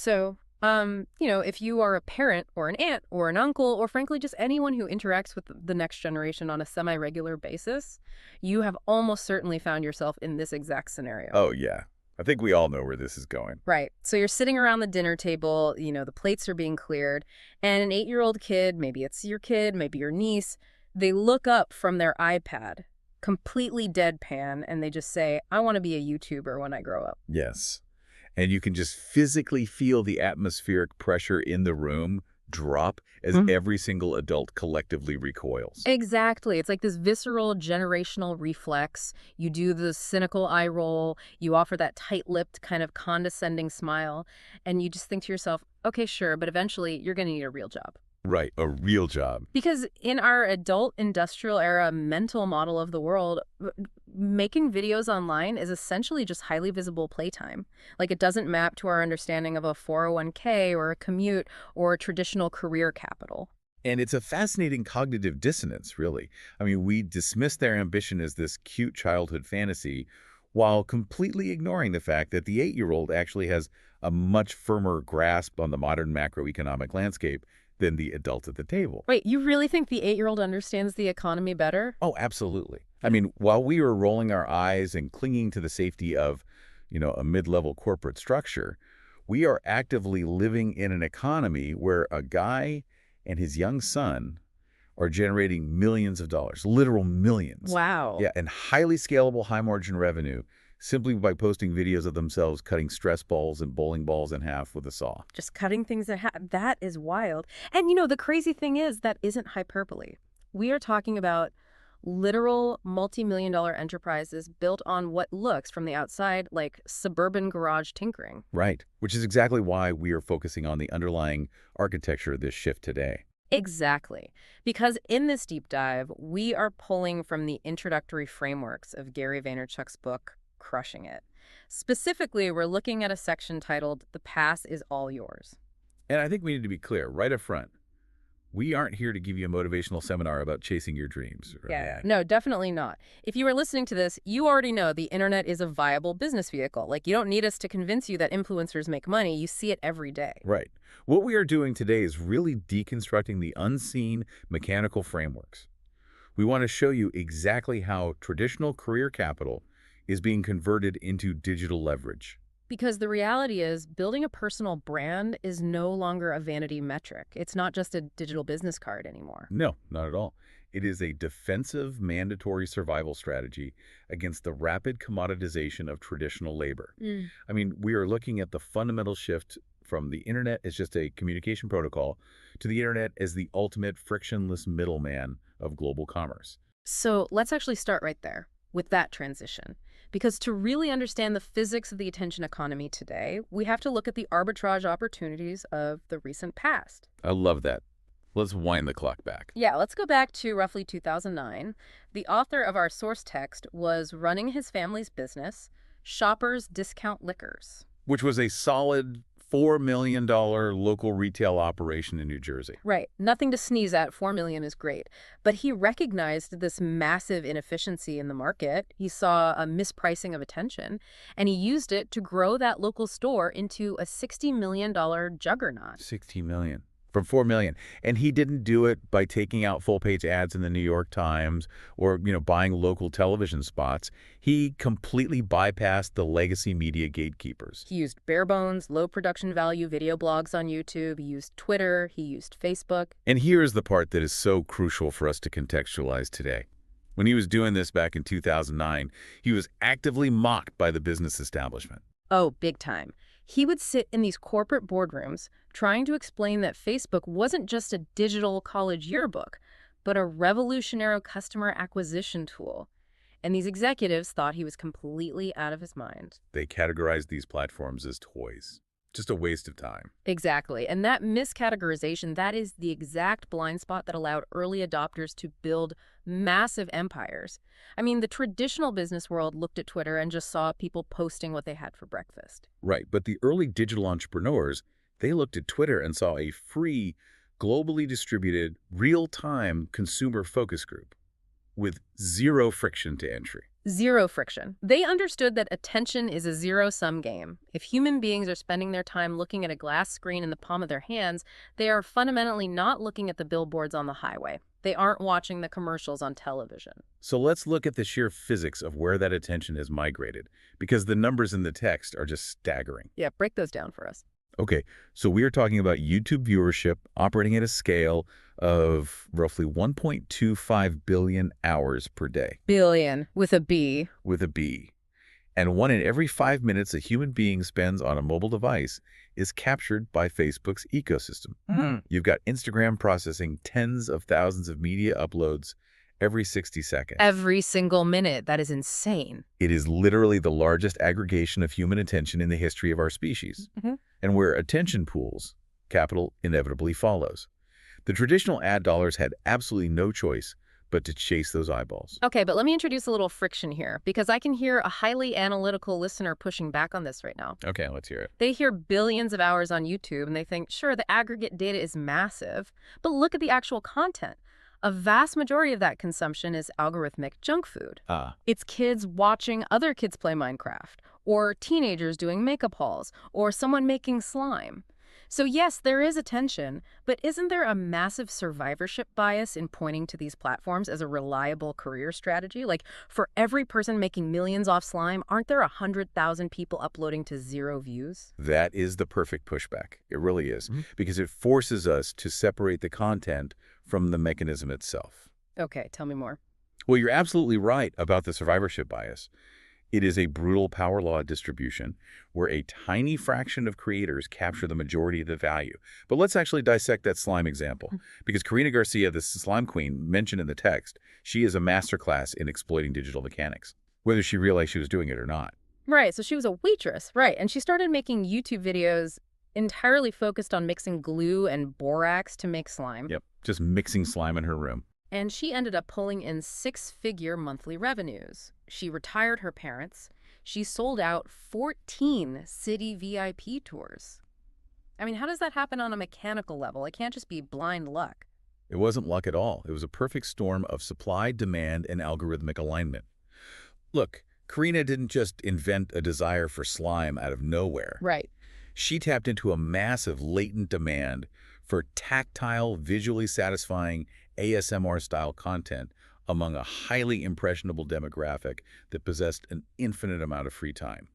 So, if you are a parent or an aunt or an uncle or frankly just anyone who interacts with the next generation on a semi-regular basis, you have almost certainly found yourself in this exact scenario. Oh, yeah. I think we all know where this is going. Right. So you're sitting around the dinner table, the plates are being cleared, and an 8-year-old kid, maybe it's your kid, maybe your niece, they look up from their iPad, completely deadpan, and they just say, I want to be a YouTuber when I grow up. Yes. And you can just physically feel the atmospheric pressure in the room drop as every single adult collectively recoils. Exactly. It's like this visceral generational reflex. You do the cynical eye roll, you offer that tight-lipped kind of condescending smile, and you just think to yourself, okay, sure, but eventually you're going to need a real job. Right, a real job. Because in our adult industrial era mental model of the world, making videos online is essentially just highly visible playtime. Like it doesn't map to our understanding of a 401k or a commute or a traditional career capital. And it's a fascinating cognitive dissonance, really. I mean, we dismiss their ambition as this cute childhood fantasy while completely ignoring the fact that the 8-year-old actually has a much firmer grasp on the modern macroeconomic landscape than the adult at the table. Wait, you really think the 8-year-old understands the economy better? Oh, absolutely. I mean, while we were rolling our eyes and clinging to the safety of, a mid-level corporate structure, we are actively living in an economy where a guy and his young son are generating millions of dollars, literal millions. Wow. Yeah, and highly scalable, high-margin revenue simply by posting videos of themselves cutting stress balls and bowling balls in half with a saw. Just cutting things in half. That is wild. And the crazy thing is that isn't hyperbole. We are talking about literal multi-million dollar enterprises built on what looks from the outside like suburban garage tinkering. Right, which is exactly why we are focusing on the underlying architecture of this shift today. Exactly. Because in this deep dive, we are pulling from the introductory frameworks of Gary Vaynerchuk's book, Crushing It. Specifically, we're looking at a section titled The Pass is All Yours. And I think we need to be clear right up front. We aren't here to give you a motivational seminar about chasing your dreams. Yeah, no, definitely not. If you are listening to this, you already know the internet is a viable business vehicle. Like, you don't need us to convince you that influencers make money. You see it every day. Right. What we are doing today is really deconstructing the unseen mechanical frameworks. We want to show you exactly how traditional career capital is being converted into digital leverage. Because the reality is, building a personal brand is no longer a vanity metric. It's not just a digital business card anymore. No, not at all. It is a defensive, mandatory survival strategy against the rapid commoditization of traditional labor. I mean, we are looking at the fundamental shift from the internet as just a communication protocol to the internet as the ultimate frictionless middleman of global commerce. So let's actually start right there with that transition. Because to really understand the physics of the attention economy today, we have to look at the arbitrage opportunities of the recent past. I love that. Let's wind the clock back. Yeah, let's go back to roughly 2009. The author of our source text was running his family's business, Shoppers Discount Liquors. Which was a solid $4 million local retail operation in New Jersey. Right. Nothing to sneeze at. 4 million is great. But he recognized this massive inefficiency in the market. He saw a mispricing of attention, and he used it to grow that local store into a $60 million juggernaut. $60 million. From $4 million. And he didn't do it by taking out full-page ads in the New York Times or, buying local television spots. He completely bypassed the legacy media gatekeepers. He used bare bones, low production value video blogs on YouTube. He used Twitter. He used Facebook. And here's the part that is so crucial for us to contextualize today. When he was doing this back in 2009, he was actively mocked by the business establishment. Oh, big time. He would sit in these corporate boardrooms trying to explain that Facebook wasn't just a digital college yearbook, but a revolutionary customer acquisition tool. And these executives thought he was completely out of his mind. They categorized these platforms as toys. Just a waste of time. Exactly. And that miscategorization, that is the exact blind spot that allowed early adopters to build massive empires. I mean, the traditional business world looked at Twitter and just saw people posting what they had for breakfast. Right, but the early digital entrepreneurs, they looked at Twitter and saw a free, globally distributed, real-time consumer focus group. with zero friction to entry. Zero friction. They understood that attention is a zero-sum game. If human beings are spending their time looking at a glass screen in the palm of their hands, they are fundamentally not looking at the billboards on the highway. They aren't watching the commercials on television. So let's look at the sheer physics of where that attention has migrated, because the numbers in the text are just staggering. Yeah, break those down for us. Okay, so we are talking about YouTube viewership operating at a scale of roughly 1.25 billion hours per day. Billion with a B. With a B. And 1 in every 5 minutes a human being spends on a mobile device is captured by Facebook's ecosystem. You've got Instagram processing tens of thousands of media uploads every 60 seconds. Every single minute. That is insane. It is literally the largest aggregation of human attention in the history of our species. And where attention pools, capital inevitably follows. The traditional ad dollars had absolutely no choice but to chase those eyeballs. Okay, but let me introduce a little friction here, because I can hear a highly analytical listener pushing back on this right now. Okay, let's hear it. They hear billions of hours on YouTube and they think, sure, the aggregate data is massive, but look at the actual content. A vast majority of that consumption is algorithmic junk food. It's kids watching other kids play Minecraft, or teenagers doing makeup hauls, or someone making slime. So yes, there is attention, but isn't there a massive survivorship bias in pointing to these platforms as a reliable career strategy? Like, for every person making millions off slime, aren't there 100,000 people uploading to 0 views? That is the perfect pushback. It really is, because it forces us to separate the content from the mechanism itself. Okay, tell me more. Well, you're absolutely right about the survivorship bias. It is a brutal power law distribution where a tiny fraction of creators capture the majority of the value. But let's actually dissect that slime example, because Karina Garcia, the slime queen mentioned in the text, she is a masterclass in exploiting digital mechanics, whether she realized she was doing it or not. Right, so she was a waitress, right, and she started making YouTube videos entirely focused on mixing glue and borax to make slime. Yep, just mixing slime in her room. And she ended up pulling in 6-figure monthly revenues. She retired her parents. She sold out 14 city VIP tours. I mean, how does that happen on a mechanical level? It can't just be blind luck. It wasn't luck at all. It was a perfect storm of supply, demand, and algorithmic alignment. Look, Karina didn't just invent a desire for slime out of nowhere. Right. She tapped into a massive latent demand for tactile, visually satisfying ASMR-style content among a highly impressionable demographic that possessed an infinite amount of free time,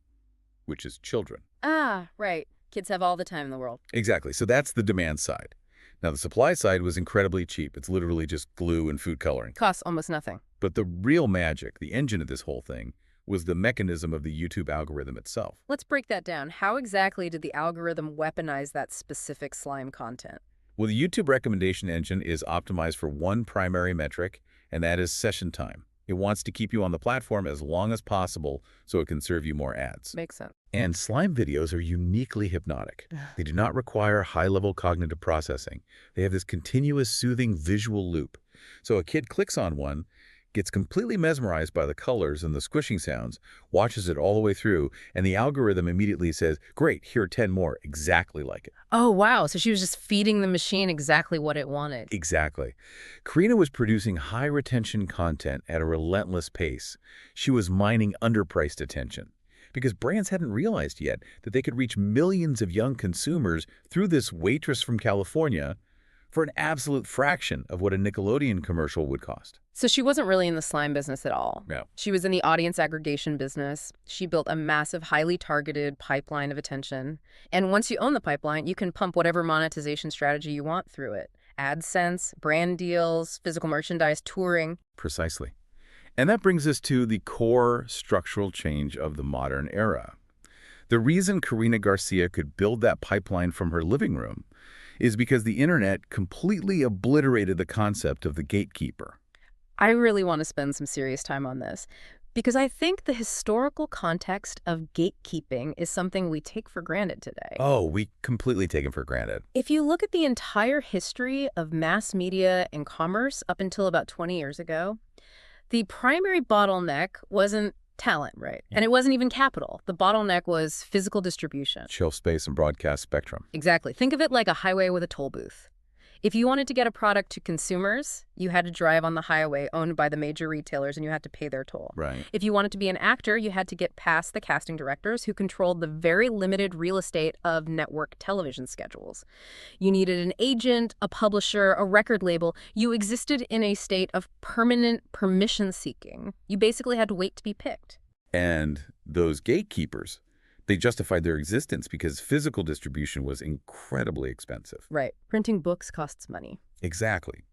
which is children. Ah, right. Kids have all the time in the world. Exactly. So that's the demand side. Now, the supply side was incredibly cheap. It's literally just glue and food coloring. Costs almost nothing. But the real magic, the engine of this whole thing, was the mechanism of the YouTube algorithm itself. Let's break that down. How exactly did the algorithm weaponize that specific slime content? Well, the YouTube recommendation engine is optimized for one primary metric, and that is session time. It wants to keep you on the platform as long as possible so it can serve you more ads. Makes sense. And slime videos are uniquely hypnotic. They do not require high-level cognitive processing. They have this continuous soothing visual loop. So a kid clicks on one, gets completely mesmerized by the colors and the squishing sounds, watches it all the way through, and the algorithm immediately says, great, here are 10 more exactly like it. Oh, wow. So she was just feeding the machine exactly what it wanted. Exactly. Karina was producing high-retention content at a relentless pace. She was mining underpriced attention, because brands hadn't realized yet that they could reach millions of young consumers through this waitress from California for an absolute fraction of what a Nickelodeon commercial would cost. So she wasn't really in the slime business at all. No. She was in the audience aggregation business. She built a massive, highly targeted pipeline of attention. And once you own the pipeline, you can pump whatever monetization strategy you want through it. AdSense, brand deals, physical merchandise, touring. Precisely. And that brings us to the core structural change of the modern era. The reason Karina Garcia could build that pipeline from her living room is because the internet completely obliterated the concept of the gatekeeper. I really want to spend some serious time on this, because I think the historical context of gatekeeping is something we take for granted today. Oh, we completely take it for granted. If you look at the entire history of mass media and commerce up until about 20 years ago, the primary bottleneck wasn't talent, right? And it wasn't even capital. The bottleneck was physical distribution. Shelf space and broadcast spectrum. Exactly. Think of it like a highway with a toll booth. If you wanted to get a product to consumers, you had to drive on the highway owned by the major retailers and you had to pay their toll. Right. If you wanted to be an actor, you had to get past the casting directors who controlled the very limited real estate of network television schedules. You needed an agent, a publisher, a record label. You existed in a state of permanent permission seeking. You basically had to wait to be picked. And those gatekeepers, they justified their existence because physical distribution was incredibly expensive. Right. Printing books costs money. Exactly.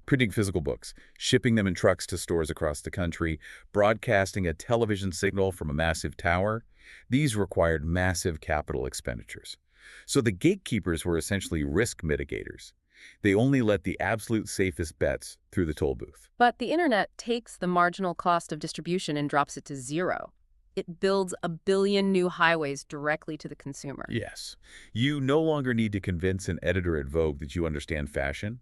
Printing physical books, shipping them in trucks to stores across the country, broadcasting a television signal from a massive tower, these required massive capital expenditures. So the gatekeepers were essentially risk mitigators. They only let the absolute safest bets through the toll booth. But the internet takes the marginal cost of distribution and drops it to zero. It builds a billion new highways directly to the consumer. Yes. You no longer need to convince an editor at Vogue that you understand fashion.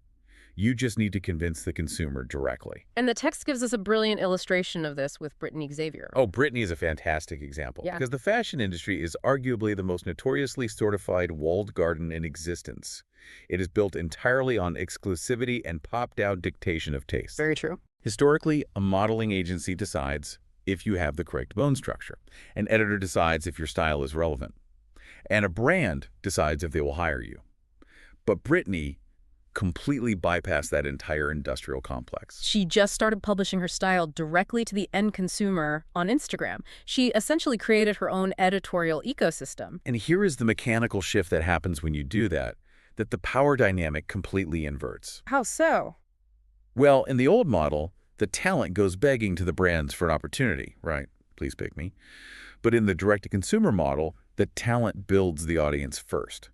You just need to convince the consumer directly. And the text gives us a brilliant illustration of this with Brittany Xavier. Oh, Britney is a fantastic example. Yeah. Because the fashion industry is arguably the most notoriously certified walled garden in existence. It is built entirely on exclusivity and top-down dictation of taste. Very true. Historically, a modeling agency decides if you have the correct bone structure. An editor decides if your style is relevant. And a brand decides if they will hire you. But Britney completely bypassed that entire industrial complex. She just started publishing her style directly to the end consumer on Instagram. She essentially created her own editorial ecosystem. And here is the mechanical shift that happens when you do that the power dynamic completely inverts. How so? Well, in the old model, the talent goes begging to the brands for an opportunity, right? Please pick me. But in the direct-to-consumer model, the talent builds the audience first.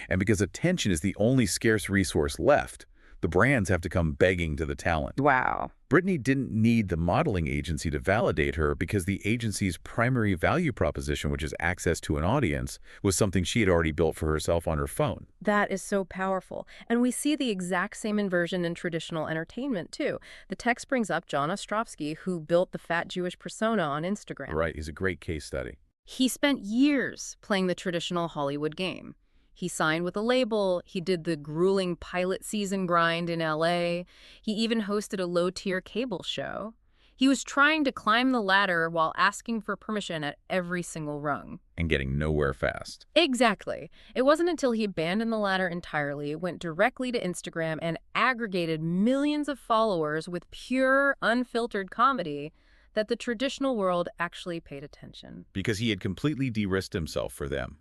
And because attention is the only scarce resource left, the brands have to come begging to the talent. Wow. Britney didn't need the modeling agency to validate her because the agency's primary value proposition, which is access to an audience, was something she had already built for herself on her phone. That is so powerful. And we see the exact same inversion in traditional entertainment, too. The text brings up John Ostrovsky, who built the fat Jewish persona on Instagram. Right, he's a great case study. He spent years playing the traditional Hollywood game. He signed with a label, he did the grueling pilot season grind in LA, he even hosted a low-tier cable show. He was trying to climb the ladder while asking for permission at every single rung. And getting nowhere fast. Exactly. It wasn't until he abandoned the ladder entirely, went directly to Instagram, and aggregated millions of followers with pure, unfiltered comedy that the traditional world actually paid attention. Because he had completely de-risked himself for them.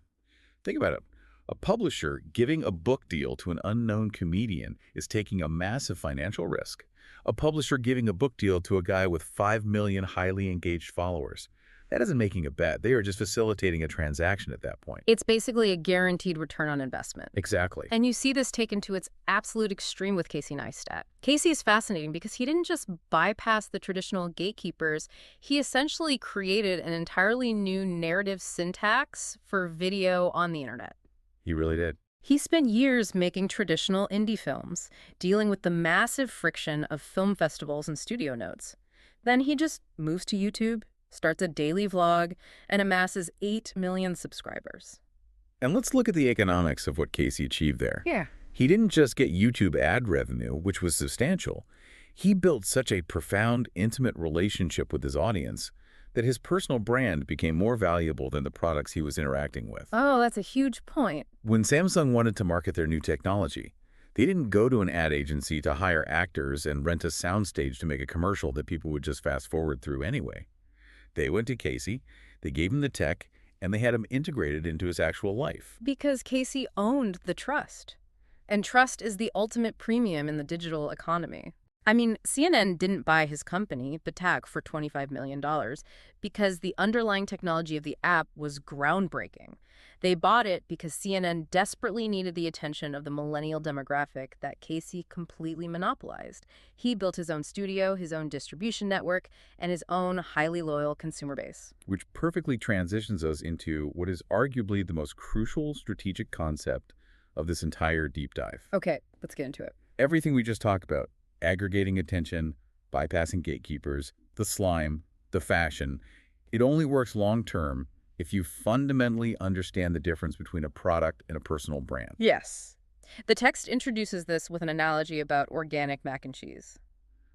Think about it. A publisher giving a book deal to an unknown comedian is taking a massive financial risk. A publisher giving a book deal to a guy with 5 million highly engaged followers. That isn't making a bet. They are just facilitating a transaction at that point. It's basically a guaranteed return on investment. Exactly. And you see this taken to its absolute extreme with Casey Neistat. Casey is fascinating because he didn't just bypass the traditional gatekeepers, he essentially created an entirely new narrative syntax for video on the internet. He really did. He spent years making traditional indie films, dealing with the massive friction of film festivals and studio notes. Then he just moves to YouTube, starts a daily vlog, and amasses 8 million subscribers. And let's look at the economics of what Casey achieved there. Yeah. He didn't just get YouTube ad revenue, which was substantial. He built such a profound, intimate relationship with his audience that his personal brand became more valuable than the products he was interacting with. Oh, that's a huge point. When Samsung wanted to market their new technology, they didn't go to an ad agency to hire actors and rent a soundstage to make a commercial that people would just fast forward through anyway. They went to Casey, they gave him the tech, and they had him integrated into his actual life. Because Casey owned the trust. And trust is the ultimate premium in the digital economy. I mean, CNN didn't buy his company, Batak, for $25 million because the underlying technology of the app was groundbreaking. They bought it because CNN desperately needed the attention of the millennial demographic that Casey completely monopolized. He built his own studio, his own distribution network, and his own highly loyal consumer base. Which perfectly transitions us into what is arguably the most crucial strategic concept of this entire deep dive. Okay, let's get into it. Everything we just talked about, aggregating attention, bypassing gatekeepers, the slime, the fashion, it only works long-term if you fundamentally understand the difference between a product and a personal brand. Yes. The text introduces this with an analogy about organic mac and cheese,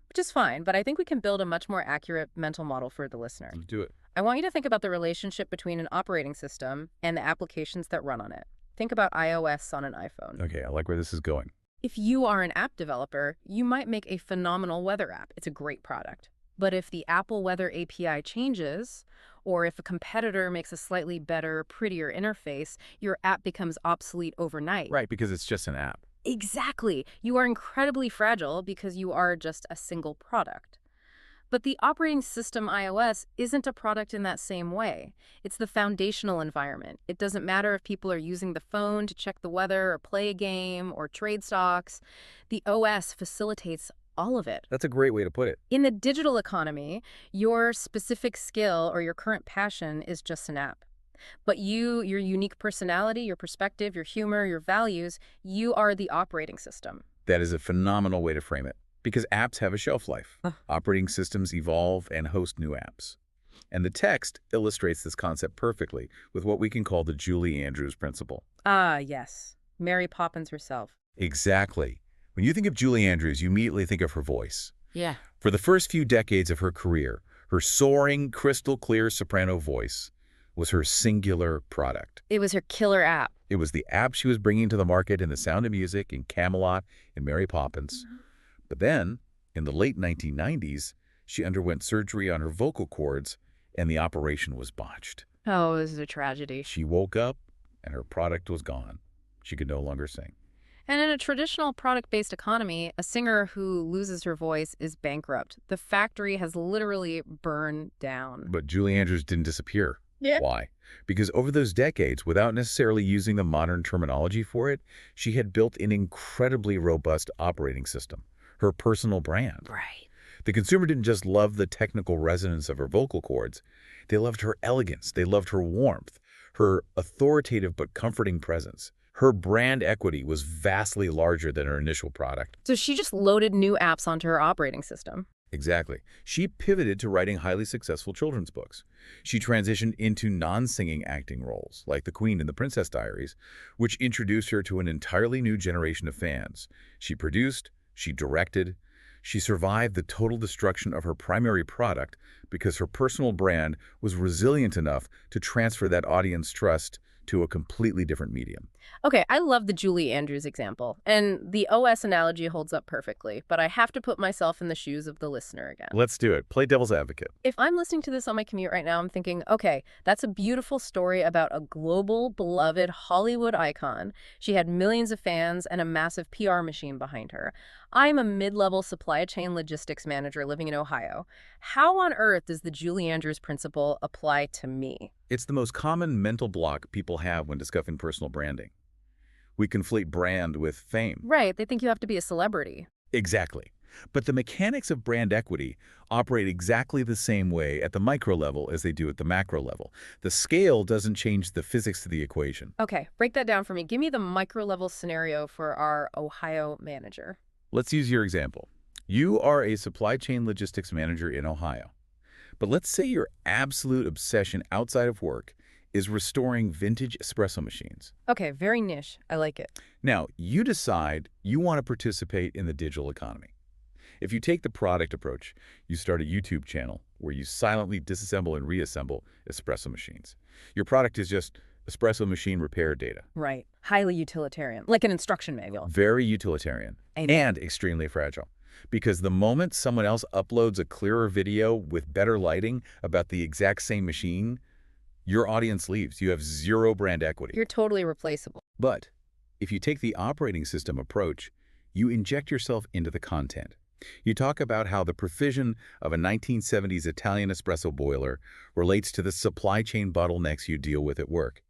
which is fine, but I think we can build a much more accurate mental model for the listener. Let's do it. I want you to think about the relationship between an operating system and the applications that run on it. Think about iOS on an iPhone. Okay, I like where this is going. If you are an app developer, you might make a phenomenal weather app. It's a great product. But if the Apple Weather API changes, or if a competitor makes a slightly better, prettier interface, your app becomes obsolete overnight. Right, because it's just an app. Exactly. You are incredibly fragile because you are just a single product. But the operating system iOS isn't a product in that same way. It's the foundational environment. It doesn't matter if people are using the phone to check the weather or play a game or trade stocks. The OS facilitates all of it. That's a great way to put it. In the digital economy, your specific skill or your current passion is just an app. But you, your unique personality, your perspective, your humor, your values, you are the operating system. That is a phenomenal way to frame it. Because apps have a shelf life. Operating systems evolve and host new apps. And the text illustrates this concept perfectly with what we can call the Julie Andrews principle. Ah, yes. Mary Poppins herself. Exactly. When you think of Julie Andrews, you immediately think of her voice. Yeah. For the first few decades of her career, her soaring, crystal-clear soprano voice was her singular product. It was her killer app. It was the app she was bringing to the market in The Sound of Music, in Camelot, in Mary Poppins. But then, in the late 1990s, she underwent surgery on her vocal cords, and the operation was botched. Oh, this is a tragedy. She woke up, and her product was gone. She could no longer sing. And in a traditional product-based economy, a singer who loses her voice is bankrupt. The factory has literally burned down. But Julie Andrews didn't disappear. Yeah. Why? Because over those decades, without necessarily using the modern terminology for it, she had built an incredibly robust operating system. Her personal brand. Right. The consumer didn't just love the technical resonance of her vocal cords. They loved her elegance. They loved her warmth, her authoritative but comforting presence. Her brand equity was vastly larger than her initial product. So she just loaded new apps onto her operating system. Exactly. She pivoted to writing highly successful children's books. She transitioned into non-singing acting roles, like the Queen in The Princess Diaries, which introduced her to an entirely new generation of fans. She produced, she directed, she survived the total destruction of her primary product because her personal brand was resilient enough to transfer that audience trust to a completely different medium. Okay, I love the Julie Andrews example, and the OS analogy holds up perfectly, but I have to put myself in the shoes of the listener again. Let's do it. Play devil's advocate. If I'm listening to this on my commute right now, I'm thinking, okay, that's a beautiful story about a global, beloved Hollywood icon. She had millions of fans and a massive PR machine behind her. I'm a mid-level supply chain logistics manager living in Ohio. How on earth does the Julie Andrews principle apply to me? It's the most common mental block people have when discussing personal branding. We conflate brand with fame. Right, they think you have to be a celebrity. Exactly. But the mechanics of brand equity operate exactly the same way at the micro level as they do at the macro level. The scale doesn't change the physics of the equation. Okay, break that down for me. Give me the micro-level scenario for our Ohio manager. Let's use your example. You are a supply chain logistics manager in Ohio. But let's say your absolute obsession outside of work is restoring vintage espresso machines. Okay, very niche. I like it. Now, you decide you want to participate in the digital economy. If you take the product approach, you start a YouTube channel where you silently disassemble and reassemble espresso machines. Your product is just espresso machine repair data. Right. Highly utilitarian, like an instruction manual. Very utilitarian and extremely fragile. Because the moment someone else uploads a clearer video with better lighting about the exact same machine, your audience leaves. You have zero brand equity. You're totally replaceable. But if you take the operating system approach, you inject yourself into the content. You talk about how the precision of a 1970s Italian espresso boiler relates to the supply chain bottlenecks you deal with at work.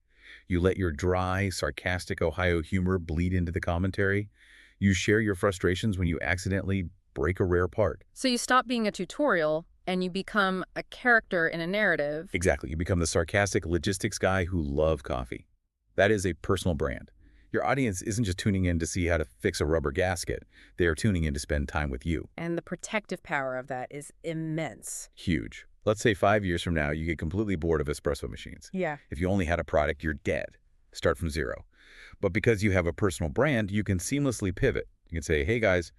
You let your dry, sarcastic Ohio humor bleed into the commentary. You share your frustrations when you accidentally break a rare part. So you stop being a tutorial and you become a character in a narrative. Exactly. You become the sarcastic logistics guy who loves coffee. That is a personal brand. Your audience isn't just tuning in to see how to fix a rubber gasket. They are tuning in to spend time with you. And the protective power of that is immense. Huge. Let's say 5 years from now, you get completely bored of espresso machines. Yeah. If you only had a product, you're dead. Start from zero. But because you have a personal brand, you can seamlessly pivot. You can say, hey guys,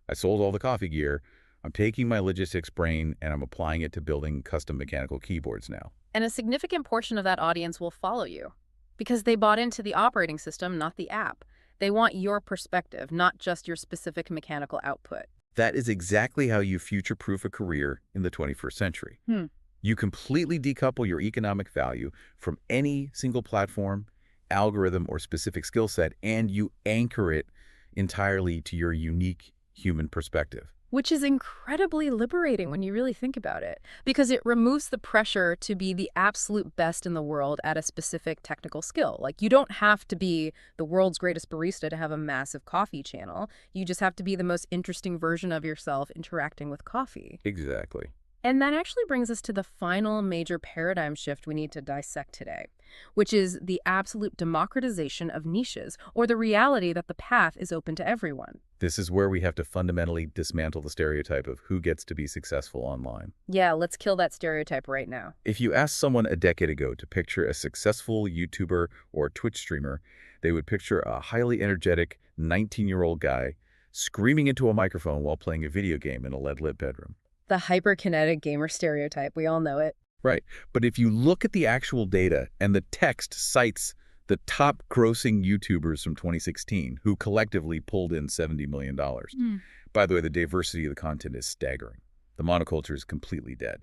I sold all the coffee gear. I'm taking my logistics brain and I'm applying it to building custom mechanical keyboards now. And a significant portion of that audience will follow you because they bought into the operating system, not the app. They want your perspective, not just your specific mechanical output. That is exactly how you future-proof a career in the 21st century. Hmm. You completely decouple your economic value from any single platform, algorithm, or specific skill set, and you anchor it entirely to your unique human perspective. Which is incredibly liberating when you really think about it, because it removes the pressure to be the absolute best in the world at a specific technical skill. Like, you don't have to be the world's greatest barista to have a massive coffee channel. You just have to be the most interesting version of yourself interacting with coffee. Exactly. And that actually brings us to the final major paradigm shift we need to dissect today, which is the absolute democratization of niches, or the reality that the path is open to everyone. This is where we have to fundamentally dismantle the stereotype of who gets to be successful online. Yeah, let's kill that stereotype right now. If you asked someone a decade ago to picture a successful YouTuber or Twitch streamer, they would picture a highly energetic 19-year-old guy screaming into a microphone while playing a video game in a lead-lit bedroom. The hyperkinetic gamer stereotype, we all know it. Right. But if you look at the actual data and the text cites the top grossing YouTubers from 2016 who collectively pulled in $70 million. By the way, the diversity of the content is staggering. The monoculture is completely dead.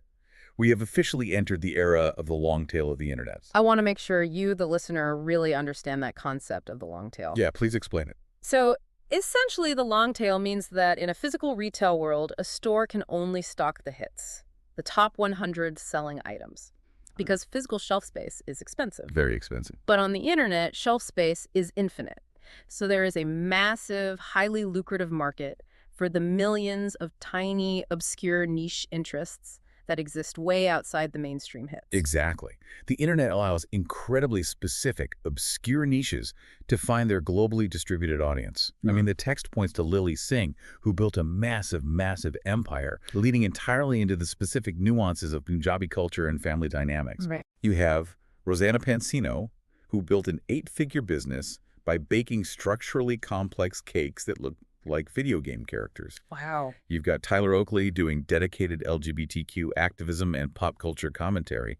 We have officially entered the era of the long tail of the internet. I want to make sure you, the listener, really understand that concept of the long tail. Yeah, please explain it. So essentially, the long tail means that in a physical retail world, a store can only stock the hits, the top 100 selling items, because physical shelf space is expensive. Very expensive. But on the internet, shelf space is infinite. So there is a massive, highly lucrative market for the millions of tiny, obscure niche interests that exist way outside the mainstream hits. Exactly. The internet allows incredibly specific, obscure niches to find their globally distributed audience. I mean, the text points to Lily Singh, who built a massive, massive empire, leading entirely into the specific nuances of Punjabi culture and family dynamics. Right. You have Rosanna Pansino, who built an 8-figure business by baking structurally complex cakes that look like video game characters. Wow. You've got Tyler Oakley doing dedicated LGBTQ activism and pop culture commentary.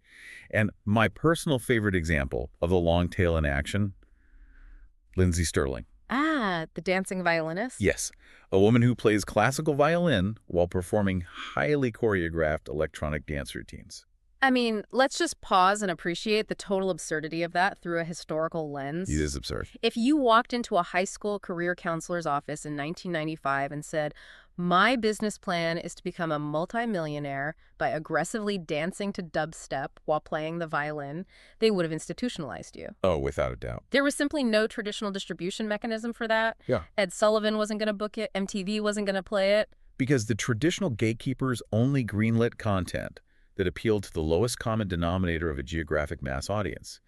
And my personal favorite example of the long tail in action, Lindsay Sterling. Ah, the dancing violinist? Yes, a woman who plays classical violin while performing highly choreographed electronic dance routines. I mean, let's just pause and appreciate the total absurdity of that through a historical lens. It is absurd. If you walked into a high school career counselor's office in 1995 and said, my business plan is to become a multimillionaire by aggressively dancing to dubstep while playing the violin, they would have institutionalized you. Oh, without a doubt. There was simply no traditional distribution mechanism for that. Yeah. Ed Sullivan wasn't going to book it. MTV wasn't going to play it. Because the traditional gatekeepers only greenlit content that appealed to the lowest common denominator of a geographic mass audience.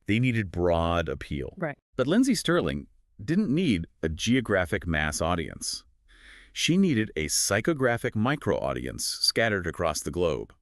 They needed broad appeal. Right. But Lindsay Sterling didn't need a geographic mass audience. She needed a psychographic micro-audience scattered across the globe.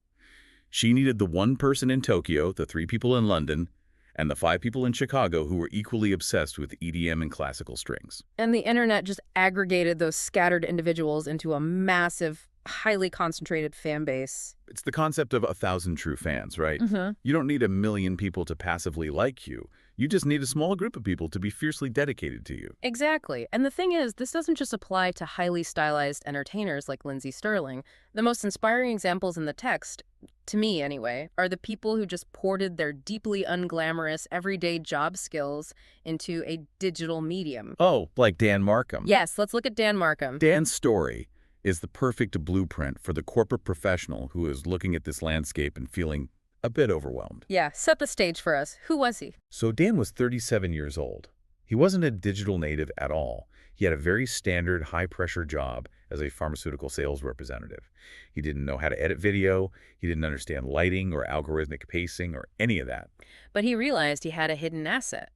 She needed the one person in Tokyo, the 3 people in London, and the 5 people in Chicago who were equally obsessed with EDM and classical strings. And the internet just aggregated those scattered individuals into a massive, highly concentrated fan base. It's the concept of 1,000 true fans, right? You don't need 1 million people to passively like you. You just need a small group of people to be fiercely dedicated to you. Exactly. And the thing is, this doesn't just apply to highly stylized entertainers like Lindsay Sterling. The most inspiring examples in the text, to me anyway, are the people who just ported their deeply unglamorous everyday job skills into a digital medium. Oh, like Dan Markham. Yes, let's look at Dan Markham. Dan's story is the perfect blueprint for the corporate professional who is looking at this landscape and feeling a bit overwhelmed. Yeah, set the stage for us. Who was he? So Dan was 37 years old. He wasn't a digital native at all. He had a very standard high-pressure job as a pharmaceutical sales representative. He didn't know how to edit video. He didn't understand lighting or algorithmic pacing or any of that. But he realized he had a hidden asset.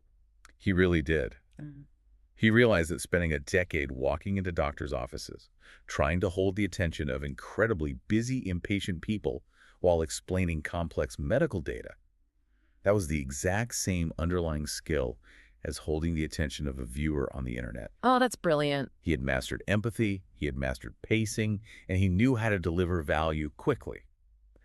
He really did. He realized that spending a decade walking into doctors' offices, trying to hold the attention of incredibly busy, impatient people while explaining complex medical data, that was the exact same underlying skill as holding the attention of a viewer on the internet. Oh, that's brilliant. He had mastered empathy, he had mastered pacing, and he knew how to deliver value quickly.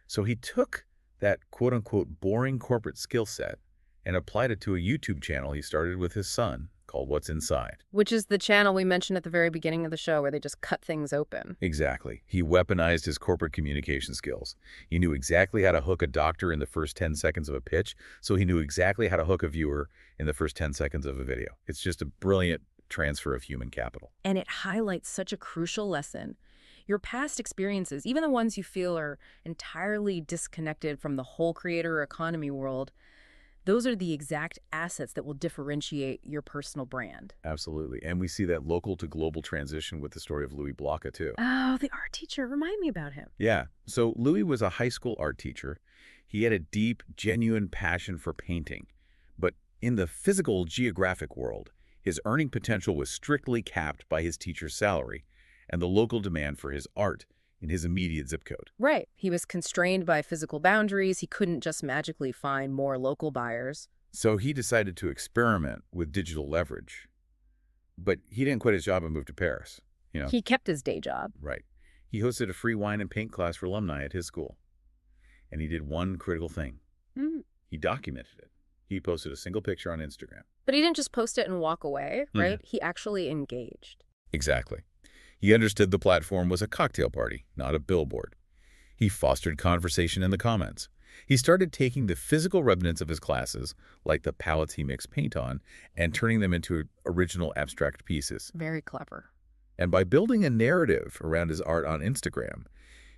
So he took that quote-unquote boring corporate skill set and applied it to a YouTube channel he started with his son called What's Inside. Which is the channel we mentioned at the very beginning of the show where they just cut things open. Exactly. He weaponized his corporate communication skills. He knew exactly how to hook a doctor in the first 10 seconds of a pitch, so he knew exactly how to hook a viewer in the first 10 seconds of a video. It's just a brilliant transfer of human capital. And it highlights such a crucial lesson. Your past experiences, even the ones you feel are entirely disconnected from the whole creator economy world, those are the exact assets that will differentiate your personal brand. Absolutely. And we see that local to global transition with the story of Louis Blocka, too. Oh, the art teacher. Remind me about him. Yeah. So Louis was a high school art teacher. He had a deep, genuine passion for painting. But in the physical geographic world, his earning potential was strictly capped by his teacher's salary and the local demand for his art in his immediate zip code. Right. He was constrained by physical boundaries. He couldn't just magically find more local buyers. So he decided to experiment with digital leverage. But he didn't quit his job and move to Paris. He kept his day job. Right. He hosted a free wine and paint class for alumni at his school. And he did one critical thing. Mm. He documented it. He posted a single picture on Instagram. But he didn't just post it and walk away, right? He actually engaged. Exactly. He understood the platform was a cocktail party, not a billboard. He fostered conversation in the comments. He started taking the physical remnants of his classes, like the palettes he mixed paint on, and turning them into original abstract pieces. Very clever. And by building a narrative around his art on Instagram,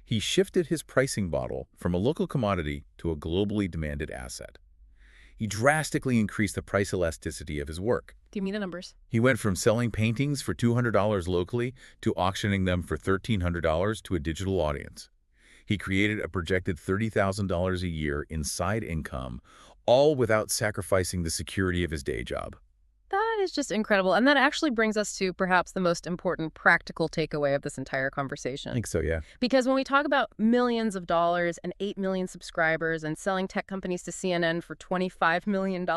he shifted his pricing model from a local commodity to a globally demanded asset. He drastically increased the price elasticity of his work. Give me the numbers. He went from selling paintings for $200 locally to auctioning them for $1,300 to a digital audience. He created a projected $30,000 a year in side income, all without sacrificing the security of his day job. That is just incredible. And that actually brings us to perhaps the most important practical takeaway of this entire conversation. I think so, yeah. Because when we talk about millions of dollars and 8 million subscribers and selling tech companies to CNN for $25 million,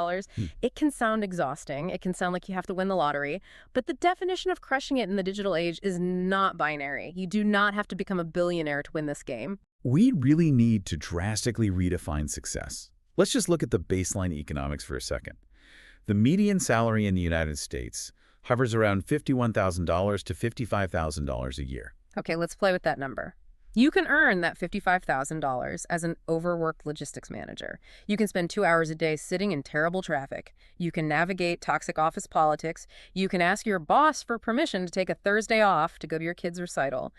it can sound exhausting. It can sound like you have to win the lottery. But the definition of crushing it in the digital age is not binary. You do not have to become a billionaire to win this game. We really need to drastically redefine success. Let's just look at the baseline economics for a second. The median salary in the United States hovers around $51,000 to $55,000 a year. Okay, let's play with that number. You can earn that $55,000 as an overworked logistics manager. You can spend 2 hours a day sitting in terrible traffic. You can navigate toxic office politics. You can ask your boss for permission to take a Thursday off to go to your kid's recital.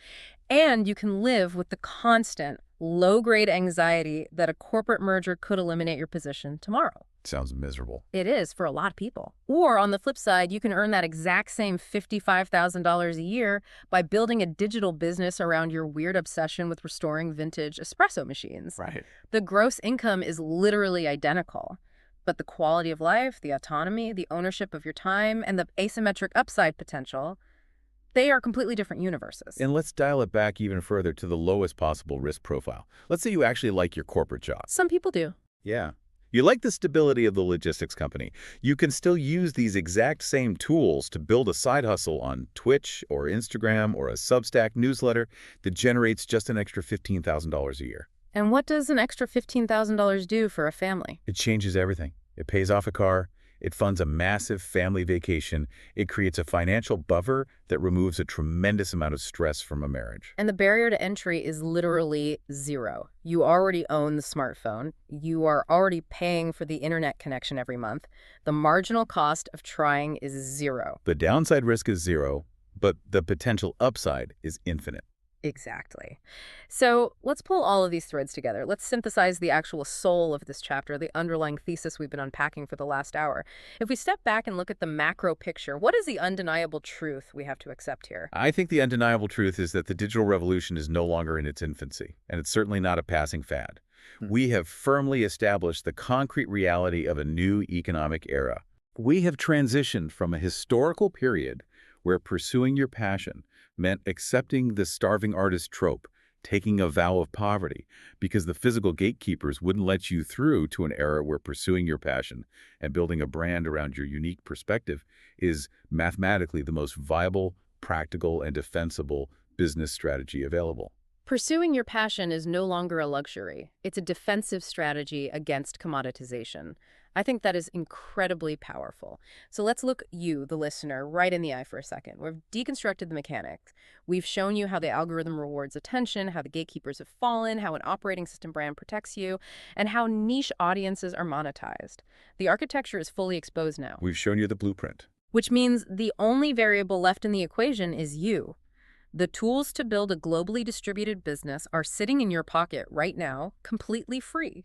And you can live with the constant, low-grade anxiety that a corporate merger could eliminate your position tomorrow. Sounds miserable. It is for a lot of people. Or on the flip side, you can earn that exact same $55,000 a year by building a digital business around your weird obsession with restoring vintage espresso machines. Right. The gross income is literally identical, but the quality of life, the autonomy, the ownership of your time, and the asymmetric upside potential, they are completely different universes. And let's dial it back even further to the lowest possible risk profile. Let's say you actually like your corporate job. Some people do. Yeah. You like the stability of the logistics company. You can still use these exact same tools to build a side hustle on Twitch or Instagram or a Substack newsletter that generates just an extra $15,000 a year. And what does an extra $15,000 do for a family? It changes everything. It pays off a car. It funds a massive family vacation. It creates a financial buffer that removes a tremendous amount of stress from a marriage. And the barrier to entry is literally zero. You already own the smartphone. You are already paying for the internet connection every month. The marginal cost of trying is zero. The downside risk is zero, but the potential upside is infinite. Exactly. So let's pull all of these threads together. Let's synthesize the actual soul of this chapter, the underlying thesis we've been unpacking for the last hour. If we step back and look at the macro picture, what is the undeniable truth we have to accept here? I think the undeniable truth is that the digital revolution is no longer in its infancy, and it's certainly not a passing fad. We have firmly established the concrete reality of a new economic era. We have transitioned from a historical period where pursuing your passion meant accepting the starving artist trope taking a vow of poverty, because the physical gatekeepers wouldn't let you through to an era where pursuing your passion and building a brand around your unique perspective is mathematically the most viable, practical, and defensible business strategy available. Pursuing your passion is no longer a luxury. It's a defensive strategy against commoditization. I think that is incredibly powerful. So let's look you, the listener, right in the eye for a second. We've deconstructed the mechanics. We've shown you how the algorithm rewards attention, how the gatekeepers have fallen, how an operating system brand protects you, and how niche audiences are monetized. The architecture is fully exposed now, We've shown you the blueprint. which means the only variable left in the equation is you. The tools to build a globally distributed business are sitting in your pocket right now, completely free.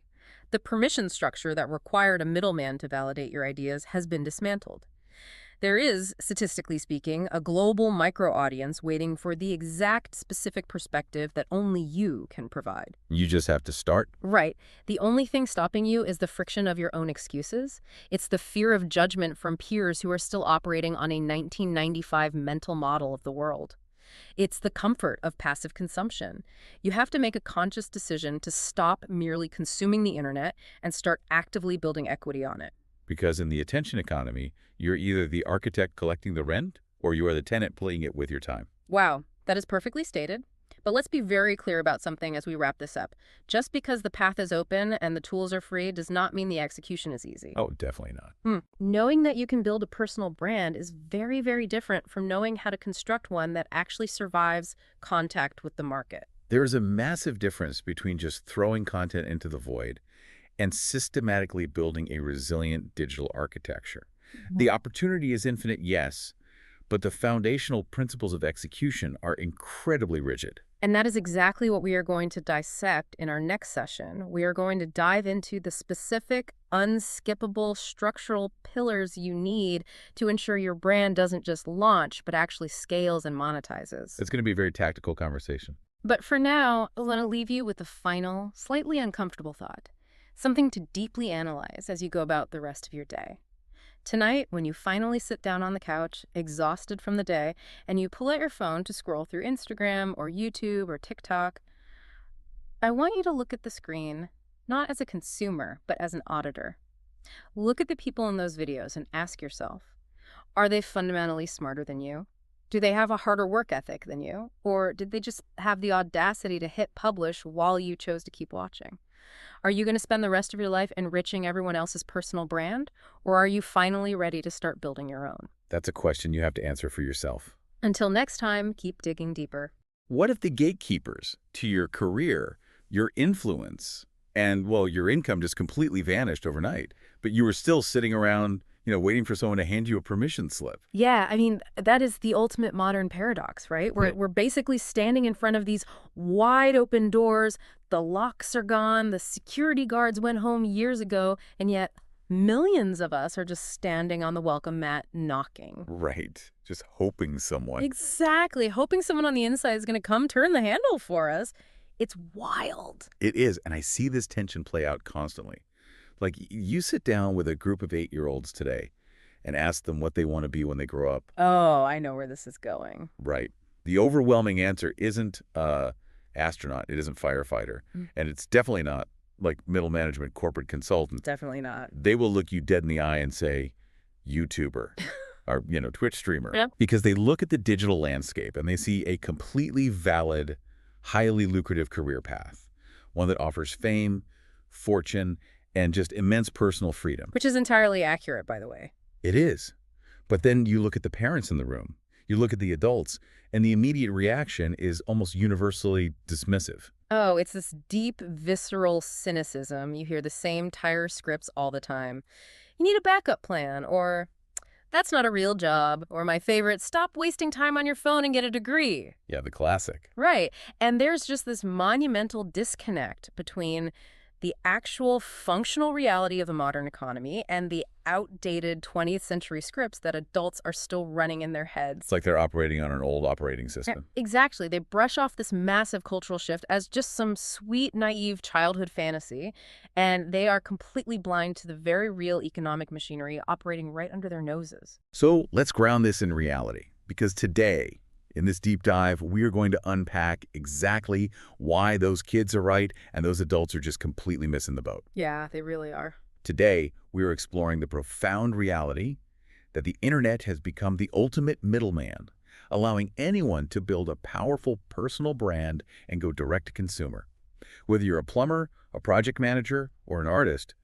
The permission structure that required a middleman to validate your ideas has been dismantled. There is, statistically speaking, a global micro-audience waiting for the exact specific perspective that only you can provide. You just have to start. Right. The only thing stopping you is the friction of your own excuses. It's the fear of judgment from peers who are still operating on a 1995 mental model of the world. It's the comfort of passive consumption. You have to make a conscious decision to stop merely consuming the internet and start actively building equity on it. Because in the attention economy, you're either the architect collecting the rent or you are the tenant playing it with your time. Wow, that is perfectly stated. But let's be very clear about something as we wrap this up. Just because the path is open and the tools are free does not mean the execution is easy. Oh, definitely not. Knowing that you can build a personal brand is very, very different from knowing how to construct one that actually survives contact with the market. There is a massive difference between just throwing content into the void and systematically building a resilient digital architecture. The opportunity is infinite, yes, but the foundational principles of execution are incredibly rigid. And that is exactly what we are going to dissect in our next session. We are going to dive into the specific, unskippable structural pillars you need to ensure your brand doesn't just launch, but actually scales and monetizes. It's going to be a very tactical conversation. But for now, I want to leave you with a final, slightly uncomfortable thought. Something to deeply analyze as you go about the rest of your day. Tonight, when you finally sit down on the couch, exhausted from the day, and you pull out your phone to scroll through Instagram or YouTube or TikTok, I want you to look at the screen, not as a consumer, but as an auditor. Look at the people in those videos and ask yourself, are they fundamentally smarter than you? Do they have a harder work ethic than you? Or did they just have the audacity to hit publish while you chose to keep watching? Are you going to spend the rest of your life enriching everyone else's personal brand? Or are you finally ready to start building your own? That's a question you have to answer for yourself. Until next time, keep digging deeper. What if the gatekeepers to your career, your influence, and, well, your income just completely vanished overnight, but you were still sitting around, waiting for someone to hand you a permission slip? Yeah, I mean, that is the ultimate modern paradox, right? We're basically standing in front of these wide open doors. The locks are gone. The security guards went home years ago. And yet millions of us are just standing on the welcome mat knocking. Right. Just hoping someone. Exactly. Hoping someone on the inside is going to come turn the handle for us. It's wild. It is. And I see this tension play out constantly. Like, you sit down with a group of 8-year-olds today and ask them what they want to be when they grow up. Oh, I know where this is going. Right. The overwhelming answer isn't astronaut. It isn't firefighter. And it's definitely not like middle management corporate consultant. Definitely not. They will look you dead in the eye and say, YouTuber or, Twitch streamer. Yep. Because they look at the digital landscape and they see a completely valid, highly lucrative career path. One that offers fame, fortune, and just immense personal freedom. Which is entirely accurate, by the way. It is. But then you look at the parents in the room, you look at the adults, and the immediate reaction is almost universally dismissive. Oh, it's this deep, visceral cynicism. You hear the same tire scripts all the time. You need a backup plan, or that's not a real job, or my favorite, stop wasting time on your phone and get a degree. Yeah, the classic. Right. And there's just this monumental disconnect between the actual functional reality of the modern economy and the outdated 20th century scripts that adults are still running in their heads. It's like they're operating on an old operating system. Exactly. They brush off this massive cultural shift as just some sweet, naive childhood fantasy, and they are completely blind to the very real economic machinery operating right under their noses. So let's ground this in reality, because today, In this deep dive, we are going to unpack exactly why those kids are right and those adults are just completely missing the boat. Yeah, they really are. Today, we are exploring the profound reality that the internet has become the ultimate middleman, allowing anyone to build a powerful personal brand and go direct to consumer. Whether you're a plumber, a project manager, or an artist,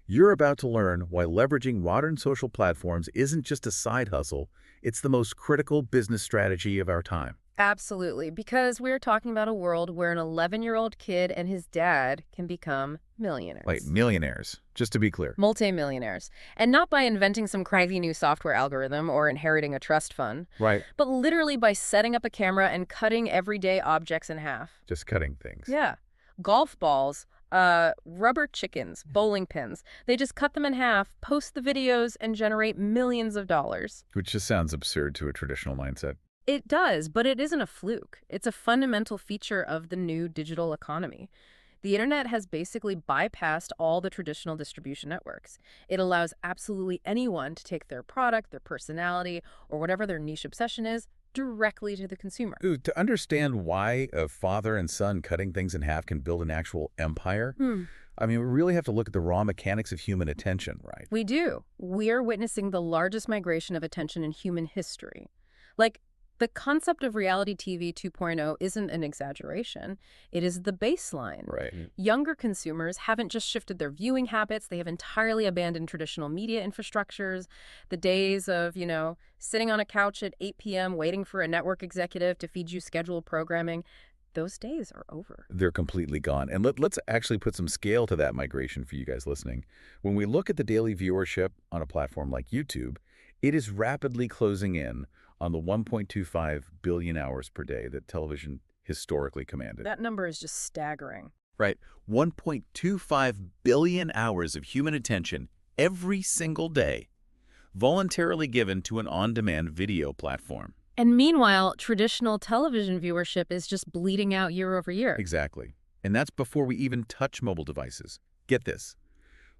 you're about to learn why leveraging modern social platforms isn't just a side hustle, it's the most critical business strategy of our time. Absolutely, because we're talking about a world where an 11-year-old kid and his dad can become Like millionaires. millionaires, just to be clear. Multimillionaires. And not by inventing some crazy new software algorithm or inheriting a trust fund, Right. but literally by setting up a camera and cutting everyday objects in half. Just cutting things. Yeah. Golf balls, rubber chickens, bowling pins. They just cut them in half, post the videos, and generate millions of dollars. Which just sounds absurd to a traditional mindset. It does, but it isn't a fluke. It's a fundamental feature of the new digital economy. The internet has basically bypassed all the traditional distribution networks. It allows absolutely anyone to take their product, their personality, or whatever their niche obsession is, directly to the consumer. Ooh, to understand why a father and son cutting things in half can build an actual empire, I mean, we really have to look at the raw mechanics of human attention, right? We do. We're witnessing the largest migration of attention in human history. Like, the concept of reality TV 2.0 isn't an exaggeration. It is the baseline. Right. Younger consumers haven't just shifted their viewing habits, they have entirely abandoned traditional media infrastructures. The days of, sitting on a couch at 8 p.m. waiting for a network executive to feed you scheduled programming, those days are over. They're completely gone. And let's actually put some scale to that migration for you guys listening. When we look at the daily viewership on a platform like YouTube, it is rapidly closing in on the 1.25 billion hours per day that television historically commanded. That number is just staggering. Right. 1.25 billion hours of human attention every single day, voluntarily given to an on-demand video platform. And meanwhile, traditional television viewership is just bleeding out year over year. Exactly. And that's before we even touch mobile devices. Get this.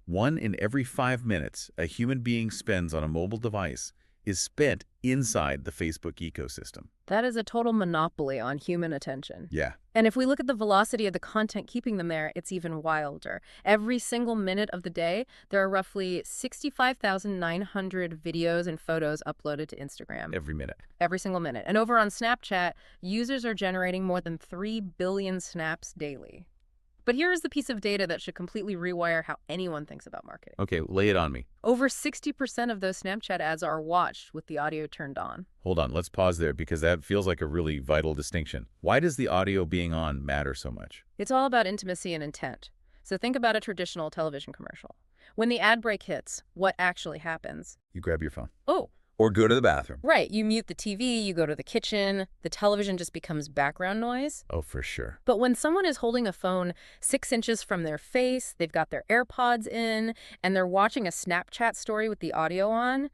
1 in every 5 minutes a human being spends on a mobile device is spent inside the Facebook ecosystem. That is a total monopoly on human attention. Yeah. And if we look at the velocity of the content keeping them there, it's even wilder. Every single minute of the day, there are roughly 65,900 videos and photos uploaded to Instagram. Every minute. Every single minute. And over on Snapchat, users are generating more than 3 billion snaps daily. But here is the piece of data that should completely rewire how anyone thinks about marketing. Okay, lay it on me. Over 60% of those Snapchat ads are watched with the audio turned on. Hold on, let's pause there because that feels like a really vital distinction. Why does the audio being on matter so much? It's all about intimacy and intent. So think about a traditional television commercial. When the ad break hits, what actually happens? You grab your phone. Oh, Or go to the bathroom. right. You mute the TV, you go to the kitchen, the television just becomes background noise. Oh, for sure. But when someone is holding a phone 6 inches from their face, they've got their AirPods in, and they're watching a Snapchat story with the audio on,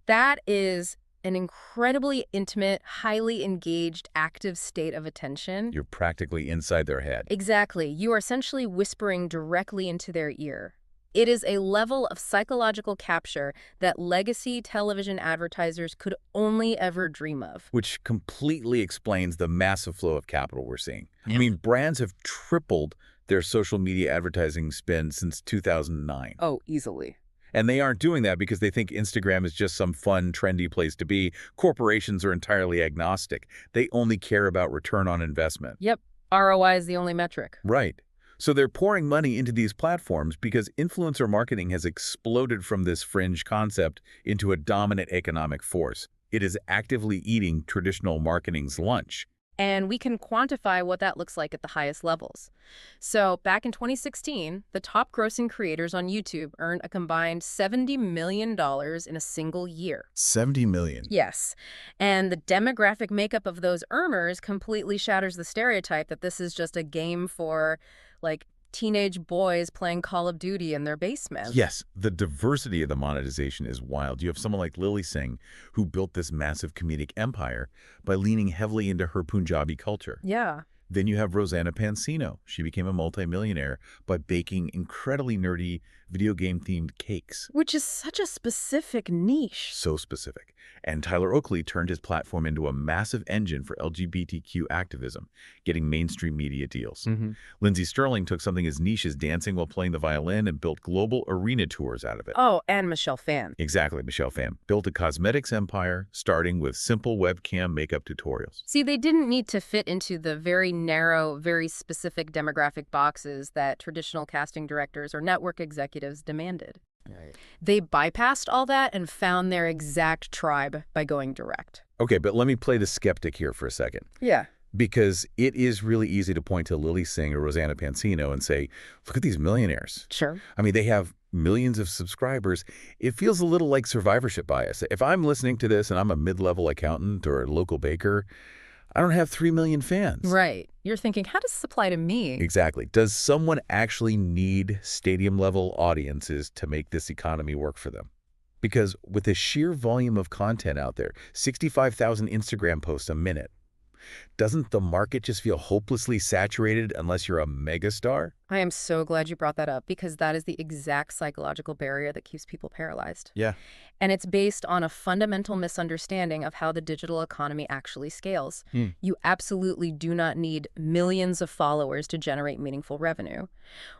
that is an incredibly intimate, highly engaged, active state of attention. You're practically inside their head. Exactly. You are essentially whispering directly into their ear. It is a level of psychological capture that legacy television advertisers could only ever dream of. Which completely explains the massive flow of capital we're seeing. I mean, brands have tripled their social media advertising spend since 2009. Oh, easily. And they aren't doing that because they think Instagram is just some fun, trendy place to be. Corporations are entirely agnostic. They only care about return on investment. Yep. ROI is the only metric. Right. So they're pouring money into these platforms because influencer marketing has exploded from this fringe concept into a dominant economic force. It is actively eating traditional marketing's lunch. And we can quantify what that looks like at the highest levels. So back in 2016, the top grossing creators on YouTube earned a combined $70 million in a single year. 70 million. Yes. And the demographic makeup of those earners completely shatters the stereotype that this is just a game for, like, teenage boys playing Call of Duty in their basement. Yes, the diversity of the monetization is wild. You have someone like Lily Singh, who built this massive comedic empire by leaning heavily into her Punjabi culture. Yeah. Then you have Rosanna Pansino. She became a multimillionaire by baking incredibly nerdy video game-themed cakes. Which is such a specific niche. So specific. And Tyler Oakley turned his platform into a massive engine for LGBTQ activism, getting mainstream media deals. Lindsey Sterling took something as niche as dancing while playing the violin and built global arena tours out of it. Oh, and Michelle Phan. Exactly, Michelle Phan. Built a cosmetics empire, starting with simple webcam makeup tutorials. See, they didn't need to fit into the very narrow, very specific demographic boxes that traditional casting directors or network executives demanded. Right. They bypassed all that and found their exact tribe by going direct. Okay, but let me play the skeptic here for a second. Yeah. Because it is really easy to point to Lily Singh or Rosanna Pansino and say, look at these millionaires. Sure. I mean, they have millions of subscribers. It feels a little like survivorship bias. If I'm listening to this and I'm a mid-level accountant or a local baker, I don't have 3 million fans. Right. You're thinking, how does this apply to me? Exactly. Does someone actually need stadium-level audiences to make this economy work for them? Because with the sheer volume of content out there, 65,000 Instagram posts a minute, doesn't the market just feel hopelessly saturated unless you're a megastar? I am so glad you brought that up because that is the exact psychological barrier that keeps people paralyzed. Yeah. And it's based on a fundamental misunderstanding of how the digital economy actually scales. You absolutely do not need millions of followers to generate meaningful revenue.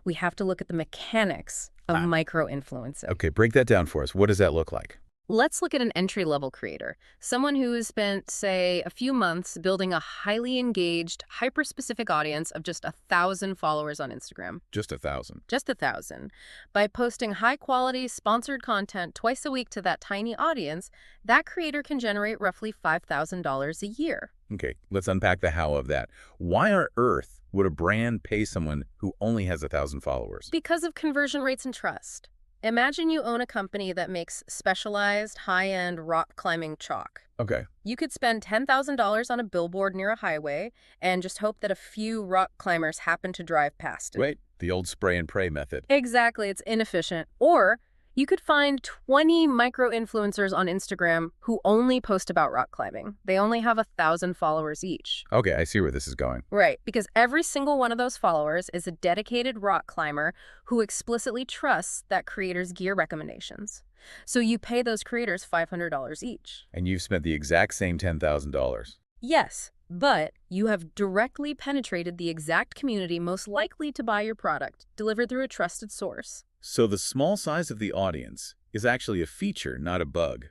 We have to look at the mechanics of micro-influencing. Okay, break that down for us. What does that look like? Let's look at an entry-level creator, someone who has spent, say, a few months building a highly engaged, hyper-specific audience of just 1,000 followers on Instagram. Just 1,000. Just 1,000. By posting high-quality, sponsored content twice a week to that tiny audience, that creator can generate roughly $5,000 a year. Okay, let's unpack the how of that. Why on earth would a brand pay someone who only has 1,000 followers? Because of conversion rates and trust. Imagine you own a company that makes specialized, high-end rock climbing chalk. Okay. You could spend $10,000 on a billboard near a highway and just hope that a few rock climbers happen to drive past it. Right. The old spray and pray method. Exactly. It's inefficient. Or you could find 20 micro-influencers on Instagram who only post about rock climbing. They only have 1,000 followers each. Okay, I see where this is going. Right, because every single one of those followers is a dedicated rock climber who explicitly trusts that creator's gear recommendations. So you pay those creators $500 each. And you've spent the exact same $10,000. Yes, but you have directly penetrated the exact community most likely to buy your product, delivered through a trusted source. So the small size of the audience is actually a feature, not a bug,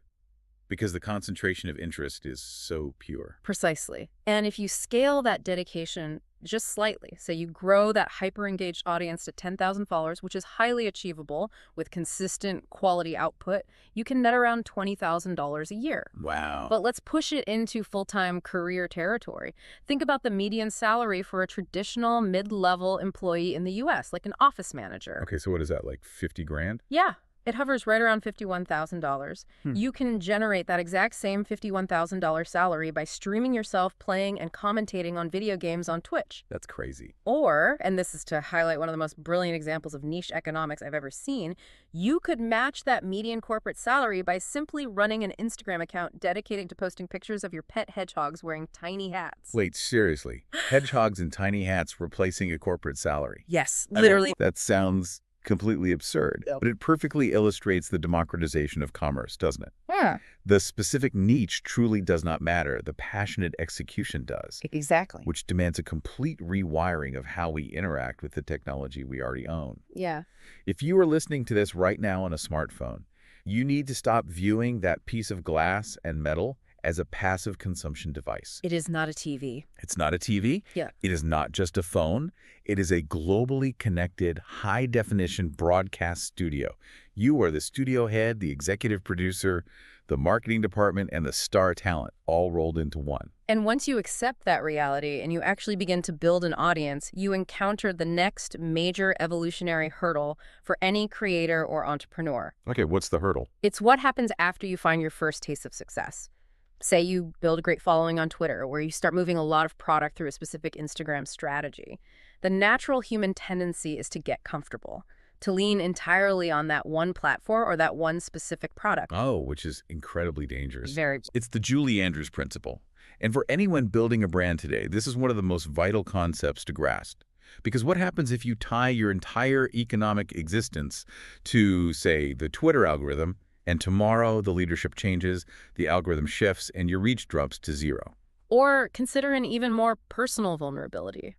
because the concentration of interest is so pure. Precisely. And if you scale that dedication just slightly, say you grow that hyper-engaged audience to 10,000 followers, which is highly achievable with consistent quality output, you can net around $20,000 a year. Wow. But let's push it into full-time career territory. Think about the median salary for a traditional mid-level employee in the U.S., like an office manager. Okay, so what is that, like 50 grand? Yeah. It hovers right around $51,000. You can generate that exact same $51,000 salary by streaming yourself playing and commentating on video games on Twitch. That's crazy. Or, and this is to highlight one of the most brilliant examples of niche economics I've ever seen, you could match that median corporate salary by simply running an Instagram account dedicated to posting pictures of your pet hedgehogs wearing tiny hats. Wait, seriously? Hedgehogs in tiny hats replacing a corporate salary? Yes, literally. That sounds completely absurd, but it perfectly illustrates the democratization of commerce, doesn't it? Yeah. The specific niche truly does not matter. The passionate execution does. Exactly. Which demands a complete rewiring of how we interact with the technology we already own. Yeah. If you are listening to this right now on a smartphone, you need to stop viewing that piece of glass and metal as a passive consumption device. It is not a TV. It's not a TV. Yeah. It is not just a phone. It is a globally connected, high-definition broadcast studio. You are the studio head, the executive producer, the marketing department, and the star talent, all rolled into one. And once you accept that reality and you actually begin to build an audience, you encounter the next major evolutionary hurdle for any creator or entrepreneur. Okay, what's the hurdle? It's what happens after you find your first taste of success. Say you build a great following on Twitter, where you start moving a lot of product through a specific Instagram strategy. The natural human tendency is to get comfortable, to lean entirely on that one platform or that one specific product. Oh, which is incredibly dangerous. Very. It's the Julie Andrews principle. And for anyone building a brand today, this is one of the most vital concepts to grasp. Because what happens if you tie your entire economic existence to, say, the Twitter algorithm, and tomorrow the leadership changes, the algorithm shifts, and your reach drops to zero? Or consider an even more personal vulnerability.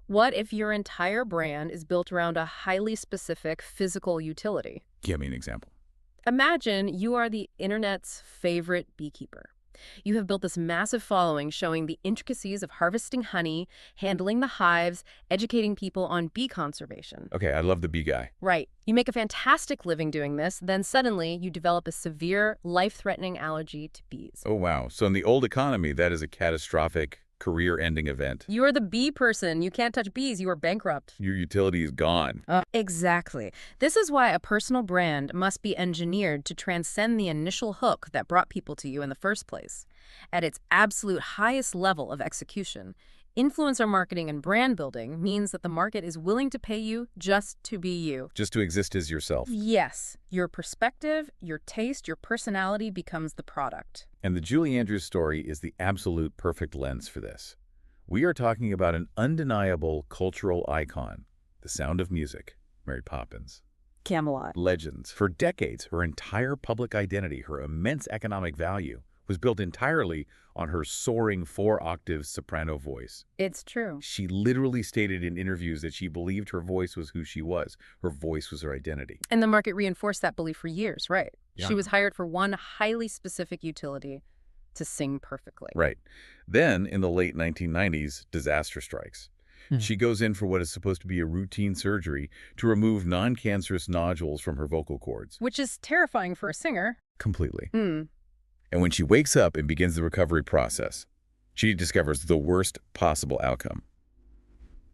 What if your entire brand is built around a highly specific physical utility? Give me an example. Imagine you are the internet's favorite beekeeper. You have built this massive following showing the intricacies of harvesting honey, handling the hives, educating people on bee conservation. Okay, I love the bee guy. Right. You make a fantastic living doing this, then suddenly you develop a severe, life-threatening allergy to bees. Oh, wow. So in the old economy, that is a catastrophic, career-ending event. You are the bee person. You can't touch bees. You are bankrupt. Your utility is gone. Exactly. This is why a personal brand must be engineered to transcend the initial hook that brought people to you in the first place. At its absolute highest level of execution, influencer marketing and brand building means that the market is willing to pay you just to be you. Just to exist as yourself. Yes, your perspective, your taste, your personality becomes the product. And the Julie Andrews story is the absolute perfect lens for this. We are talking about an undeniable cultural icon, The Sound of Music, Mary Poppins. Camelot. Legends. For decades, her entire public identity, her immense economic value, was built entirely on her soaring 4-octave soprano voice. It's true. She literally stated in interviews that she believed her voice was who she was. Her voice was her identity. And the market reinforced that belief for years, right? Yeah. She was hired for one highly specific utility, to sing perfectly. Right. Then, in the late 1990s, disaster strikes. She goes in for what is supposed to be a routine surgery to remove non-cancerous nodules from her vocal cords. Which is terrifying for a singer. Completely. And when she wakes up and begins the recovery process, she discovers the worst possible outcome.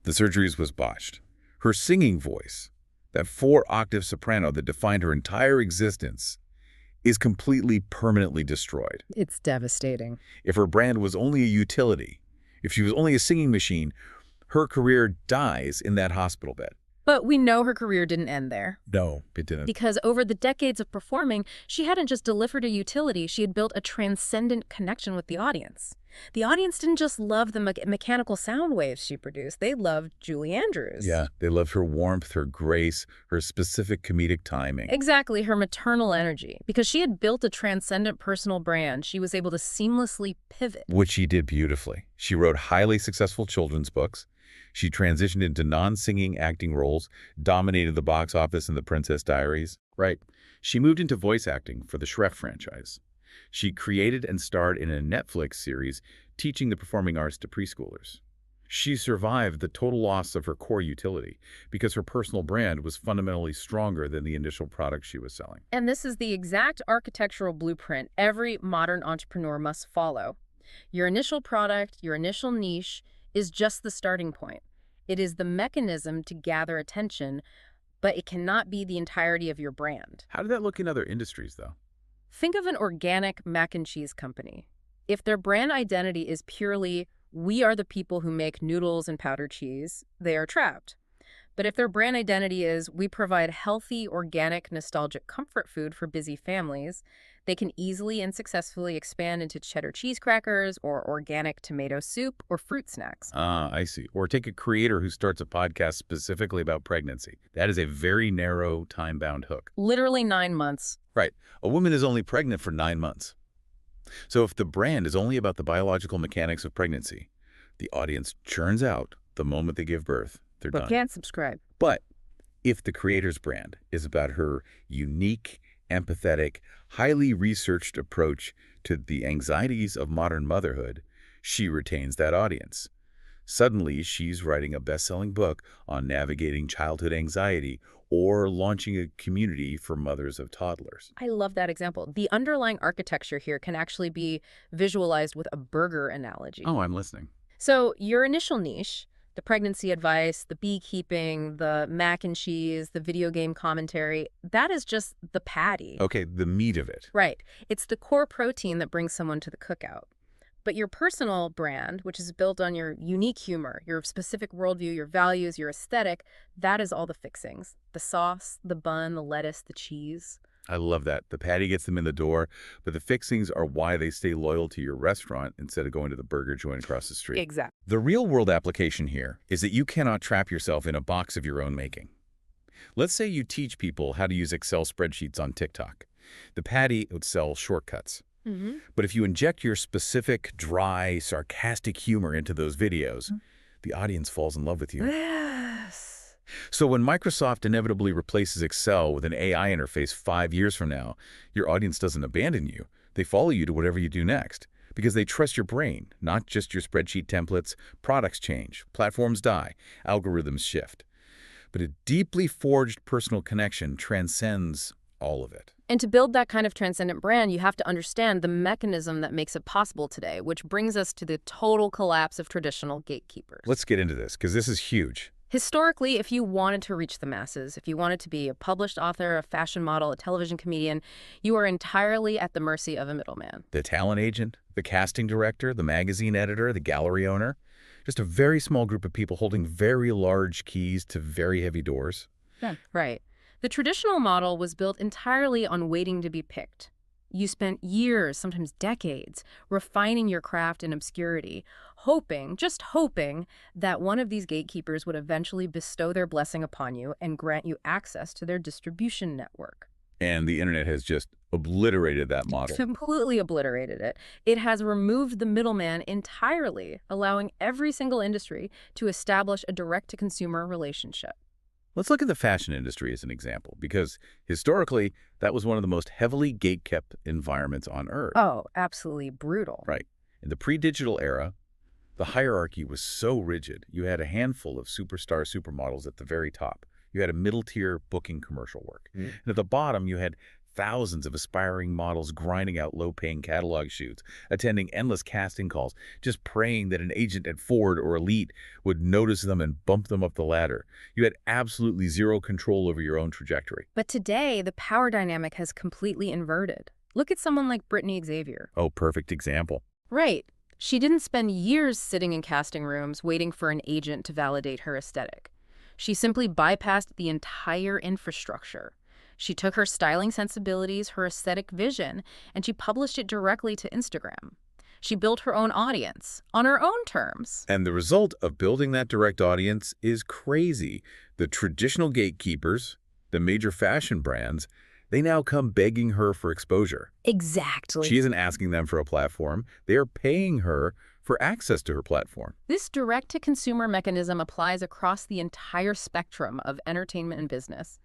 The surgery was botched. Her singing voice, that 4-octave soprano that defined her entire existence, is completely permanently destroyed. It's devastating. If her brand was only a utility, if she was only a singing machine, her career dies in that hospital bed. But we know her career didn't end there. No, it didn't. Because over the decades of performing, she hadn't just delivered a utility, she had built a transcendent connection with the audience. The audience didn't just love the mechanical sound waves she produced, they loved Julie Andrews. Yeah, they loved her warmth, her grace, her specific comedic timing. Exactly, her maternal energy. Because she had built a transcendent personal brand, she was able to seamlessly pivot. Which she did beautifully. She wrote highly successful children's books. She transitioned into non-singing acting roles, dominated the box office in The Princess Diaries. Right. She moved into voice acting for the Shrek franchise. She created and starred in a Netflix series teaching the performing arts to preschoolers. She survived the total loss of her core utility because her personal brand was fundamentally stronger than the initial product she was selling. And this is the exact architectural blueprint every modern entrepreneur must follow. Your initial product, your initial niche, is just the starting point. It is the mechanism to gather attention, but it cannot be the entirety of your brand. How did that look in other industries, though? Think of an organic mac and cheese company. If their brand identity is purely, we are the people who make noodles and powdered cheese, they are trapped. But if their brand identity is, we provide healthy, organic, nostalgic comfort food for busy families, they can easily and successfully expand into cheddar cheese crackers or organic tomato soup or fruit snacks. I see. Or take a creator who starts a podcast specifically about pregnancy. That is a very narrow, time-bound hook. Literally 9 months. Right. A woman is only pregnant for 9 months. So if the brand is only about the biological mechanics of pregnancy, the audience churns out the moment they give birth. They're done. But can't subscribe. But if the creator's brand is about her unique, empathetic, highly researched approach to the anxieties of modern motherhood, she retains that audience. Suddenly, she's writing a best-selling book on navigating childhood anxiety or launching a community for mothers of toddlers. I love that example. The underlying architecture here can actually be visualized with a burger analogy. Oh, I'm listening. So your initial niche, the pregnancy advice, the beekeeping, the mac and cheese, the video game commentary, that is just the patty. Okay, the meat of it. Right. It's the core protein that brings someone to the cookout. But your personal brand, which is built on your unique humor, your specific worldview, your values, your aesthetic, that is all the fixings. The sauce, the bun, the lettuce, the cheese. I love that. The patty gets them in the door, but the fixings are why they stay loyal to your restaurant instead of going to the burger joint across the street. Exactly. The real-world application here is that you cannot trap yourself in a box of your own making. Let's say you teach people how to use Excel spreadsheets on TikTok. The patty would sell shortcuts. But if you inject your specific, dry, sarcastic humor into those videos, the audience falls in love with you. Yes. So when Microsoft inevitably replaces Excel with an AI interface 5 years from now, your audience doesn't abandon you. They follow you to whatever you do next because they trust your brain, not just your spreadsheet templates. Products change, platforms die, algorithms shift. But a deeply forged personal connection transcends all of it. And to build that kind of transcendent brand, you have to understand the mechanism that makes it possible today, which brings us to the total collapse of traditional gatekeepers. Let's get into this, because this is huge. Historically, if you wanted to reach the masses, if you wanted to be a published author, a fashion model, a television comedian, you are entirely at the mercy of a middleman. The talent agent, the casting director, the magazine editor, the gallery owner. Just a very small group of people holding very large keys to very heavy doors. Yeah. Right. The traditional model was built entirely on waiting to be picked. You spent years, sometimes decades, refining your craft in obscurity, hoping, just hoping, that one of these gatekeepers would eventually bestow their blessing upon you and grant you access to their distribution network. And the internet has just obliterated that model. Completely obliterated it. It has removed the middleman entirely, allowing every single industry to establish a direct-to-consumer relationship. Let's look at the fashion industry as an example, because historically, that was one of the most heavily gatekept environments on Earth. Oh, absolutely brutal. Right. In the pre-digital era, the hierarchy was so rigid. You had a handful of superstar supermodels at the very top. You had a middle-tier booking commercial work. And at the bottom, you had thousands of aspiring models grinding out low-paying catalog shoots, attending endless casting calls, just praying that an agent at Ford or Elite would notice them and bump them up the ladder. You had absolutely zero control over your own trajectory. But today, the power dynamic has completely inverted. Look at someone like Brittany Xavier. Oh, perfect example. Right. She didn't spend years sitting in casting rooms waiting for an agent to validate her aesthetic. She simply bypassed the entire infrastructure. She took her styling sensibilities, her aesthetic vision, and she published it directly to Instagram. She built her own audience on her own terms. And the result of building that direct audience is crazy. The traditional gatekeepers, the major fashion brands, they now come begging her for exposure. Exactly. She isn't asking them for a platform. They are paying her for access to her platform. This direct-to-consumer mechanism applies across the entire spectrum of entertainment and business.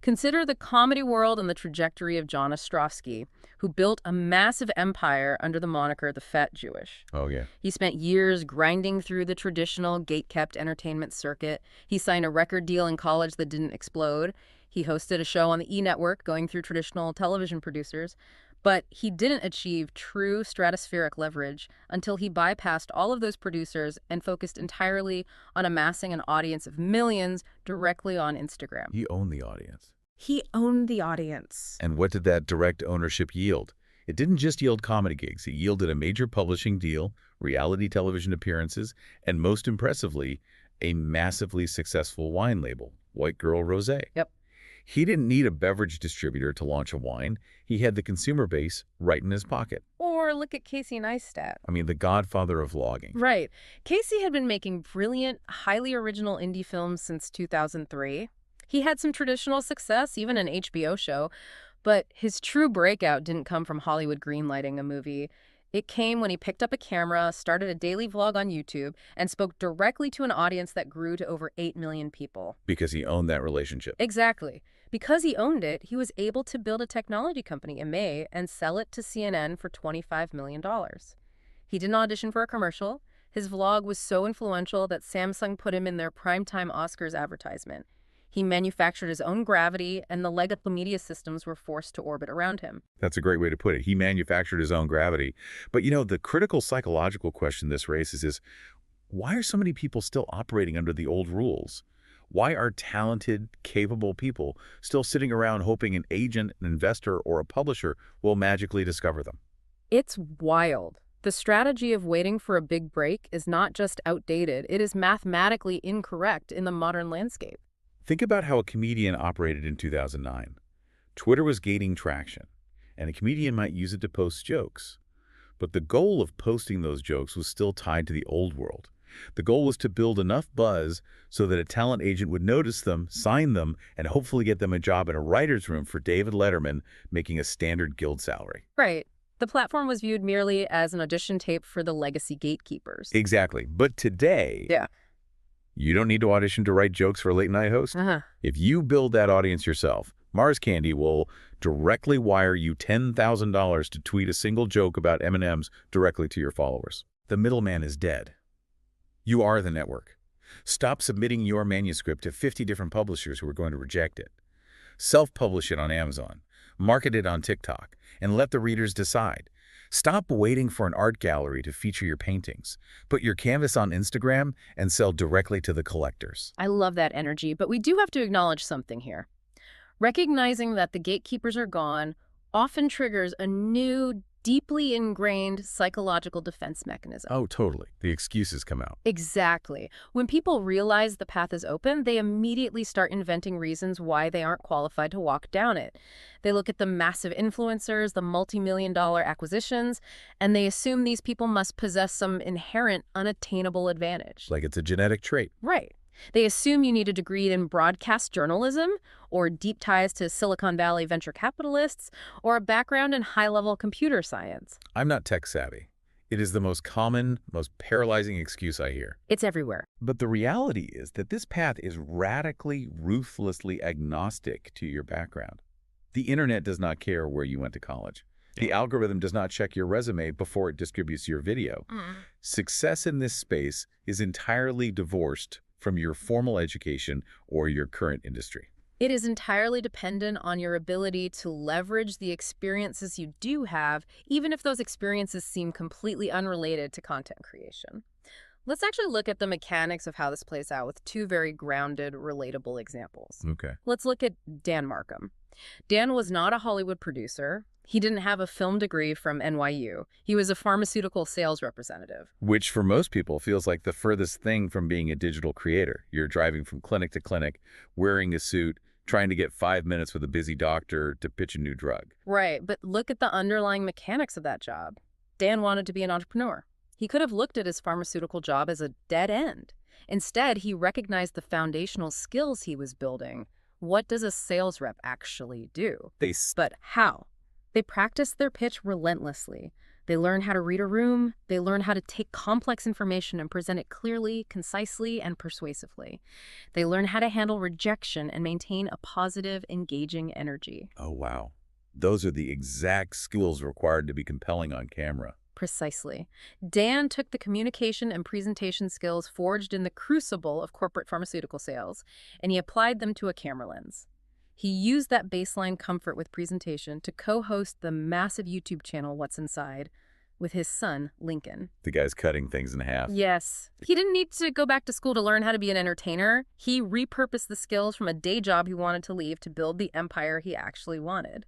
Consider the comedy world and the trajectory of John Ostrovsky, who built a massive empire under the moniker the Fat Jewish. Oh, yeah. He spent years grinding through the traditional gate-kept entertainment circuit. He signed a record deal in college that didn't explode. He hosted a show on the E! Network going through traditional television producers. But he didn't achieve true stratospheric leverage until he bypassed all of those producers and focused entirely on amassing an audience of millions directly on Instagram. He owned the audience. He owned the audience. And what did that direct ownership yield? It didn't just yield comedy gigs. It yielded a major publishing deal, reality television appearances, and most impressively, a massively successful wine label, White Girl Rosé. Yep. He didn't need a beverage distributor to launch a wine. He had the consumer base right in his pocket. Or look at Casey Neistat. I mean, the godfather of vlogging. Right. Casey had been making brilliant, highly original indie films since 2003. He had some traditional success, even an HBO show, but his true breakout didn't come from Hollywood greenlighting a movie. It came when he picked up a camera, started a daily vlog on YouTube, and spoke directly to an audience that grew to over 8 million people. Because he owned that relationship. Exactly. Because he owned it, he was able to build a technology company in May and sell it to CNN for $25 million. He didn't audition for a commercial. His vlog was so influential that Samsung put him in their primetime Oscars advertisement. He manufactured his own gravity, and the legacy media systems were forced to orbit around him. That's a great way to put it. He manufactured his own gravity. But, you know, the critical psychological question this raises is, why are so many people still operating under the old rules? Why are talented, capable people still sitting around hoping an agent, an investor, or a publisher will magically discover them? It's wild. The strategy of waiting for a big break is not just outdated, it is mathematically incorrect in the modern landscape. Think about how a comedian operated in 2009. Twitter was gaining traction, and a comedian might use it to post jokes. But the goal of posting those jokes was still tied to the old world. The goal was to build enough buzz so that a talent agent would notice them, sign them, and hopefully get them a job in a writer's room for David Letterman, making a standard guild salary. Right. The platform was viewed merely as an audition tape for the legacy gatekeepers. Exactly. But today, Yeah. you don't need to audition to write jokes for a late-night host. Uh-huh. If you build that audience yourself, Mars Candy will directly wire you $10,000 to tweet a single joke about M&Ms directly to your followers. The middleman is dead. You are the network. Stop submitting your manuscript to 50 different publishers who are going to reject it. Self-publish it on Amazon, market it on TikTok, and let the readers decide. Stop waiting for an art gallery to feature your paintings. Put your canvas on Instagram and sell directly to the collectors. I love that energy, but we do have to acknowledge something here. Recognizing that the gatekeepers are gone often triggers a new, deeply ingrained psychological defense mechanism. Oh, totally. The excuses come out. Exactly. When people realize the path is open, they immediately start inventing reasons why they aren't qualified to walk down it. They look at the massive influencers, the multi-million-dollar acquisitions, and they assume these people must possess some inherent, unattainable advantage. Like it's a genetic trait. Right. They assume you need a degree in broadcast journalism, or deep ties to Silicon Valley venture capitalists, or a background in high-level computer science. I'm not tech savvy. It is the most common, most paralyzing excuse I hear. It's everywhere. But the reality is that this path is radically, ruthlessly agnostic to your background. The internet does not care where you went to college. The algorithm does not check your resume before it distributes your video. Success in this space is entirely divorced from your formal education or your current industry. It is entirely dependent on your ability to leverage the experiences you do have, even if those experiences seem completely unrelated to content creation. Let's actually look at the mechanics of how this plays out with two very grounded, relatable examples. Okay. Let's look at Dan Markham. Dan was not a Hollywood producer. He didn't have a film degree from NYU. He was a pharmaceutical sales representative. Which for most people feels like the furthest thing from being a digital creator. You're driving from clinic to clinic, wearing a suit, trying to get 5 minutes with a busy doctor to pitch a new drug. Right, but look at the underlying mechanics of that job. Dan wanted to be an entrepreneur. He could have looked at his pharmaceutical job as a dead end. Instead, he recognized the foundational skills he was building. What does a sales rep actually do? But how? They practice their pitch relentlessly. They learn how to read a room. They learn how to take complex information and present it clearly, concisely, and persuasively. They learn how to handle rejection and maintain a positive, engaging energy. Oh, wow. Those are the exact skills required to be compelling on camera. Precisely. Dan took the communication and presentation skills forged in the crucible of corporate pharmaceutical sales, and he applied them to a camera lens. He used that baseline comfort with presentation to co-host the massive YouTube channel What's Inside with his son, Lincoln. The guy's cutting things in half. Yes. He didn't need to go back to school to learn how to be an entertainer. He repurposed the skills from a day job he wanted to leave to build the empire he actually wanted.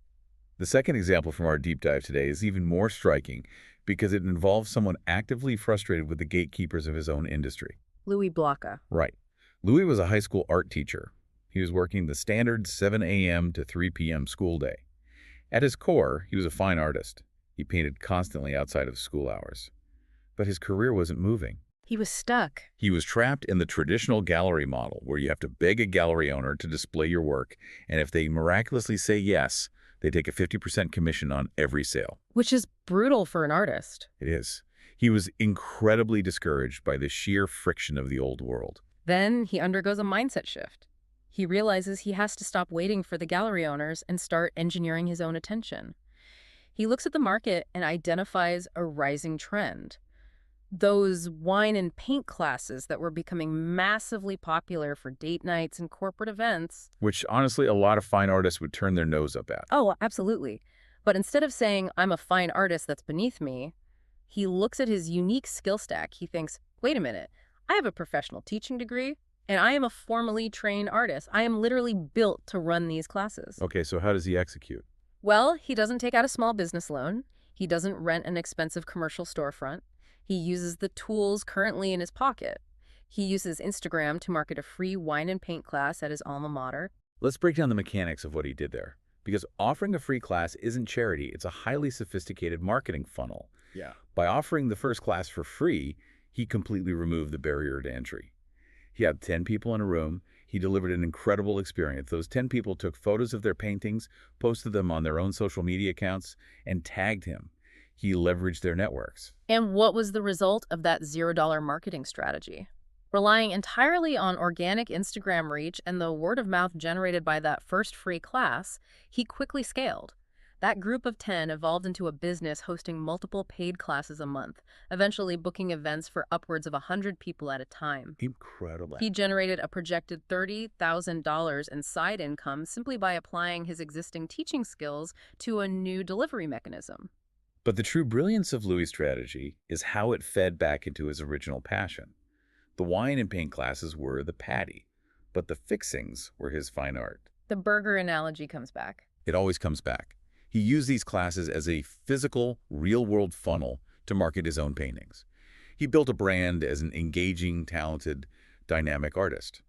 The second example from our deep dive today is even more striking because it involves someone actively frustrated with the gatekeepers of his own industry. Louis Blocka. Right. Louis was a high school art teacher. He was working the standard 7 a.m. to 3 p.m. school day. At his core, he was a fine artist. He painted constantly outside of school hours. But his career wasn't moving. He was stuck. He was trapped in the traditional gallery model where you have to beg a gallery owner to display your work, and if they miraculously say yes, they take a 50% commission on every sale. Which is brutal for an artist. It is. He was incredibly discouraged by the sheer friction of the old world. Then he undergoes a mindset shift. He realizes he has to stop waiting for the gallery owners and start engineering his own attention. He looks at the market and identifies a rising trend. Those wine and paint classes that were becoming massively popular for date nights and corporate events. Which, honestly, a lot of fine artists would turn their nose up at. Oh, absolutely. But instead of saying, I'm a fine artist that's beneath me, he looks at his unique skill stack. He thinks, wait a minute, I have a professional teaching degree, and I am a formally trained artist. I am literally built to run these classes. Okay, so how does he execute? Well, he doesn't take out a small business loan. He doesn't rent an expensive commercial storefront. He uses the tools currently in his pocket. He uses Instagram to market a free wine and paint class at his alma mater. Let's break down the mechanics of what he did there. Because offering a free class isn't charity, it's a highly sophisticated marketing funnel. Yeah. By offering the first class for free, he completely removed the barrier to entry. He had 10 people in a room. He delivered an incredible experience. Those 10 people took photos of their paintings, posted them on their own social media accounts, and tagged him. He leveraged their networks. And what was the result of that $0 marketing strategy? Relying entirely on organic Instagram reach and the word of mouth generated by that first free class, he quickly scaled. That group of 10 evolved into a business hosting multiple paid classes a month, eventually booking events for upwards of 100 people at a time. Incredible. He generated a projected $30,000 in side income simply by applying his existing teaching skills to a new delivery mechanism. But the true brilliance of Louis' strategy is how it fed back into his original passion. The wine and paint classes were the patty, but the fixings were his fine art. The burger analogy comes back. It always comes back. He used these classes as a physical, real-world funnel to market his own paintings. He built a brand as an engaging, talented, dynamic artist.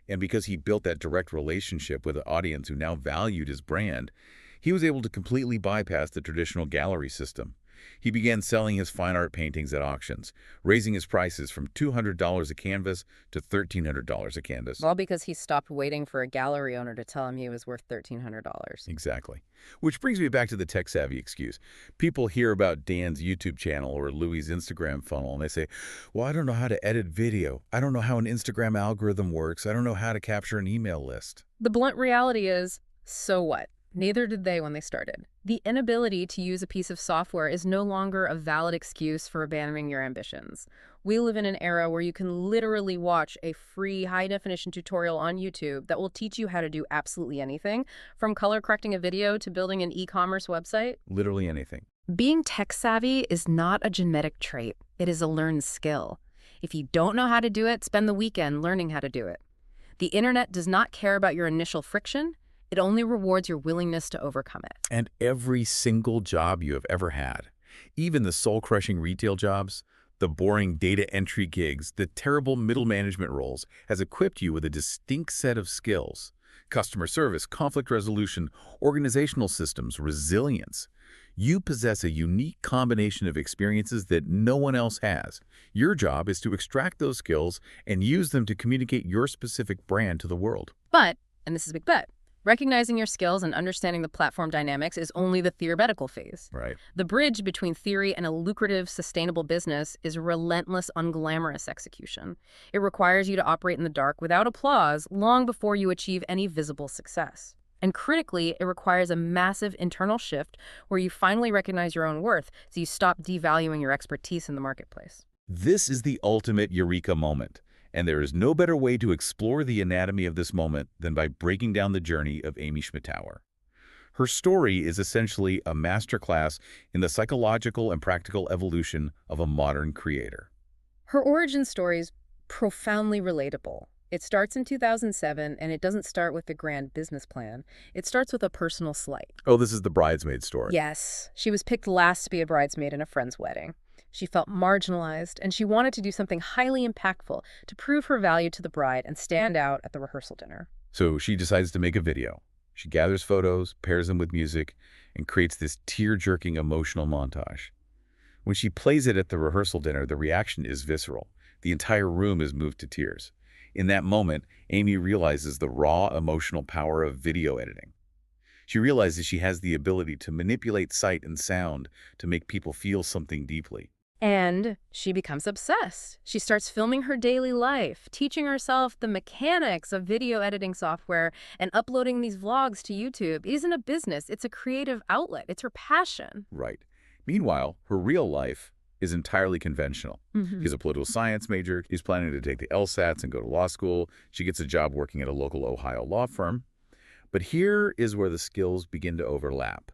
And because he built that direct relationship with an audience who now valued his brand, he was able to completely bypass the traditional gallery system. He began selling his fine art paintings at auctions, raising his prices from $200 a canvas to $1,300 a canvas. All because he stopped waiting for a gallery owner to tell him he was worth $1,300. Exactly. Which brings me back to the tech-savvy excuse. People hear about Dan's YouTube channel or Louis' Instagram funnel, and they say, well, I don't know how to edit video. I don't know how an Instagram algorithm works. I don't know how to capture an email list. The blunt reality is, so what? Neither did they when they started. The inability to use a piece of software is no longer a valid excuse for abandoning your ambitions. We live in an era where you can literally watch a free high-definition tutorial on YouTube that will teach you how to do absolutely anything, from color correcting a video to building an e-commerce website. Literally anything. Being tech-savvy is not a genetic trait. It is a learned skill. If you don't know how to do it, spend the weekend learning how to do it. The internet does not care about your initial friction. It only rewards your willingness to overcome it. And every single job you have ever had, even the soul-crushing retail jobs, the boring data entry gigs, the terrible middle management roles, has equipped you with a distinct set of skills. Customer service, conflict resolution, organizational systems, resilience. You possess a unique combination of experiences that no one else has. Your job is to extract those skills and use them to communicate your specific brand to the world. But, and this is a big but, recognizing your skills and understanding the platform dynamics is only the theoretical phase. Right. The bridge between theory and a lucrative, sustainable business is relentless, unglamorous execution. It requires you to operate in the dark without applause long before you achieve any visible success. And critically, it requires a massive internal shift where you finally recognize your own worth, so you stop devaluing your expertise in the marketplace. This is the ultimate eureka moment. And there is no better way to explore the anatomy of this moment than by breaking down the journey of Amy Schmittauer. Her story is essentially a masterclass in the psychological and practical evolution of a modern creator. Her origin story is profoundly relatable. It starts in 2007, and it doesn't start with a grand business plan. It starts with a personal slight. Oh, this is the bridesmaid story. Yes, she was picked last to be a bridesmaid in a friend's wedding. She felt marginalized, and she wanted to do something highly impactful to prove her value to the bride and stand out at the rehearsal dinner. So she decides to make a video. She gathers photos, pairs them with music, and creates this tear-jerking emotional montage. When she plays it at the rehearsal dinner, the reaction is visceral. The entire room is moved to tears. In that moment, Amy realizes the raw emotional power of video editing. She realizes she has the ability to manipulate sight and sound to make people feel something deeply. And she becomes obsessed. She starts filming her daily life, teaching herself the mechanics of video editing software and uploading these vlogs to YouTube. It isn't a business. It's a creative outlet. It's her passion. Right. Meanwhile, her real life is entirely conventional. She's a political science major. She's planning to take the LSATs and go to law school. She gets a job working at a local Ohio law firm. But here is where the skills begin to overlap.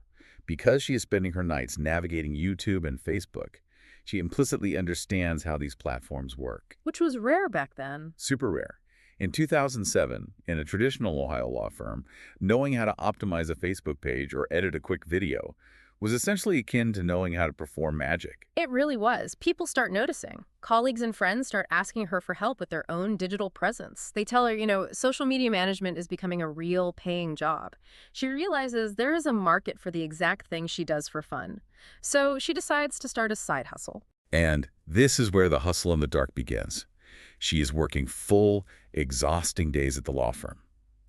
Because she is spending her nights navigating YouTube and Facebook, she implicitly understands how these platforms work. Which was rare back then. Super rare. In 2007, in a traditional Ohio law firm, knowing how to optimize a Facebook page or edit a quick video was essentially akin to knowing how to perform magic. It really was. People start noticing. Colleagues and friends start asking her for help with their own digital presence. They tell her, social media management is becoming a real paying job. She realizes there is a market for the exact thing she does for fun. So she decides to start a side hustle. And this is where the hustle in the dark begins. She is working full, exhausting days at the law firm.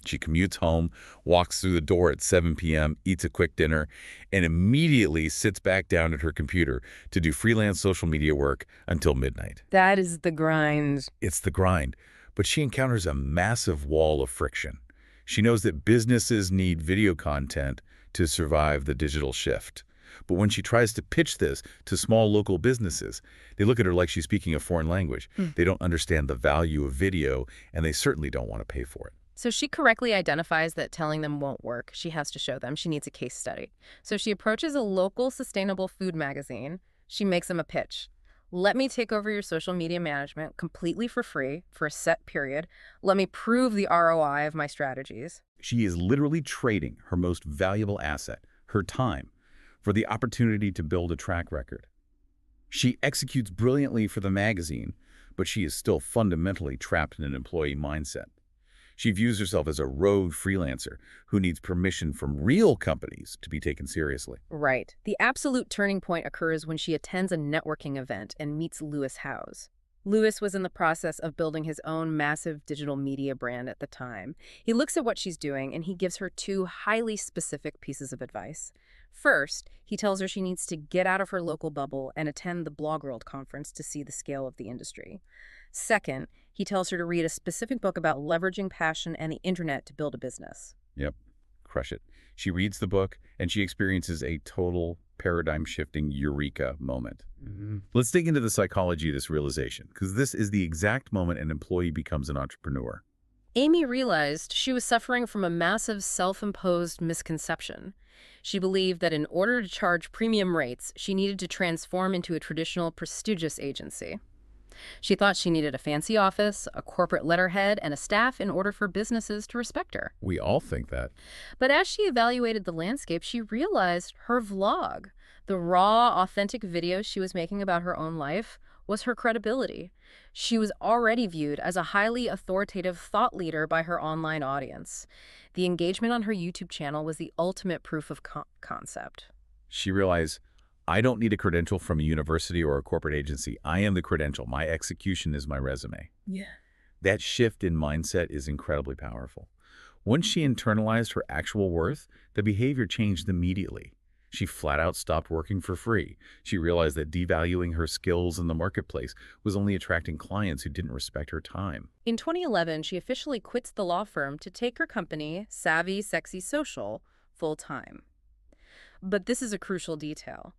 She commutes home, walks through the door at 7 p.m., eats a quick dinner, and immediately sits back down at her computer to do freelance social media work until midnight. That is the grind. It's the grind, but she encounters a massive wall of friction. She knows that businesses need video content to survive the digital shift. But when she tries to pitch this to small local businesses, they look at her like she's speaking a foreign language. They don't understand the value of video, and they certainly don't want to pay for it. So she correctly identifies that telling them won't work. She has to show them. She needs a case study. So she approaches a local sustainable food magazine. She makes them a pitch. Let me take over your social media management completely for free for a set period. Let me prove the ROI of my strategies. She is literally trading her most valuable asset, her time, for the opportunity to build a track record. She executes brilliantly for the magazine, but she is still fundamentally trapped in an employee mindset. She views herself as a rogue freelancer who needs permission from real companies to be taken seriously. Right. The absolute turning point occurs when she attends a networking event and meets Lewis Howes. Lewis was in the process of building his own massive digital media brand at the time. He looks at what she's doing and he gives her two highly specific pieces of advice. First, he tells her she needs to get out of her local bubble and attend the Blog World conference to see the scale of the industry. Second, he tells her to read a specific book about leveraging passion and the internet to build a business. Yep, crush it. She reads the book and she experiences a total paradigm-shifting eureka moment. Let's dig into the psychology of this realization, because this is the exact moment an employee becomes an entrepreneur. Amy realized she was suffering from a massive self-imposed misconception. She believed that in order to charge premium rates, she needed to transform into a traditional, prestigious agency. She thought she needed a fancy office, a corporate letterhead, and a staff in order for businesses to respect her. We all think that. But as she evaluated the landscape, she realized her vlog, the raw, authentic videos she was making about her own life, was her credibility. She was already viewed as a highly authoritative thought leader by her online audience. The engagement on her YouTube channel was the ultimate proof of concept. She realized, I don't need a credential from a university or a corporate agency. I am the credential. My execution is my resume. Yeah. That shift in mindset is incredibly powerful. Once she internalized her actual worth, the behavior changed immediately. She flat out stopped working for free. She realized that devaluing her skills in the marketplace was only attracting clients who didn't respect her time. In 2011, she officially quits the law firm to take her company, Savvy Sexy Social, full-time. But this is a crucial detail.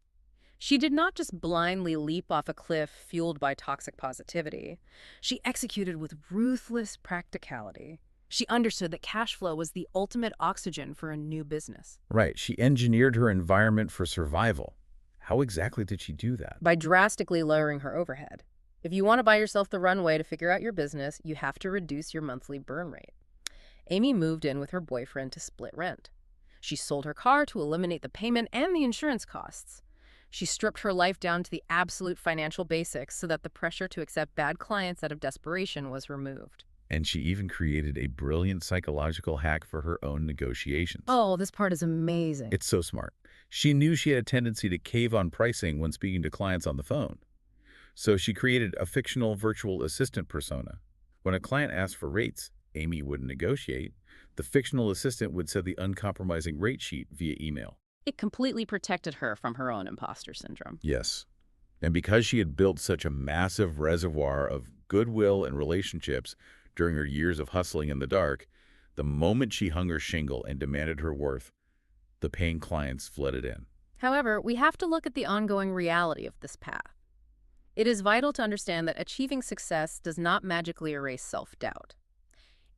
She did not just blindly leap off a cliff fueled by toxic positivity. She executed with ruthless practicality. She understood that cash flow was the ultimate oxygen for a new business. Right. She engineered her environment for survival. How exactly did she do that? By drastically lowering her overhead. If you want to buy yourself the runway to figure out your business, you have to reduce your monthly burn rate. Amy moved in with her boyfriend to split rent. She sold her car to eliminate the payment and the insurance costs. She stripped her life down to the absolute financial basics so that the pressure to accept bad clients out of desperation was removed. And she even created a brilliant psychological hack for her own negotiations. Oh, this part is amazing. It's so smart. She knew she had a tendency to cave on pricing when speaking to clients on the phone. So she created a fictional virtual assistant persona. When a client asked for rates, Amy wouldn't negotiate. The fictional assistant would send the uncompromising rate sheet via email. It completely protected her from her own imposter syndrome. Yes. And because she had built such a massive reservoir of goodwill and relationships during her years of hustling in the dark, the moment she hung her shingle and demanded her worth, the paying clients flooded in. However, we have to look at the ongoing reality of this path. It is vital to understand that achieving success does not magically erase self-doubt.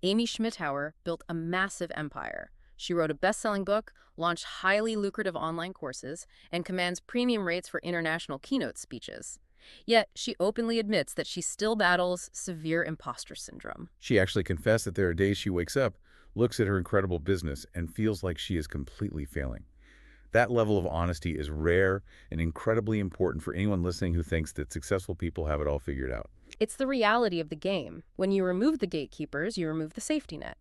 Amy Schmidhauer built a massive empire. She wrote a best-selling book, launched highly lucrative online courses, and commands premium rates for international keynote speeches. Yet, she openly admits that she still battles severe imposter syndrome. She actually confessed that there are days she wakes up, looks at her incredible business, and feels like she is completely failing. That level of honesty is rare and incredibly important for anyone listening who thinks that successful people have it all figured out. It's the reality of the game. When you remove the gatekeepers, you remove the safety net.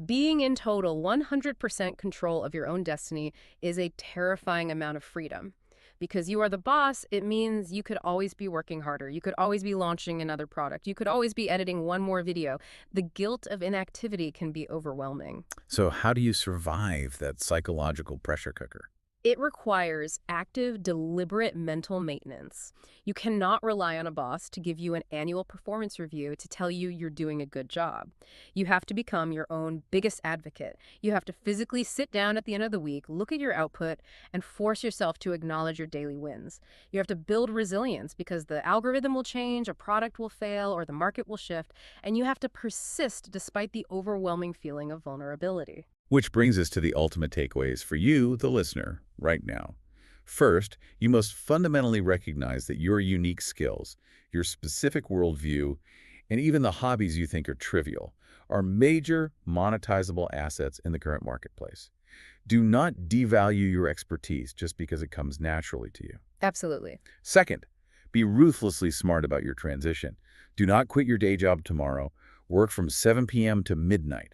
Being in total 100% control of your own destiny is a terrifying amount of freedom. Because you are the boss, it means you could always be working harder. You could always be launching another product. You could always be editing one more video. The guilt of inactivity can be overwhelming. So how do you survive that psychological pressure cooker? It requires active, deliberate mental maintenance. You cannot rely on a boss to give you an annual performance review to tell you you're doing a good job. You have to become your own biggest advocate. You have to physically sit down at the end of the week, look at your output, and force yourself to acknowledge your daily wins. You have to build resilience because the algorithm will change, a product will fail, or the market will shift, and you have to persist despite the overwhelming feeling of vulnerability. Which brings us to the ultimate takeaways for you, the listener, right now. First, you must fundamentally recognize that your unique skills, your specific worldview, and even the hobbies you think are trivial, are major monetizable assets in the current marketplace. Do not devalue your expertise just because it comes naturally to you. Absolutely. Second, be ruthlessly smart about your transition. Do not quit your day job tomorrow. Work from 7 p.m. to midnight.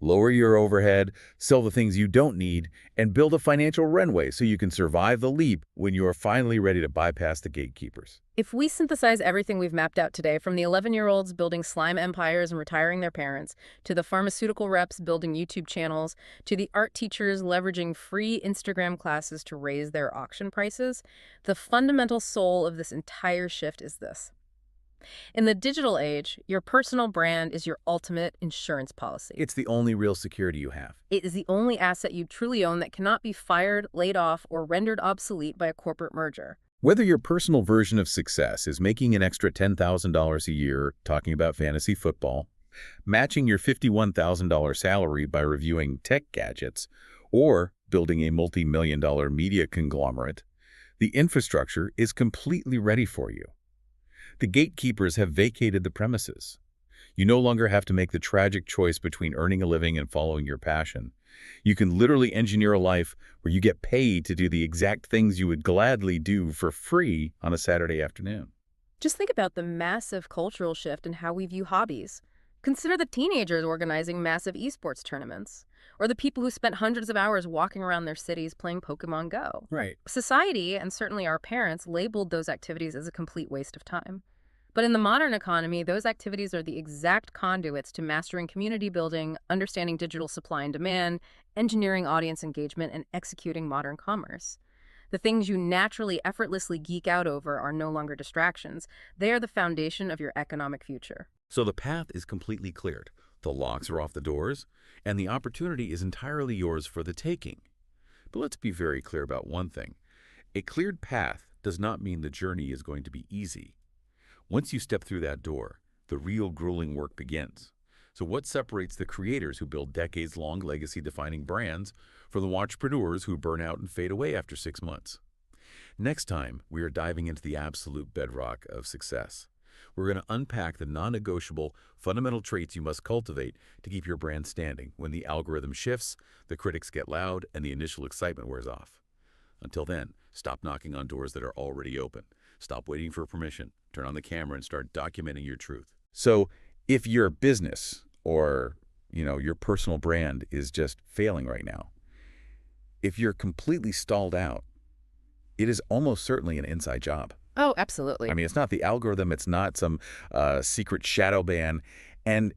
Lower your overhead, sell the things you don't need, and build a financial runway so you can survive the leap when you are finally ready to bypass the gatekeepers. If we synthesize everything we've mapped out today, from the 11-year-olds building slime empires and retiring their parents, to the pharmaceutical reps building YouTube channels, to the art teachers leveraging free Instagram classes to raise their auction prices, the fundamental soul of this entire shift is this. In the digital age, your personal brand is your ultimate insurance policy. It's the only real security you have. It is the only asset you truly own that cannot be fired, laid off, or rendered obsolete by a corporate merger. Whether your personal version of success is making an extra $10,000 a year talking about fantasy football, matching your $51,000 salary by reviewing tech gadgets, or building a multi-million-dollar media conglomerate, the infrastructure is completely ready for you. The gatekeepers have vacated the premises. You no longer have to make the tragic choice between earning a living and following your passion. You can literally engineer a life where you get paid to do the exact things you would gladly do for free on a Saturday afternoon. Just think about the massive cultural shift in how we view hobbies. Consider the teenagers organizing massive esports tournaments, or the people who spent hundreds of hours walking around their cities playing Pokemon Go. Right. Society, and certainly our parents, labeled those activities as a complete waste of time. But in the modern economy, those activities are the exact conduits to mastering community building, understanding digital supply and demand, engineering audience engagement, and executing modern commerce. The things you naturally, effortlessly geek out over are no longer distractions. They are the foundation of your economic future. So the path is completely cleared. The locks are off the doors, and the opportunity is entirely yours for the taking. But let's be very clear about one thing. A cleared path does not mean the journey is going to be easy. Once you step through that door, the real grueling work begins. So what separates the creators who build decades-long legacy-defining brands from the entrepreneurs who burn out and fade away after 6 months? Next time, we are diving into the absolute bedrock of success. We're going to unpack the non-negotiable, fundamental traits you must cultivate to keep your brand standing when the algorithm shifts, the critics get loud, and the initial excitement wears off. Until then, stop knocking on doors that are already open. Stop waiting for permission. Turn on the camera and start documenting your truth. So if your business or, your personal brand is just failing right now, if you're completely stalled out, it is almost certainly an inside job. Oh, absolutely. I mean, it's not the algorithm. It's not some secret shadow ban. And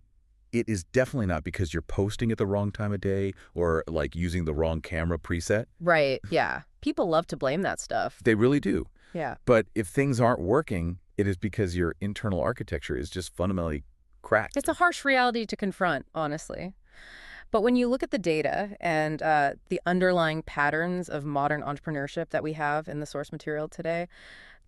it is definitely not because you're posting at the wrong time of day or like using the wrong camera preset. Right, yeah. People love to blame that stuff. They really do. Yeah. But if things aren't working, it is because your internal architecture is just fundamentally cracked. It's a harsh reality to confront, honestly. But when you look at the data and the underlying patterns of modern entrepreneurship that we have in the source material today,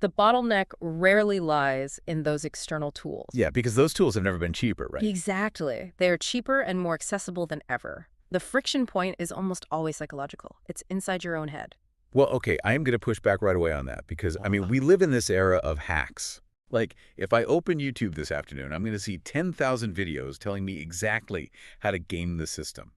the bottleneck rarely lies in those external tools. Yeah, because those tools have never been cheaper, right? Exactly. They are cheaper and more accessible than ever. The friction point is almost always psychological. It's inside your own head. Well, okay, I am going to push back right away on that because, I mean, we live in this era of hacks. Like, if I open YouTube this afternoon, I'm going to see 10,000 videos telling me exactly how to game the system,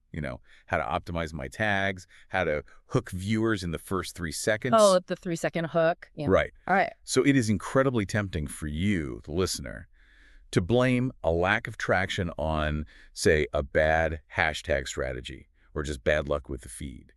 how to optimize my tags, how to hook viewers in the first 3 seconds. Oh, the 3-second hook. Yeah. Right. All right. So it is incredibly tempting for you, the listener, to blame a lack of traction on, say, a bad hashtag strategy or just bad luck with the feed.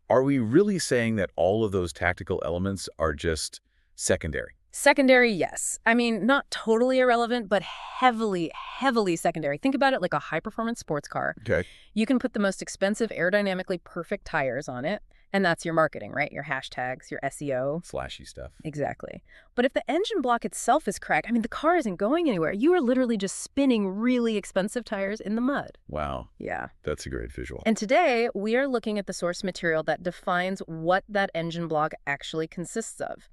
Are we really saying that all of those tactical elements are just secondary? Secondary, yes. I mean, not totally irrelevant, but heavily, heavily secondary. Think about it like a high-performance sports car. Okay. You can put the most expensive, aerodynamically perfect tires on it, and that's your marketing, right? Your hashtags, your SEO. Flashy stuff. Exactly. But if the engine block itself is cracked, I mean, the car isn't going anywhere. You are literally just spinning really expensive tires in the mud. Wow. Yeah. That's a great visual. And today, we are looking at the source material that defines what that engine block actually consists of.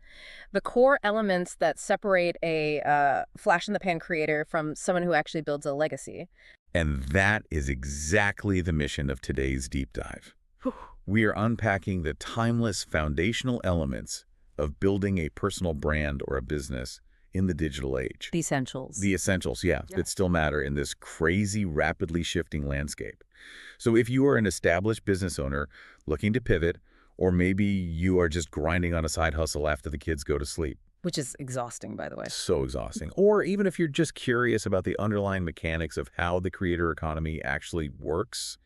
The core elements that separate a flash-in-the-pan creator from someone who actually builds a legacy. And that is exactly the mission of today's deep dive. We are unpacking the timeless foundational elements of building a personal brand or a business in the digital age. The essentials. The essentials, yeah, that still matter in this crazy, rapidly shifting landscape. So if you are an established business owner looking to pivot, or maybe you are just grinding on a side hustle after the kids go to sleep. Which is exhausting, by the way. So exhausting. Or even if you're just curious about the underlying mechanics of how the creator economy actually works,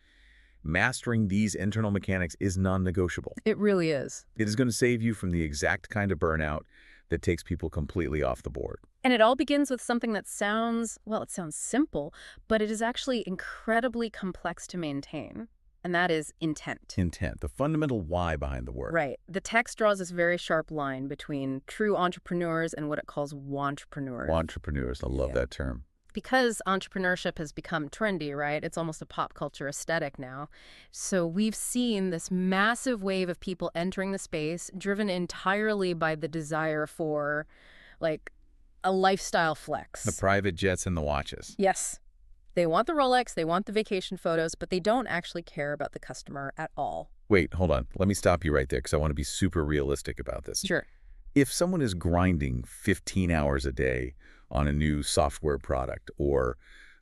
mastering these internal mechanics is non-negotiable. It really is. It is going to save you from the exact kind of burnout that takes people completely off the board. And it all begins with something that sounds, well, it sounds simple, but it is actually incredibly complex to maintain. And that is intent. Intent, the fundamental why behind the work. Right. The text draws this very sharp line between true entrepreneurs and what it calls wantrepreneurs. Wantrepreneurs, I love that term. Because entrepreneurship has become trendy, right? It's almost a pop culture aesthetic now. So we've seen this massive wave of people entering the space driven entirely by the desire for, like, a lifestyle flex. The private jets and the watches. Yes. They want the Rolex, they want the vacation photos, but they don't actually care about the customer at all. Wait, hold on. Let me stop you right there because I want to be super realistic about this. Sure. If someone is grinding 15 hours a day on a new software product or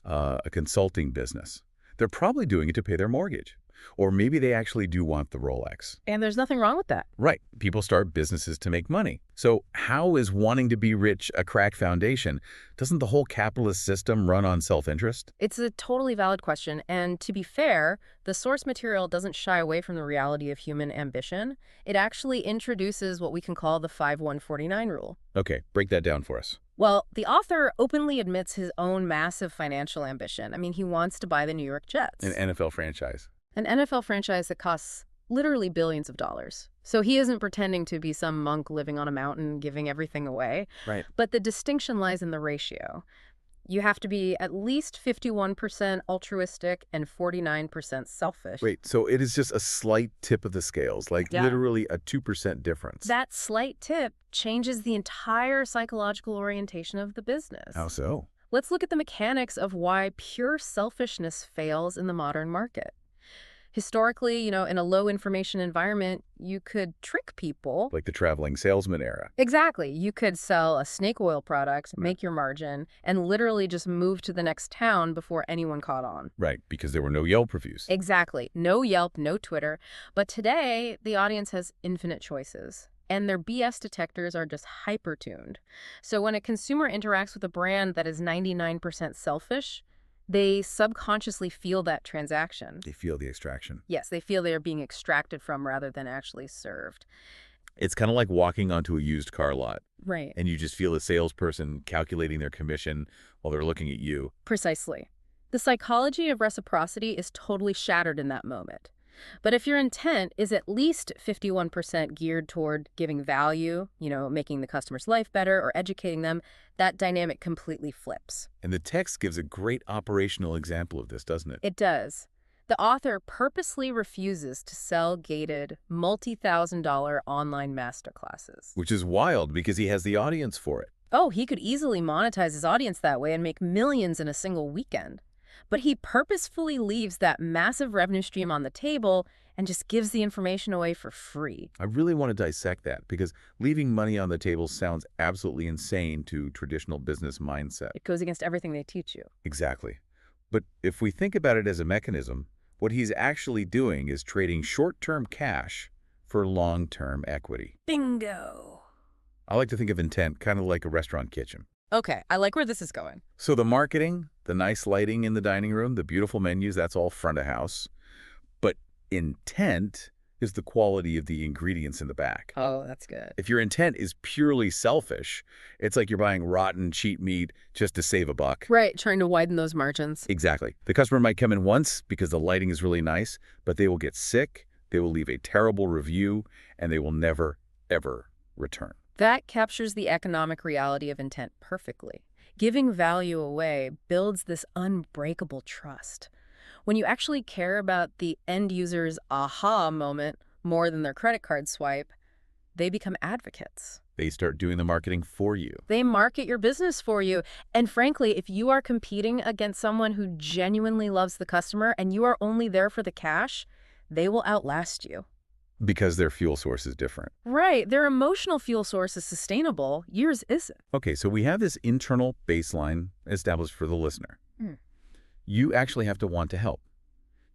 a consulting business, they're probably doing it to pay their mortgage. Or maybe they actually do want the Rolex. And there's nothing wrong with that. Right. People start businesses to make money. So how is wanting to be rich a crack foundation? Doesn't the whole capitalist system run on self-interest? It's a totally valid question. And to be fair, the source material doesn't shy away from the reality of human ambition. It actually introduces what we can call the 5-1-49 rule. Okay, break that down for us. Well, the author openly admits his own massive financial ambition. I mean, he wants to buy the New York Jets. An NFL franchise. An NFL franchise that costs literally billions of dollars. So he isn't pretending to be some monk living on a mountain giving everything away. Right. But the distinction lies in the ratio. You have to be at least 51% altruistic and 49% selfish. Wait, so it is just a slight tip of the scales, like literally a 2% difference. That slight tip changes the entire psychological orientation of the business. How so? Let's look at the mechanics of why pure selfishness fails in the modern market. Historically, in a low-information environment, you could trick people. Like the traveling salesman era. Exactly. You could sell a snake oil product, make your margin, and literally just move to the next town before anyone caught on. Right, because there were no Yelp reviews. Exactly. No Yelp, no Twitter. But today, the audience has infinite choices. And their BS detectors are just hyper-tuned. So when a consumer interacts with a brand that is 99% selfish, they subconsciously feel that transaction. They feel the extraction. Yes, they feel they are being extracted from rather than actually served. It's kind of like walking onto a used car lot. Right. And you just feel a salesperson calculating their commission while they're looking at you. Precisely. The psychology of reciprocity is totally shattered in that moment. But if your intent is at least 51% geared toward giving value, making the customer's life better or educating them, that dynamic completely flips. And the text gives a great operational example of this, doesn't it? It does. The author purposely refuses to sell gated, multi-thousand-dollar online masterclasses. Which is wild because he has the audience for it. Oh, he could easily monetize his audience that way and make millions in a single weekend. But he purposefully leaves that massive revenue stream on the table and just gives the information away for free. I really want to dissect that because leaving money on the table sounds absolutely insane to traditional business mindset. It goes against everything they teach you. Exactly. But if we think about it as a mechanism, what he's actually doing is trading short-term cash for long-term equity. Bingo. I like to think of intent kind of like a restaurant kitchen. Okay, I like where this is going. So the marketing, the nice lighting in the dining room, the beautiful menus, that's all front of house. But intent is the quality of the ingredients in the back. Oh, that's good. If your intent is purely selfish, it's like you're buying rotten, cheap meat just to save a buck. Right, trying to widen those margins. Exactly. The customer might come in once because the lighting is really nice, but they will get sick, they will leave a terrible review, and they will never, ever return. That captures the economic reality of intent perfectly. Giving value away builds this unbreakable trust. When you actually care about the end user's aha moment more than their credit card swipe, they become advocates. They start doing the marketing for you. They market your business for you. And frankly, if you are competing against someone who genuinely loves the customer and you are only there for the cash, they will outlast you. Because their fuel source is different. Right. Their emotional fuel source is sustainable. Yours isn't. Okay, so we have this internal baseline established for the listener. Mm. You actually have to want to help.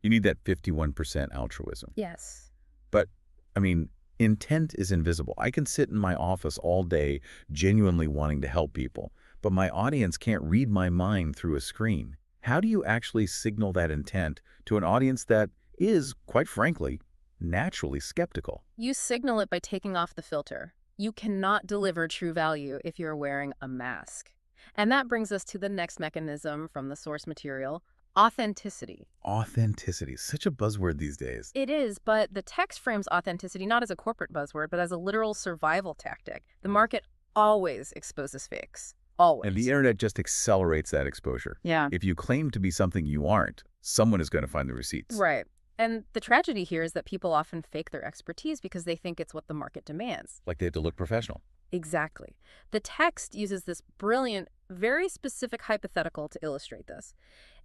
You need that 51% altruism. Yes. But, I mean, intent is invisible. I can sit in my office all day genuinely wanting to help people, but my audience can't read my mind through a screen. How do you actually signal that intent to an audience that is, quite frankly, naturally skeptical? You signal it by taking off the filter. You cannot deliver true value if you're wearing a mask. And that brings us to the next mechanism from the source material, authenticity. Authenticity, such a buzzword these days. It is, but the text frames authenticity not as a corporate buzzword, but as a literal survival tactic. The market always exposes fakes. Always. And the internet just accelerates that exposure. Yeah. If you claim to be something you aren't, someone is going to find the receipts. Right. And the tragedy here is that people often fake their expertise because they think it's what the market demands. Like they have to look professional. Exactly. The text uses this brilliant, very specific hypothetical to illustrate this.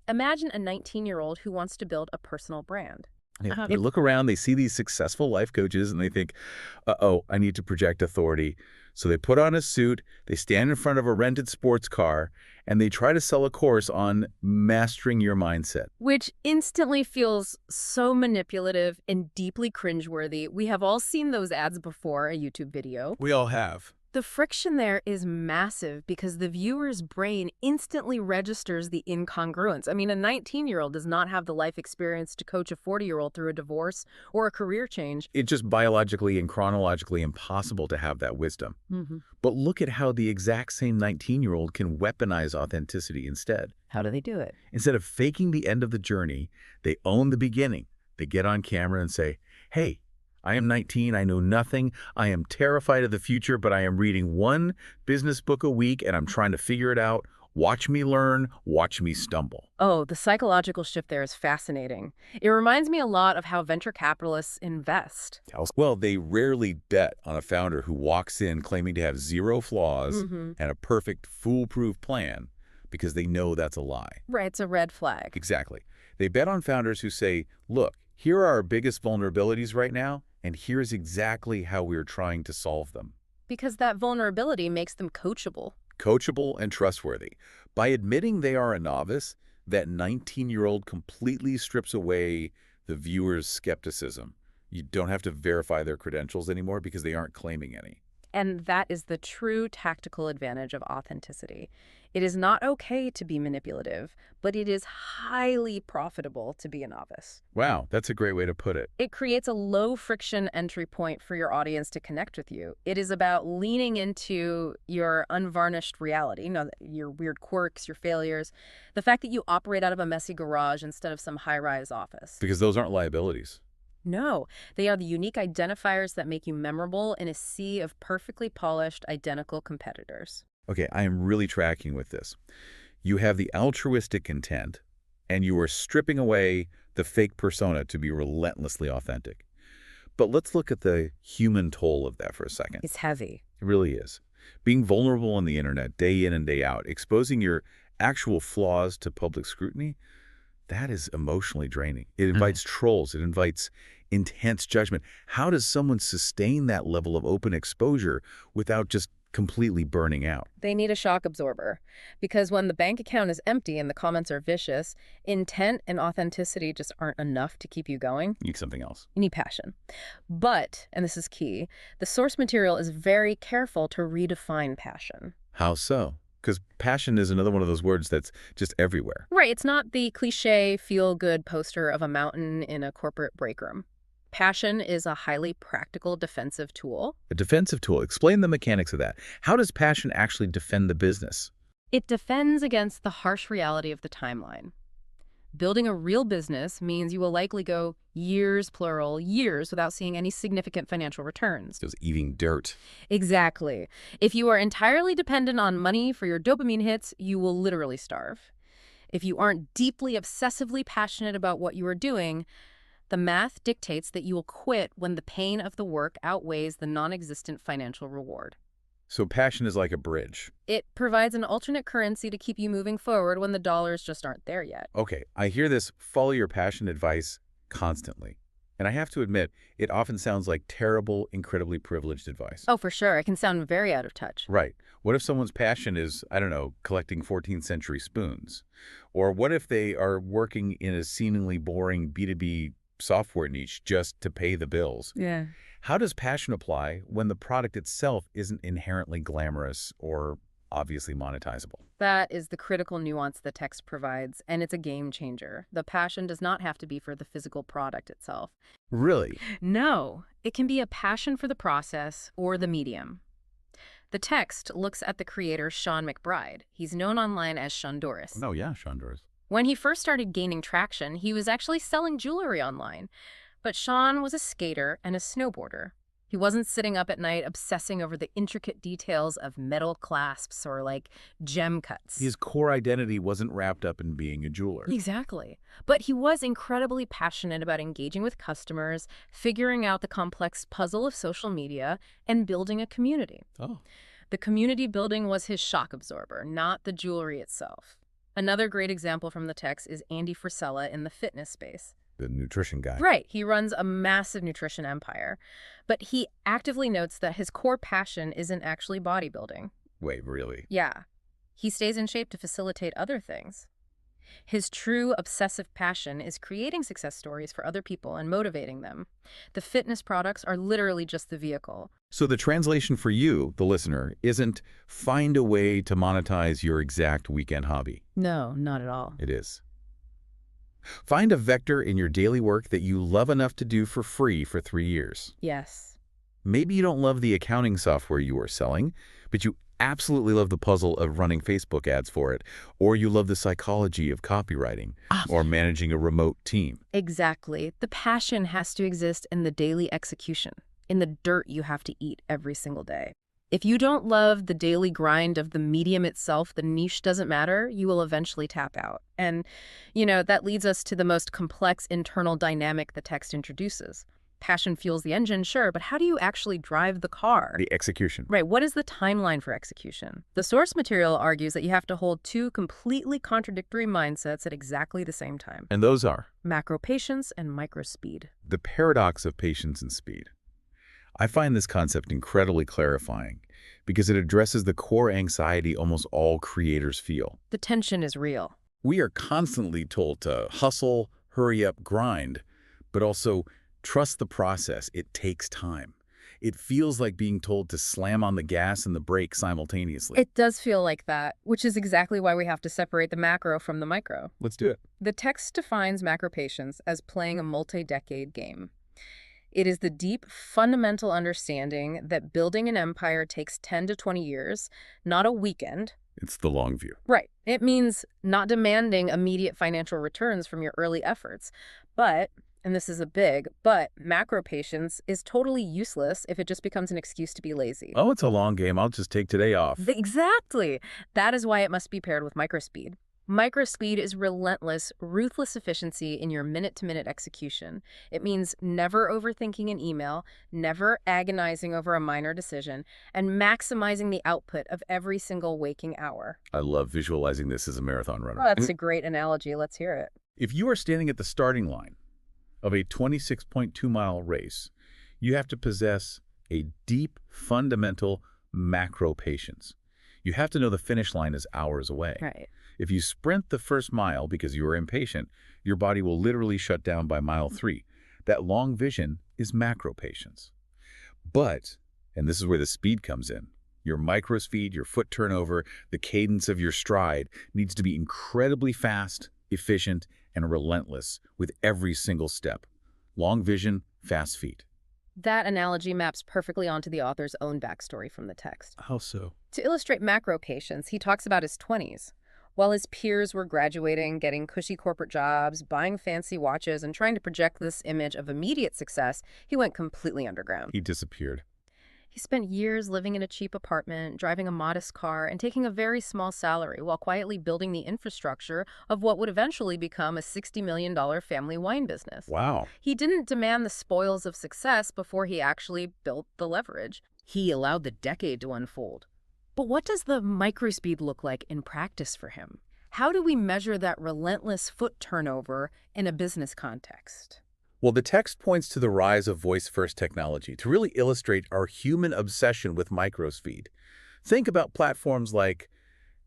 Imagine a 19-year-old who wants to build a personal brand. They look around, they see these successful life coaches, and they think, uh-oh, I need to project authority. So they put on a suit, they stand in front of a rented sports car, and they try to sell a course on mastering your mindset. Which instantly feels so manipulative and deeply cringeworthy. We have all seen those ads before a YouTube video. We all have. The friction there is massive because the viewer's brain instantly registers the incongruence. I mean, a 19-year-old does not have the life experience to coach a 40-year-old through a divorce or a career change. It's just biologically and chronologically impossible to have that wisdom. But look at how the exact same 19-year-old can weaponize authenticity instead. How do they do it? Instead of faking the end of the journey, they own the beginning. They get on camera and say, hey, I am 19, I know nothing, I am terrified of the future, but I am reading one business book a week and I'm trying to figure it out. Watch me learn, watch me stumble. Oh, the psychological shift there is fascinating. It reminds me a lot of how venture capitalists invest. Well, they rarely bet on a founder who walks in claiming to have zero flaws and a perfect foolproof plan because they know that's a lie. Right, it's a red flag. Exactly. They bet on founders who say, look, here are our biggest vulnerabilities right now, and here's exactly how we're trying to solve them. Because that vulnerability makes them coachable. Coachable and trustworthy. By admitting they are a novice, that 19-year-old completely strips away the viewer's skepticism. You don't have to verify their credentials anymore because they aren't claiming any. And that is the true tactical advantage of authenticity. It is not okay to be manipulative, but it is highly profitable to be a novice. Wow, that's a great way to put it. It creates a low-friction entry point for your audience to connect with you. It is about leaning into your unvarnished reality, your weird quirks, your failures, the fact that you operate out of a messy garage instead of some high-rise office. Because those aren't liabilities. No, they are the unique identifiers that make you memorable in a sea of perfectly polished, identical competitors. Okay, I am really tracking with this. You have the altruistic intent, and you are stripping away the fake persona to be relentlessly authentic. But let's look at the human toll of that for a second. It's heavy. It really is. Being vulnerable on the internet day in and day out, exposing your actual flaws to public scrutiny, That is emotionally draining. It invites trolls. It invites intense judgment. How does someone sustain that level of open exposure without just completely burning out? They need a shock absorber because when the bank account is empty and the comments are vicious, intent and authenticity just aren't enough to keep you going. Need something else. You need passion. But, and this is key, the source material is very careful to redefine passion. How so? Because passion is another one of those words that's just everywhere. Right, it's not the cliche feel-good poster of a mountain in a corporate break room. Passion is a highly practical defensive tool. A defensive tool. Explain the mechanics of that. How does passion actually defend the business? It defends against the harsh reality of the timeline. Building a real business means you will likely go years, plural, years without seeing any significant financial returns. Just eating dirt. Exactly. If you are entirely dependent on money for your dopamine hits, you will literally starve. If you aren't deeply, obsessively passionate about what you are doing, the math dictates that you will quit when the pain of the work outweighs the non-existent financial reward. So passion is like a bridge. It provides an alternate currency to keep you moving forward when the dollars just aren't there yet. Okay, I hear this follow your passion advice constantly. And I have to admit, it often sounds like terrible, incredibly privileged advice. Oh, for sure. It can sound very out of touch. Right. What if someone's passion is, I don't know, collecting 14th century spoons? Or what if they are working in a seemingly boring B2B software niche just to pay the bills? Yeah. How does passion apply when the product itself isn't inherently glamorous or obviously monetizable? That is the critical nuance the text provides, and it's a game changer. The passion does not have to be for the physical product itself. Really? No, it can be a passion for the process or the medium. The text looks at the creator Sean McBride. He's known online as Shondoris. Oh, yeah, Chandras. When he first started gaining traction, he was actually selling jewelry online. But Sean was a skater and a snowboarder. He wasn't sitting up at night obsessing over the intricate details of metal clasps or, like, gem cuts. His core identity wasn't wrapped up in being a jeweler. Exactly. But he was incredibly passionate about engaging with customers, figuring out the complex puzzle of social media, and building a community. Oh. The community building was his shock absorber, not the jewelry itself. Another great example from the text is Andy Frisella in the fitness space. The nutrition guy. Right. He runs a massive nutrition empire, but he actively notes that his core passion isn't actually bodybuilding. Wait, really? Yeah. He stays in shape to facilitate other things. His true obsessive passion is creating success stories for other people and motivating them. The fitness products are literally just the vehicle. So the translation for you, the listener, isn't find a way to monetize your exact weekend hobby. No, not at all. It is. Find a vector in your daily work that you love enough to do for free for 3 years. Yes. Maybe you don't love the accounting software you are selling, but you absolutely love the puzzle of running Facebook ads for it, or you love the psychology of copywriting, or managing a remote team. Exactly. The passion has to exist in the daily execution, in the dirt you have to eat every single day. If you don't love the daily grind of the medium itself, the niche doesn't matter, you will eventually tap out. And, that leads us to the most complex internal dynamic the text introduces. Passion fuels the engine, sure, but how do you actually drive the car? The execution. Right, what is the timeline for execution? The source material argues that you have to hold two completely contradictory mindsets at exactly the same time. And those are? Macro patience and micro speed. The paradox of patience and speed. I find this concept incredibly clarifying because it addresses the core anxiety almost all creators feel. The tension is real. We are constantly told to hustle, hurry up, grind, but also trust the process. It takes time. It feels like being told to slam on the gas and the brake simultaneously. It does feel like that, which is exactly why we have to separate the macro from the micro. Let's do it. The text defines macro patience as playing a multi-decade game. It is the deep, fundamental understanding that building an empire takes 10 to 20 years, not a weekend. It's the long view. Right. It means not demanding immediate financial returns from your early efforts. But, and this is a big, but macro patience is totally useless if it just becomes an excuse to be lazy. Oh, it's a long game. I'll just take today off. Exactly. That is why it must be paired with microspeed. Microspeed is relentless, ruthless efficiency in your minute-to-minute execution. It means never overthinking an email, never agonizing over a minor decision, and maximizing the output of every single waking hour. I love visualizing this as a marathon runner. Oh, that's a great analogy. Let's hear it. If you are standing at the starting line of a 26.2-mile race, you have to possess a deep, fundamental macro patience. You have to know the finish line is hours away. Right. If you sprint the first mile because you are impatient, your body will literally shut down by mile 3. That long vision is macro patience. But, and this is where the speed comes in, your micro speed, your foot turnover, the cadence of your stride needs to be incredibly fast, efficient, and relentless with every single step. Long vision, fast feet. That analogy maps perfectly onto the author's own backstory from the text. How so? To illustrate macro patience, he talks about his 20s. While his peers were graduating, getting cushy corporate jobs, buying fancy watches, and trying to project this image of immediate success, he went completely underground. He disappeared. He spent years living in a cheap apartment, driving a modest car, and taking a very small salary while quietly building the infrastructure of what would eventually become a $60 million family wine business. Wow. He didn't demand the spoils of success before he actually built the leverage. He allowed the decade to unfold. But what does the microspeed look like in practice for him? How do we measure that relentless foot turnover in a business context? Well, the text points to the rise of voice-first technology to really illustrate our human obsession with microspeed. Think about platforms like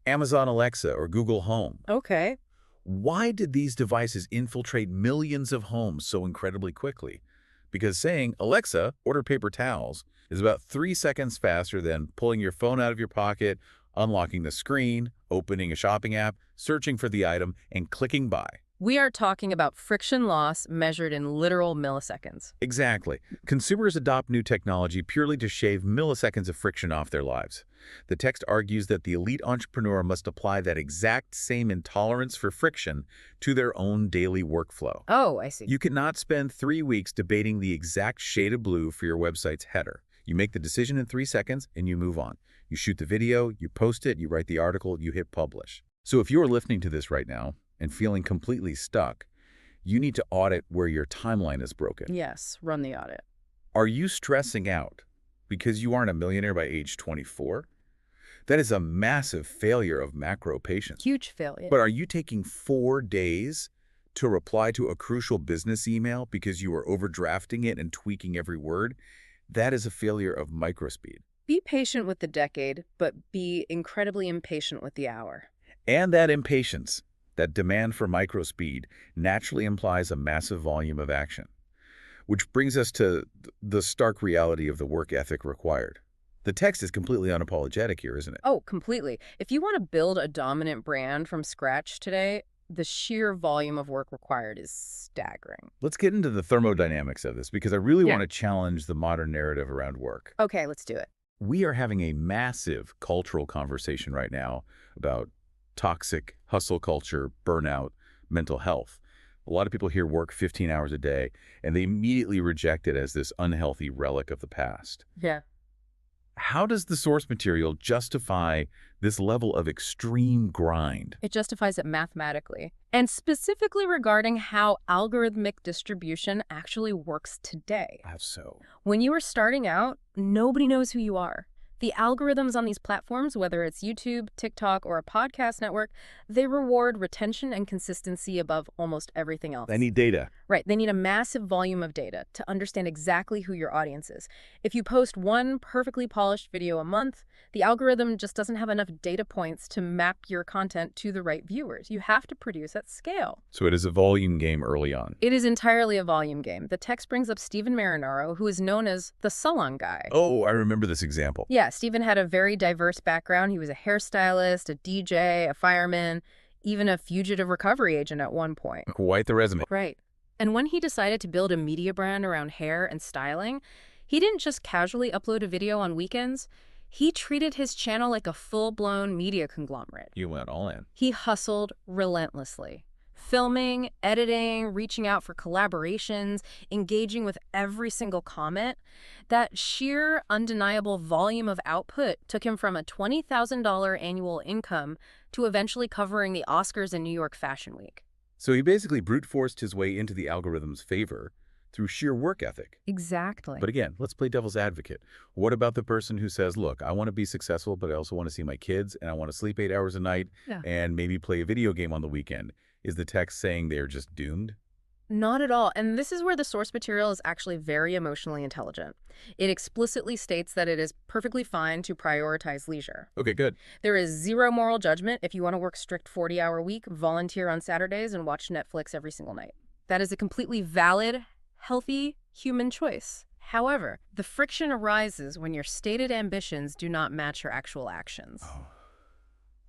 Amazon Alexa or Google Home. Okay. Why did these devices infiltrate millions of homes so incredibly quickly? Because saying, Alexa, order paper towels, is about 3 seconds faster than pulling your phone out of your pocket, unlocking the screen, opening a shopping app, searching for the item, and clicking buy. We are talking about friction loss measured in literal milliseconds. Exactly. Consumers adopt new technology purely to shave milliseconds of friction off their lives. The text argues that the elite entrepreneur must apply that exact same intolerance for friction to their own daily workflow. Oh, I see. You cannot spend 3 weeks debating the exact shade of blue for your website's header. You make the decision in 3 seconds and you move on. You shoot the video, you post it, you write the article, you hit publish. So if you're listening to this right now and feeling completely stuck, you need to audit where your timeline is broken. Yes, run the audit. Are you stressing out because you aren't a millionaire by age 24? That is a massive failure of macro patience. Huge failure. But are you taking 4 days to reply to a crucial business email because you are overdrafting it and tweaking every word? That is a failure of microspeed. Be patient with the decade, but be incredibly impatient with the hour. And that impatience, that demand for microspeed, naturally implies a massive volume of action. Which brings us to the stark reality of the work ethic required. The text is completely unapologetic here, isn't it? Oh, completely. If you want to build a dominant brand from scratch today, the sheer volume of work required is staggering. Let's get into the thermodynamics of this because I really want to challenge the modern narrative around work. Okay, let's do it. We are having a massive cultural conversation right now about toxic hustle culture, burnout, mental health. A lot of people hear work 15 hours a day, and they immediately reject it as this unhealthy relic of the past. Yeah. How does the source material justify this level of extreme grind? It justifies it mathematically. And specifically regarding how algorithmic distribution actually works today. How so? When you are starting out, nobody knows who you are. The algorithms on these platforms, whether it's YouTube, TikTok, or a podcast network, they reward retention and consistency above almost everything else. They need data. Right. They need a massive volume of data to understand exactly who your audience is. If you post one perfectly polished video a month, the algorithm just doesn't have enough data points to map your content to the right viewers. You have to produce at scale. So it is a volume game early on. It is entirely a volume game. The text brings up Stephen Marinaro, who is known as the salon guy. Oh, I remember this example. Yeah, Stephen had a very diverse background. He was a hairstylist, a DJ, a fireman, even a fugitive recovery agent at one point. Quite the resume. Right. And when he decided to build a media brand around hair and styling, he didn't just casually upload a video on weekends. He treated his channel like a full-blown media conglomerate. You went all in. He hustled relentlessly. Filming, editing, reaching out for collaborations, engaging with every single comment. That sheer, undeniable volume of output took him from a $20,000 annual income to eventually covering the Oscars and New York Fashion Week. So he basically brute forced his way into the algorithm's favor through sheer work ethic. Exactly. But again, let's play devil's advocate. What about the person who says, look, I want to be successful, but I also want to see my kids, and I want to sleep 8 hours a night, Yeah. and maybe play a video game on the weekend? Is the text saying they're just doomed? Not at all. And this is where the source material is actually very emotionally intelligent. It explicitly states that it is perfectly fine to prioritize leisure. Okay, good. There is zero moral judgment if you want to work strict 40-hour week, volunteer on Saturdays, and watch Netflix every single night. That is a completely valid, healthy human choice. However, the friction arises when your stated ambitions do not match your actual actions. Oh.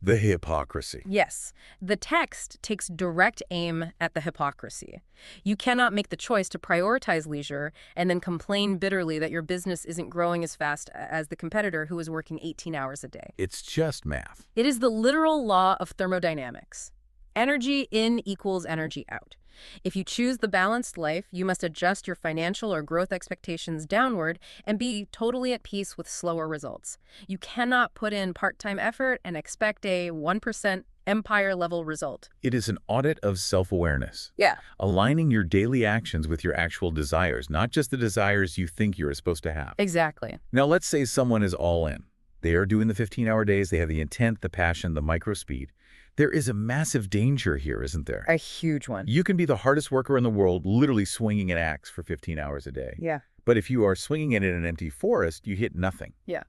The hypocrisy. Yes, the text takes direct aim at the hypocrisy. You cannot make the choice to prioritize leisure and then complain bitterly that your business isn't growing as fast as the competitor who is working 18 hours a day. It's just math. It is the literal law of thermodynamics. Energy in equals energy out. If you choose the balanced life, you must adjust your financial or growth expectations downward and be totally at peace with slower results. You cannot put in part-time effort and expect a 1% empire-level result. It is an audit of self-awareness. Yeah. Aligning your daily actions with your actual desires, not just the desires you think you're supposed to have. Exactly. Now, let's say someone is all in. They are doing the 15-hour days. They have the intent, the passion, the micro speed. There is a massive danger here, isn't there? A huge one. You can be the hardest worker in the world, literally swinging an axe for 15 hours a day. Yeah. But if you are swinging it in an empty forest, you hit nothing. Yeah.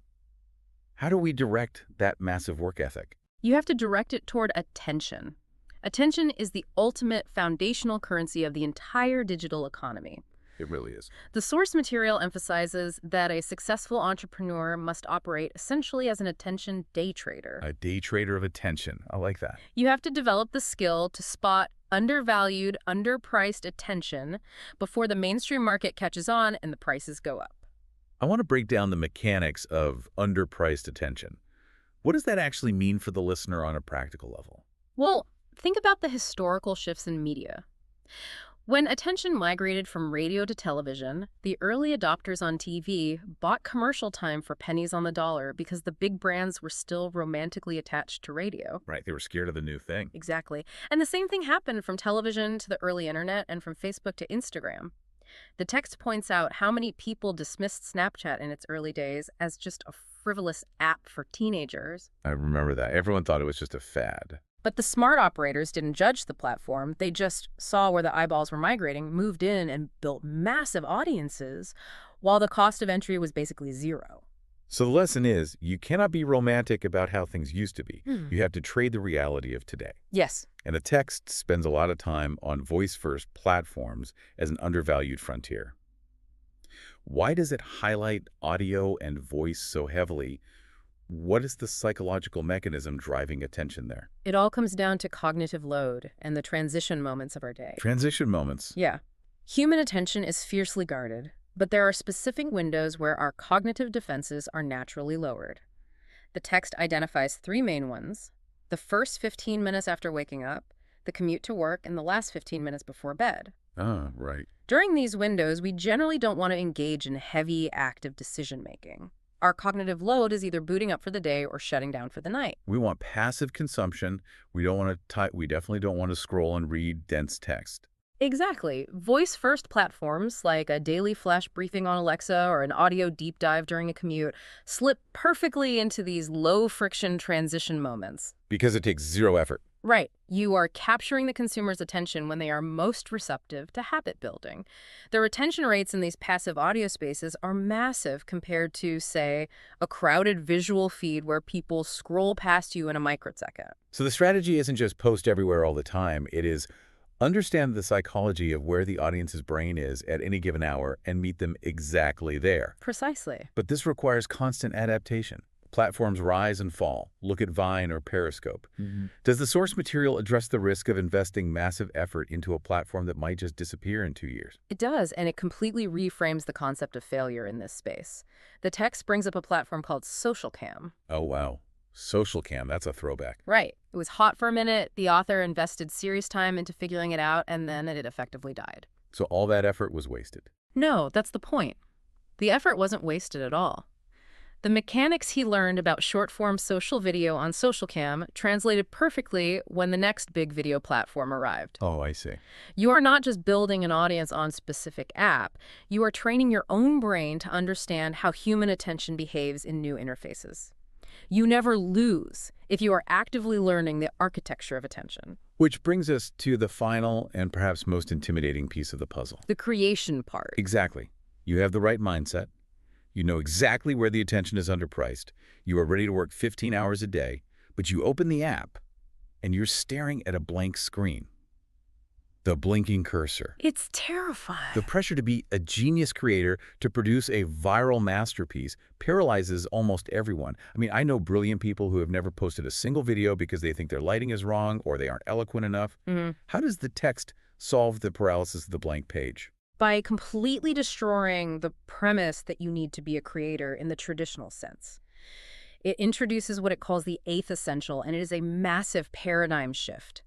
How do we direct that massive work ethic? You have to direct it toward attention. Attention is the ultimate foundational currency of the entire digital economy. It really is. The source material emphasizes that a successful entrepreneur must operate essentially as an attention day trader. A day trader of attention. I like that. You have to develop the skill to spot undervalued, underpriced attention before the mainstream market catches on and the prices go up. I want to break down the mechanics of underpriced attention. What does that actually mean for the listener on a practical level? Well, think about the historical shifts in media. When attention migrated from radio to television, the early adopters on TV bought commercial time for pennies on the dollar because the big brands were still romantically attached to radio. Right, they were scared of the new thing. Exactly. And the same thing happened from television to the early internet and from Facebook to Instagram. The text points out how many people dismissed Snapchat in its early days as just a frivolous app for teenagers. I remember that. Everyone thought it was just a fad. But the smart operators didn't judge the platform. They just saw where the eyeballs were migrating, moved in, and built massive audiences, while the cost of entry was basically zero. So the lesson is, you cannot be romantic about how things used to be. You have to trade the reality of today. Yes. And the text spends a lot of time on voice-first platforms as an undervalued frontier. Why does it highlight audio and voice so heavily? What is the psychological mechanism driving attention there? It all comes down to cognitive load and the transition moments of our day. Transition moments. Yeah. Human attention is fiercely guarded, but there are specific windows where our cognitive defenses are naturally lowered. The text identifies three main ones: the first 15 minutes after waking up, the commute to work, and the last 15 minutes before bed. Ah, right. During these windows, we generally don't want to engage in heavy, active decision-making. Our cognitive load is either booting up for the day or shutting down for the night. We want passive consumption. We definitely don't want to scroll and read dense text. Exactly. Voice-first platforms like a daily flash briefing on Alexa or an audio deep dive during a commute slip perfectly into these low-friction transition moments. Because it takes zero effort. Right. You are capturing the consumer's attention when they are most receptive to habit building. The retention rates in these passive audio spaces are massive compared to, say, a crowded visual feed where people scroll past you in a microsecond. So the strategy isn't just post everywhere all the time. It is understand the psychology of where the audience's brain is at any given hour and meet them exactly there. Precisely. But this requires constant adaptation. Platforms rise and fall. Look at Vine or Periscope. Does the source material address the risk of investing massive effort into a platform that might just disappear in 2 years? It does, and it completely reframes the concept of failure in this space. The text brings up a platform called SocialCam. Oh, wow. SocialCam, that's a throwback. Right. It was hot for a minute, the author invested serious time into figuring it out, and then it effectively died. So all that effort was wasted. No, that's the point. The effort wasn't wasted at all. The mechanics he learned about short-form social video on SocialCam translated perfectly when the next big video platform arrived. Oh, I see. You are not just building an audience on a specific app, you are training your own brain to understand how human attention behaves in new interfaces. You never lose if you are actively learning the architecture of attention. Which brings us to the final and perhaps most intimidating piece of the puzzle. The creation part. Exactly. You have the right mindset. You know exactly where the attention is underpriced. You are ready to work 15 hours a day, but you open the app and you're staring at a blank screen. The blinking cursor. It's terrifying. The pressure to be a genius creator, to produce a viral masterpiece, paralyzes almost everyone. I mean, I know brilliant people who have never posted a single video because they think their lighting is wrong or they aren't eloquent enough. How does the text solve the paralysis of the blank page? By completely destroying the premise that you need to be a creator in the traditional sense. It introduces what it calls the eighth essential, and it is a massive paradigm shift.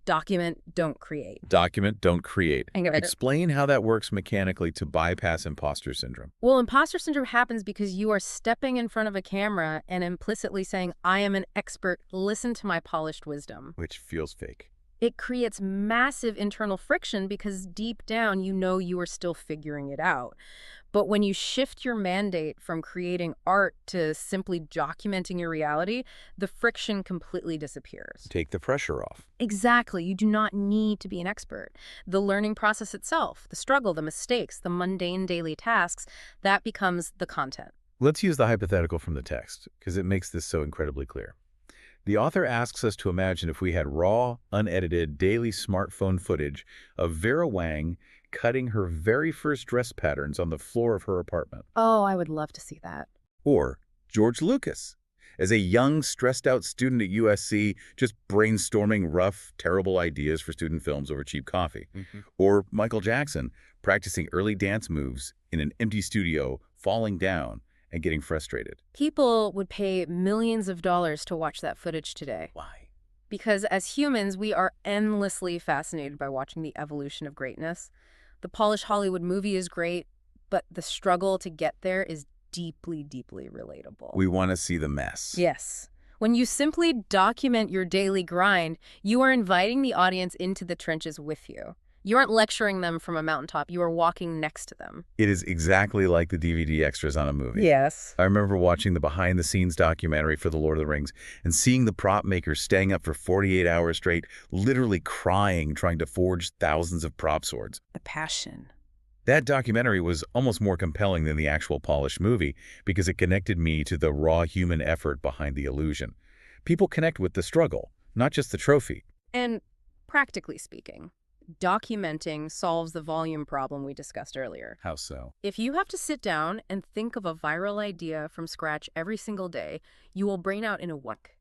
Document, don't create. Document, don't create. Explain how that works mechanically to bypass imposter syndrome. Well, imposter syndrome happens because you are stepping in front of a camera and implicitly saying, I am an expert, listen to my polished wisdom. Which feels fake. It creates massive internal friction because deep down you know you are still figuring it out. But when you shift your mandate from creating art to simply documenting your reality, the friction completely disappears. Take the pressure off. Exactly. You do not need to be an expert. The learning process itself, the struggle, the mistakes, the mundane daily tasks, that becomes the content. Let's use the hypothetical from the text, because it makes this so incredibly clear. The author asks us to imagine if we had raw, unedited, daily smartphone footage of Vera Wang cutting her very first dress patterns on the floor of her apartment. Oh, I would love to see that. Or George Lucas, as a young, stressed-out student at USC, just brainstorming rough, terrible ideas for student films over cheap coffee. Or Michael Jackson, practicing early dance moves in an empty studio, falling down and getting frustrated. People would pay millions of dollars to watch that footage today. Why? Because as humans, we are endlessly fascinated by watching the evolution of greatness. The polished Hollywood movie is great, but the struggle to get there is deeply, deeply relatable. We want to see the mess. Yes. When you simply document your daily grind, you are inviting the audience into the trenches with you. You aren't lecturing them from a mountaintop. You are walking next to them. It is exactly like the DVD extras on a movie. Yes. I remember watching the behind-the-scenes documentary for The Lord of the Rings and seeing the prop makers staying up for 48 hours straight, literally crying, trying to forge thousands of prop swords. The passion. That documentary was almost more compelling than the actual polished movie because it connected me to the raw human effort behind the illusion. People connect with the struggle, not just the trophy. And practically speaking, documenting solves the volume problem we discussed earlier. How so? If you have to sit down and think of a viral idea from scratch every single day, you will brain out in a week.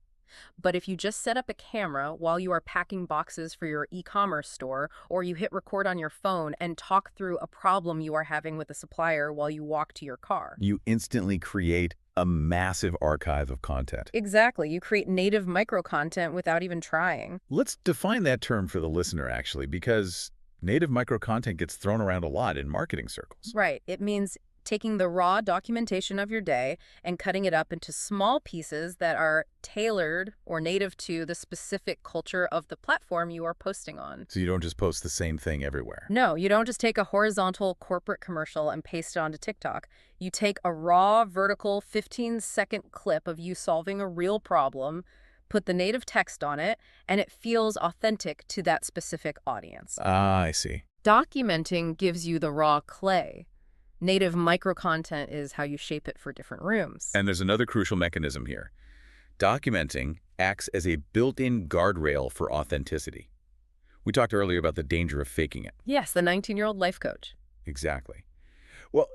But if you just set up a camera while you are packing boxes for your e-commerce store, or you hit record on your phone and talk through a problem you are having with a supplier while you walk to your car, You instantly create a massive archive of content. Exactly. You create native micro-content without even trying. Let's define that term for the listener, actually, because native micro-content gets thrown around a lot in marketing circles. Right. It means taking the raw documentation of your day and cutting it up into small pieces that are tailored or native to the specific culture of the platform you are posting on. So you don't just post the same thing everywhere. No, you don't just take a horizontal corporate commercial and paste it onto TikTok. You take a raw, vertical, 15-second clip of you solving a real problem, put the native text on it, and it feels authentic to that specific audience. Ah, I see. Documenting gives you the raw clay. Native micro-content is how you shape it for different rooms. And there's another crucial mechanism here. Documenting acts as a built-in guardrail for authenticity. We talked earlier about the danger of faking it. Yes, the 19-year-old life coach. Exactly. Well,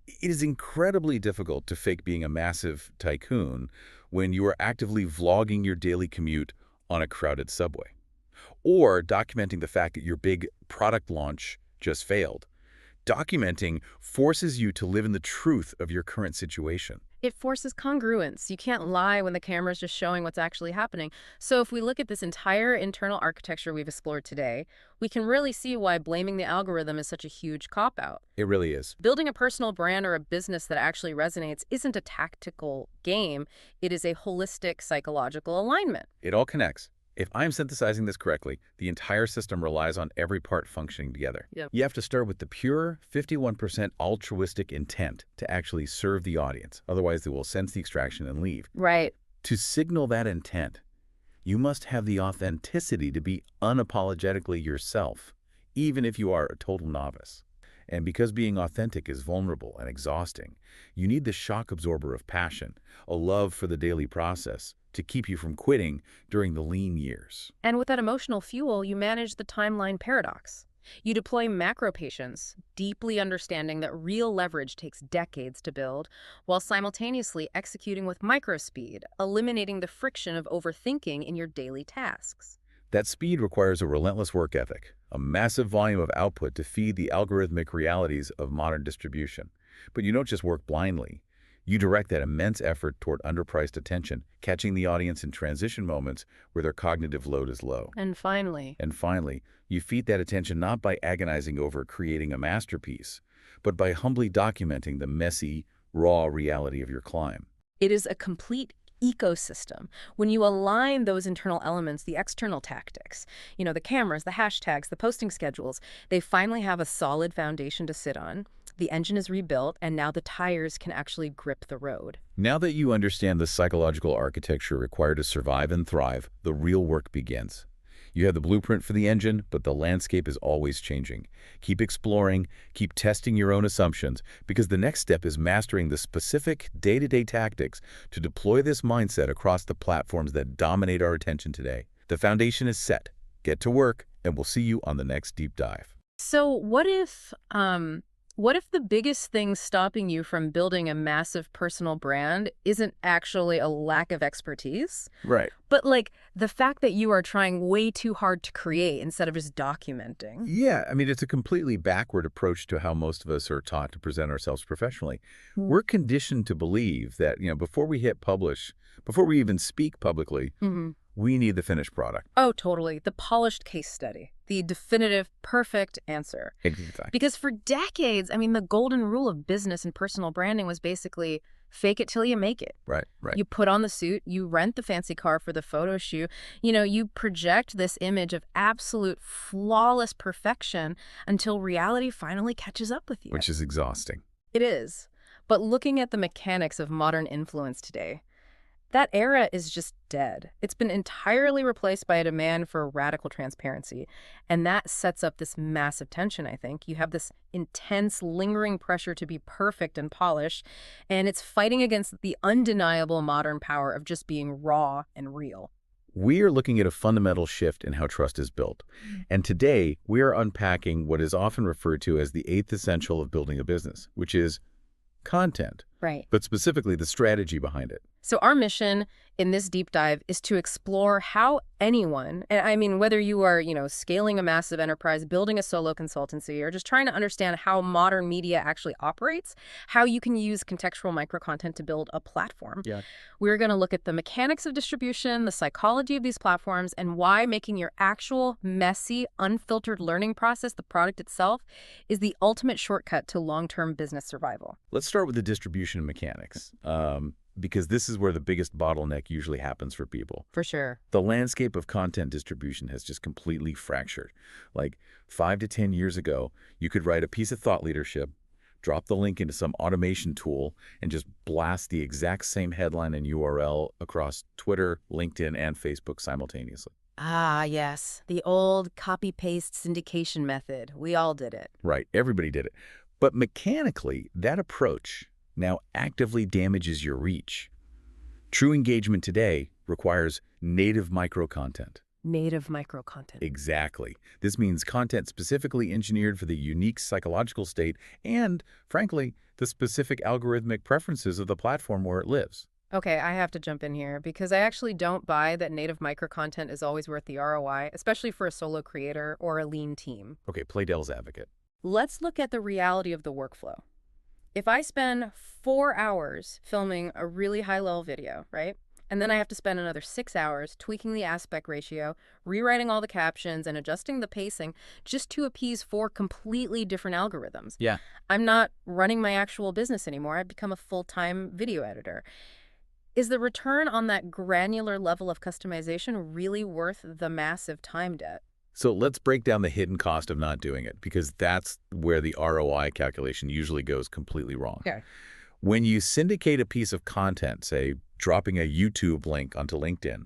it is incredibly difficult to fake being a massive tycoon when you are actively vlogging your daily commute on a crowded subway, or documenting the fact that your big product launch just failed. Documenting forces you to live in the truth of your current situation. It forces congruence. You can't lie when the camera's just showing what's actually happening. So if we look at this entire internal architecture we've explored today, we can really see why blaming the algorithm is such a huge cop-out. It really is. Building a personal brand or a business that actually resonates isn't a tactical game. It is a holistic psychological alignment. It all connects. If I'm synthesizing this correctly, the entire system relies on every part functioning together. Yep. You have to start with the pure 51% altruistic intent to actually serve the audience. Otherwise, they will sense the extraction and leave. Right. To signal that intent, you must have the authenticity to be unapologetically yourself, even if you are a total novice. And because being authentic is vulnerable and exhausting, you need the shock absorber of passion, a love for the daily process, to keep you from quitting during the lean years. And with that emotional fuel, you manage the timeline paradox. You deploy macro patience, deeply understanding that real leverage takes decades to build, while simultaneously executing with micro speed, eliminating the friction of overthinking in your daily tasks. That speed requires a relentless work ethic, a massive volume of output to feed the algorithmic realities of modern distribution. But you don't just work blindly. You direct that immense effort toward underpriced attention, catching the audience in transition moments where their cognitive load is low. And finally, You feed that attention not by agonizing over creating a masterpiece, but by humbly documenting the messy, raw reality of your climb. it is a complete ecosystem. When you align those internal elements, the external tactics, the cameras, the hashtags, the posting schedules, they finally have a solid foundation to sit on. The engine is rebuilt, and now the tires can actually grip the road. Now that you understand the psychological architecture required to survive and thrive, the real work begins. You have the blueprint for the engine, but the landscape is always changing. Keep exploring, keep testing your own assumptions, because the next step is mastering the specific day-to-day tactics to deploy this mindset across the platforms that dominate our attention today. The foundation is set. Get to work, and we'll see you on the next deep dive. So what if the biggest thing stopping you from building a massive personal brand isn't actually a lack of expertise, Right. but like the fact that you are trying way too hard to create instead of just documenting? Yeah, I mean, it's a completely backward approach to how most of us are taught to present ourselves professionally. Hmm. We're conditioned to believe that, before we hit publish, before we even speak publicly, Mm-hmm. we need the finished product. Oh, totally. The polished case study, the definitive, perfect answer. Exactly. Because for decades, the golden rule of business and personal branding was basically fake it till you make it. Right. You put on the suit, you rent the fancy car for the photo shoot, you project this image of absolute flawless perfection until reality finally catches up with you. Which is exhausting. It is. But looking at the mechanics of modern influence today, that era is just dead. It's been entirely replaced by a demand for radical transparency. And that sets up this massive tension, I think. You have this intense, lingering pressure to be perfect and polished, and it's fighting against the undeniable modern power of just being raw and real. We are looking at a fundamental shift in how trust is built. And today, we are unpacking what is often referred to as the eighth essential of building a business, which is content, Right. but specifically the strategy behind it. So our mission in this deep dive is to explore how anyone, and whether you are, scaling a massive enterprise, building a solo consultancy, or just trying to understand how modern media actually operates, how you can use contextual micro-content to build a platform. Yeah. We're going to look at the mechanics of distribution, the psychology of these platforms, and why making your actual, messy, unfiltered learning process, the product itself, is the ultimate shortcut to long-term business survival. Let's start with the distribution mechanics, because this is where the biggest bottleneck usually happens for people. For sure. The landscape of content distribution has just completely fractured. Like 5 to 10 years ago, you could write a piece of thought leadership, drop the link into some automation tool, and just blast the exact same headline and URL across Twitter, LinkedIn, and Facebook simultaneously. Ah, yes. The old copy-paste syndication method. We all did it. Right, everybody did it. But mechanically, that approach now actively damages your reach. True engagement today requires native micro-content. Native micro-content. Exactly. This means content specifically engineered for the unique psychological state and, frankly, the specific algorithmic preferences of the platform where it lives. Okay, I have to jump in here because I actually don't buy that native micro-content is always worth the ROI, especially for a solo creator or a lean team. Okay, play devil's advocate. Let's look at the reality of the workflow. If I spend 4 hours filming a really high-level video, right? And then I have to spend another 6 hours tweaking the aspect ratio, rewriting all the captions, and adjusting the pacing just to appease four completely different algorithms. Yeah. I'm not running my actual business anymore. I've become a full-time video editor. Is the return on that granular level of customization really worth the massive time debt? So let's break down the hidden cost of not doing it, because that's where the ROI calculation usually goes completely wrong. Okay. When you syndicate a piece of content, say dropping a YouTube link onto LinkedIn,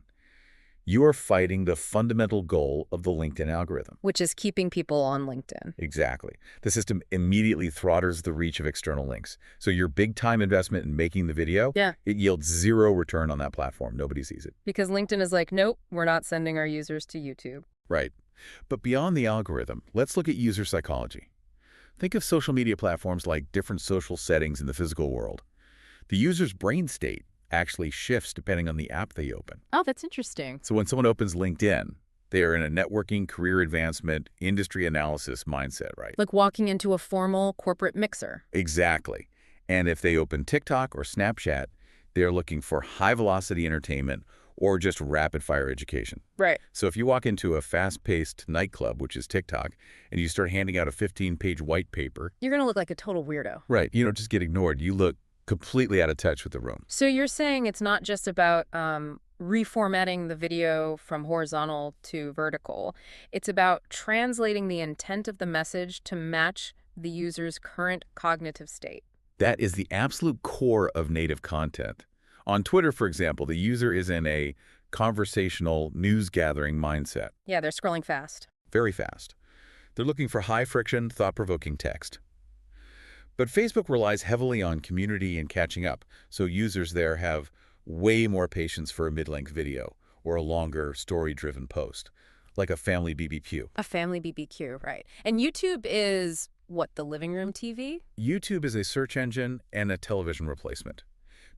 you are fighting the fundamental goal of the LinkedIn algorithm. Which is keeping people on LinkedIn. Exactly. The system immediately throttles the reach of external links. So your big time investment in making the video, Yeah. it yields zero return on that platform. Nobody sees it. Because LinkedIn is like, nope, we're not sending our users to YouTube. Right. But beyond the algorithm, let's look at user psychology. Think of social media platforms like different social settings in the physical world. The user's brain state actually shifts depending on the app they open. Oh, that's interesting. So when someone opens LinkedIn, they are in a networking, career advancement, industry analysis mindset, right? Like walking into a formal corporate mixer. Exactly. And if they open TikTok or Snapchat, they're looking for high-velocity entertainment or just rapid-fire education. Right. So if you walk into a fast-paced nightclub, which is TikTok, and you start handing out a 15-page white paper, You're going to look like a total weirdo. right, you don't just get ignored. You look completely out of touch with the room. So you're saying it's not just about reformatting the video from horizontal to vertical. It's about translating the intent of the message to match the user's current cognitive state. That is the absolute core of native content. On Twitter, for example, the user is in a conversational, news-gathering mindset. Yeah, they're scrolling fast. Very fast. They're looking for high-friction, thought-provoking text. But Facebook relies heavily on community and catching up, so users there have way more patience for a mid-length video or a longer, story-driven post, like a family BBQ. A family BBQ, right. And YouTube is, what, the living room TV? YouTube is a search engine and a television replacement.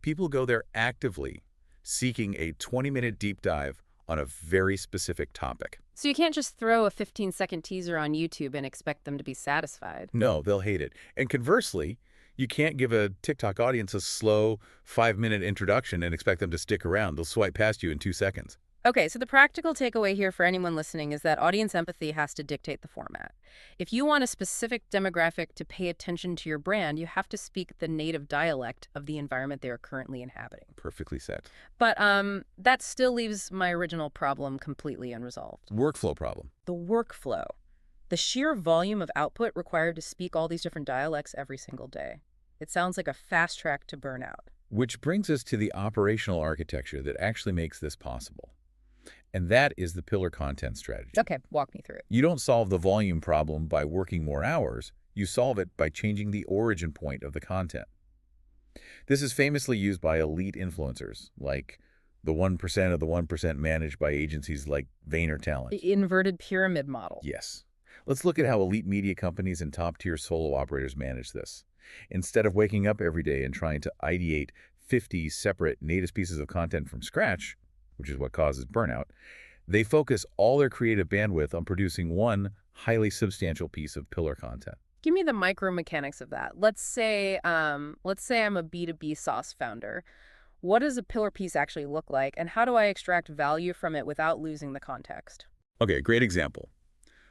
People go there actively, seeking a 20-minute deep dive on a very specific topic. So you can't just throw a 15-second teaser on YouTube and expect them to be satisfied. No, they'll hate it. And conversely, you can't give a TikTok audience a slow 5-minute introduction and expect them to stick around. They'll swipe past you in 2 seconds. Okay, so the practical takeaway here for anyone listening is that audience empathy has to dictate the format. If you want a specific demographic to pay attention to your brand, you have to speak the native dialect of the environment they are currently inhabiting. Perfectly said. But that still leaves my original problem completely unresolved. Workflow problem. The workflow. The sheer volume of output required to speak all these different dialects every single day. It sounds like a fast track to burnout. Which brings us to the operational architecture that actually makes this possible. And that is the pillar content strategy. Okay, walk me through it. You don't solve the volume problem by working more hours. You solve it by changing the origin point of the content. This is famously used by elite influencers, like the 1% of the 1% managed by agencies like Vaynerchuk. The inverted pyramid model. Yes. Let's look at how elite media companies and top-tier solo operators manage this. Instead of waking up every day and trying to ideate 50 separate native pieces of content from scratch, which is what causes burnout, they focus all their creative bandwidth on producing one highly substantial piece of pillar content. Give me the micro mechanics of that. Let's say I'm a B2B sauce founder. What does a pillar piece actually look like, and how do I extract value from it without losing the context? Okay, great example.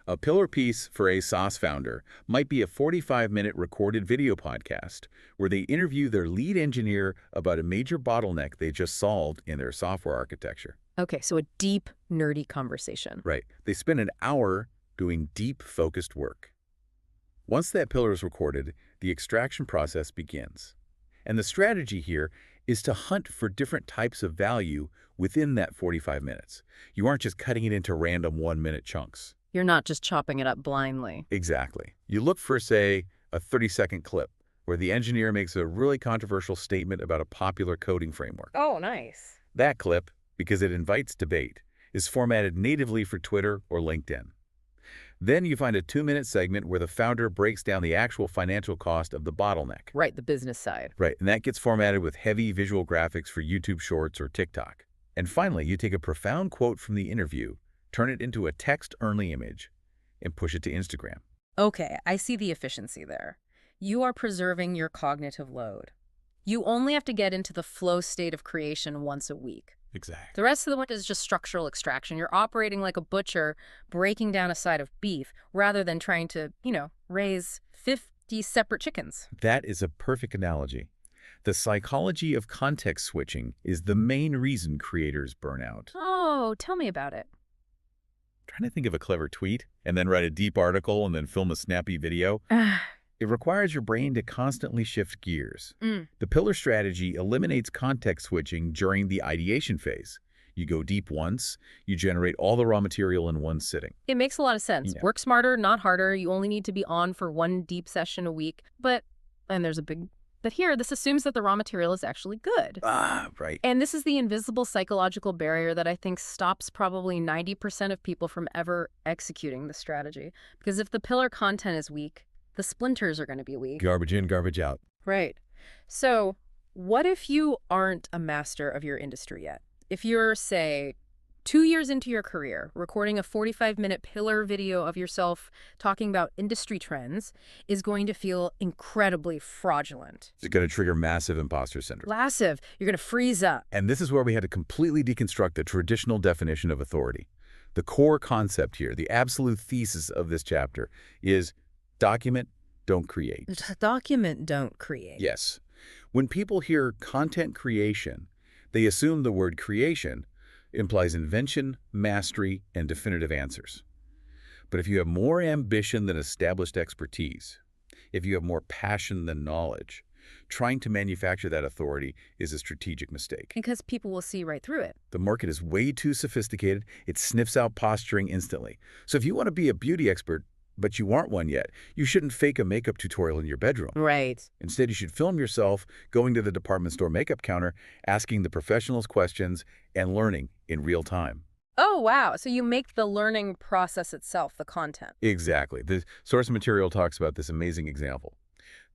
A pillar piece for a SaaS founder might be a 45-minute recorded video podcast where they interview their lead engineer about a major bottleneck they just solved in their software architecture. Okay, so a deep, nerdy conversation. Right. They spend an hour doing deep, focused work. Once that pillar is recorded, the extraction process begins. And the strategy here is to hunt for different types of value within that 45 minutes. You aren't just cutting it into random 1-minute chunks. You're not just chopping it up blindly. Exactly. You look for, say, a 30-second clip where the engineer makes a really controversial statement about a popular coding framework. Oh, nice. That clip, because it invites debate, is formatted natively for Twitter or LinkedIn. Then you find a 2-minute segment where the founder breaks down the actual financial cost of the bottleneck. Right, the business side. Right, and that gets formatted with heavy visual graphics for YouTube Shorts or TikTok. And finally, you take a profound quote from the interview, turn it into a text-only image, and push it to Instagram. Okay, I see the efficiency there. you are preserving your cognitive load. You only have to get into the flow state of creation once a week. Exactly. The rest of the one is just structural extraction. You're operating like a butcher, breaking down a side of beef, rather than trying to, raise 50 separate chickens. That is a perfect analogy. The psychology of context switching is the main reason creators burn out. Oh, tell me about it. Trying to think of a clever tweet, and then write a deep article, and then film a snappy video. It requires your brain to constantly shift gears. The pillar strategy eliminates context switching during the ideation phase. You go deep once, you generate all the raw material in one sitting. It makes a lot of sense. Yeah. Work smarter, not harder. You only need to be on for one deep session a week. But here, this assumes that the raw material is actually good. Right. And this is the invisible psychological barrier that I think stops probably 90% of people from ever executing the strategy. Because if the pillar content is weak, the splinters are going to be weak. Garbage in, garbage out. Right. So what if you aren't a master of your industry yet? If you're, say, 2 years into your career, recording a 45-minute pillar video of yourself talking about industry trends is going to feel incredibly fraudulent. It's going to trigger massive imposter syndrome. Massive. You're going to freeze up. And this is where we had to completely deconstruct the traditional definition of authority. The core concept here, the absolute thesis of this chapter, is document, don't create. Document, don't create. Yes. When people hear content creation, they assume the word creation implies invention, mastery, and definitive answers. But if you have more ambition than established expertise, if you have more passion than knowledge, trying to manufacture that authority is a strategic mistake. Because people will see right through it. The market is way too sophisticated. It sniffs out posturing instantly. So if you want to be a beauty expert, but you aren't one yet, you shouldn't fake a makeup tutorial in your bedroom. Right. Instead, you should film yourself going to the department store makeup counter, asking the professionals questions, and learning in real time. Oh, wow. So you make the learning process itself the content. Exactly. The source material talks about this amazing example.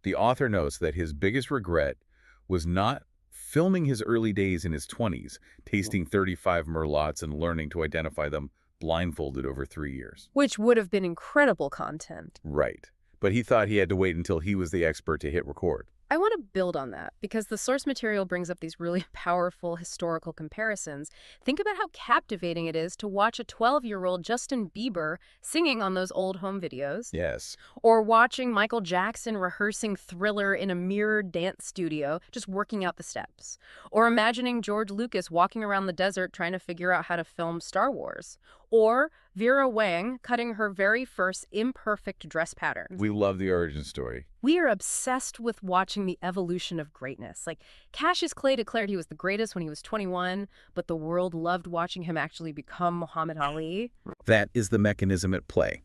The author notes that his biggest regret was not filming his early days in his 20s, tasting 35 merlots and learning to identify them blindfolded over 3 years. Which would have been incredible content. Right. But he thought he had to wait until he was the expert to hit record. I want to build on that because the source material brings up these really powerful historical comparisons. Think about how captivating it is to watch a 12-year-old Justin Bieber singing on those old home videos. Yes. Or watching Michael Jackson rehearsing Thriller in a mirrored dance studio, just working out the steps. Or imagining George Lucas walking around the desert trying to figure out how to film Star Wars. Or Vera Wang cutting her very first imperfect dress patterns. We love the origin story. We are obsessed with watching the evolution of greatness. Like, Cassius Clay declared he was the greatest when he was 21, but the world loved watching him actually become Muhammad Ali. That is the mechanism at play.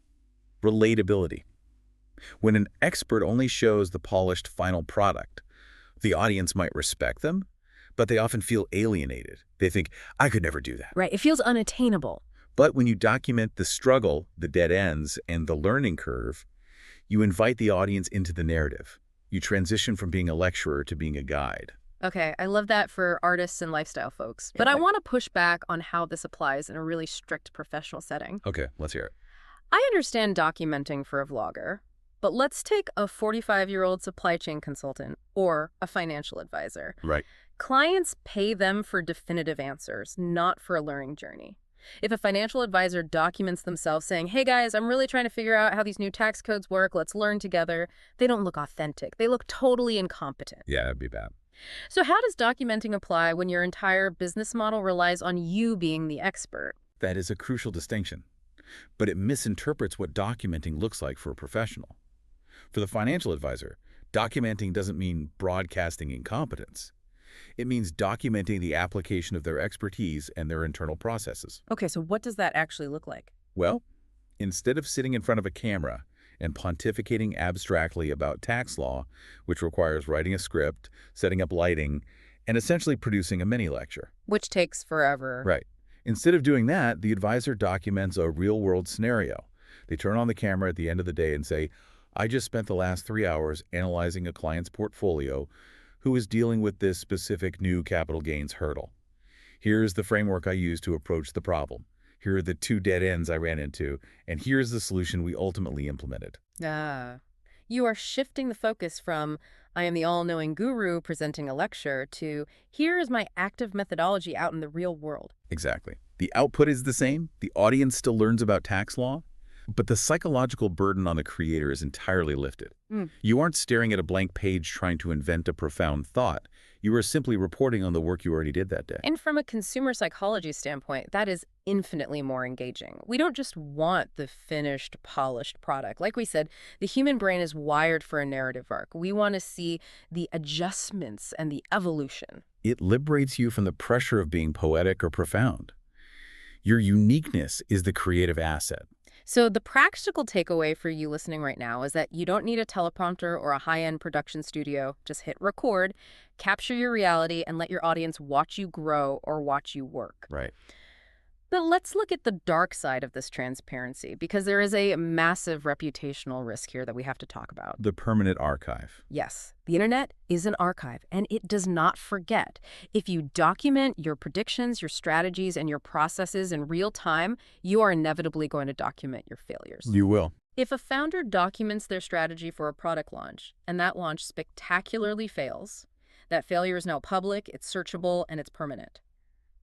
Relatability. When an expert only shows the polished final product, the audience might respect them, but they often feel alienated. They think, I could never do that. Right, it feels unattainable. But when you document the struggle, the dead ends, and the learning curve, you invite the audience into the narrative. You transition from being a lecturer to being a guide. Okay, I love that for artists and lifestyle folks. But I want to push back on how this applies in a really strict professional setting. Okay, let's hear it. I understand documenting for a vlogger, but let's take a 45-year-old supply chain consultant or a financial advisor. Right. Clients pay them for definitive answers, not for a learning journey. If a financial advisor documents themselves saying, hey guys, I'm really trying to figure out how these new tax codes work, let's learn together, they don't look authentic. They look totally incompetent. Yeah, that'd be bad. So how does documenting apply when your entire business model relies on you being the expert? That is a crucial distinction, but it misinterprets what documenting looks like for a professional. For the financial advisor, documenting doesn't mean broadcasting incompetence. It means documenting the application of their expertise and their internal processes. Okay, so what does that actually look like? Well, instead of sitting in front of a camera and pontificating abstractly about tax law, which requires writing a script, setting up lighting, and essentially producing a mini lecture. Which takes forever. Right. Instead of doing that, the advisor documents a real-world scenario. They turn on the camera at the end of the day and say, I just spent the last 3 hours analyzing a client's portfolio who is dealing with this specific new capital gains hurdle. Here's the framework I used to approach the problem. Here are the 2 dead ends I ran into, and here's the solution we ultimately implemented. You are shifting the focus from, I am the all-knowing guru presenting a lecture, to, here is my active methodology out in the real world. Exactly. The output is the same. The audience still learns about tax law, but the psychological burden on the creator is entirely lifted. Mm. You aren't staring at a blank page trying to invent a profound thought. You are simply reporting on the work you already did that day. And from a consumer psychology standpoint, that is infinitely more engaging. We don't just want the finished, polished product. Like we said, the human brain is wired for a narrative arc. We want to see the adjustments and the evolution. It liberates you from the pressure of being poetic or profound. Your uniqueness is the creative asset. So the practical takeaway for you listening right now is that you don't need a teleprompter or a high-end production studio. Just hit record, capture your reality, and let your audience watch you grow or watch you work. Right. But let's look at the dark side of this transparency, because there is a massive reputational risk here that we have to talk about. The permanent archive. Yes, the internet is an archive, and it does not forget. If you document your predictions, your strategies, and your processes in real time, you are inevitably going to document your failures. You will. If a founder documents their strategy for a product launch, and that launch spectacularly fails, that failure is now public, it's searchable, and it's permanent.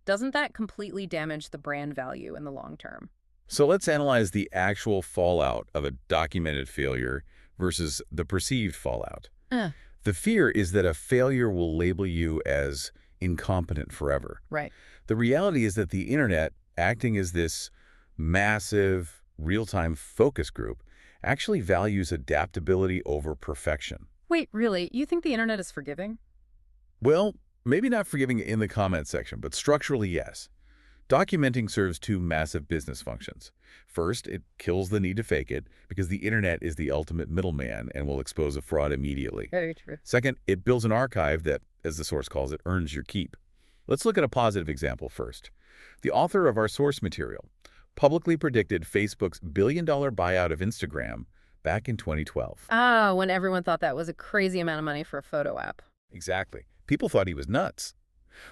Doesn't that completely damage the brand value in the long term? So let's analyze the actual fallout of a documented failure versus the perceived fallout. The fear is that a failure will label you as incompetent forever. Right. The reality is that the internet, acting as this massive, real-time focus group, actually values adaptability over perfection. Wait, really? You think the internet is forgiving? Well, maybe not forgiving in the comment section, but structurally, yes. Documenting serves two massive business functions. First, it kills the need to fake it because the internet is the ultimate middleman and will expose a fraud immediately. Very true. Second, it builds an archive that, as the source calls it, earns your keep. Let's look at a positive example first. The author of our source material publicly predicted Facebook's billion-dollar buyout of Instagram back in 2012. Ah, when everyone thought that was a crazy amount of money for a photo app. Exactly. People thought he was nuts.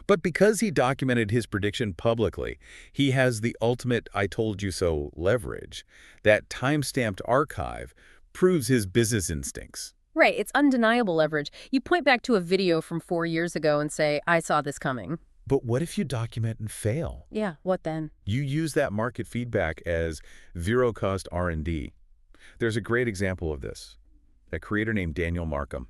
But because he documented his prediction publicly, he has the ultimate I told you so leverage. That time-stamped archive proves his business instincts. Right, it's undeniable leverage. You point back to a video from 4 years ago and say, I saw this coming. But what if you document and fail? Yeah, what then? You use that market feedback as zero-cost R&D. There's a great example of this. A creator named Daniel Markham.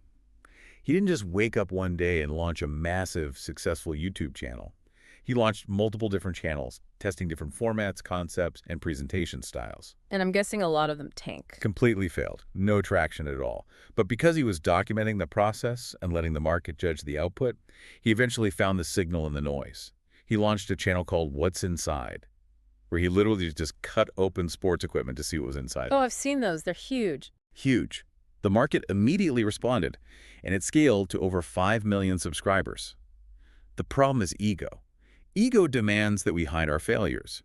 He didn't just wake up one day and launch a massive, successful YouTube channel. He launched multiple different channels, testing different formats, concepts, and presentation styles. And I'm guessing a lot of them tank. Completely failed. No traction at all. But because he was documenting the process and letting the market judge the output, he eventually found the signal in the noise. He launched a channel called What's Inside, where he literally just cut open sports equipment to see what was inside. Oh, I've seen those. They're huge. Huge. The market immediately responded, and it scaled to over 5 million subscribers. The problem is ego. Ego demands that we hide our failures.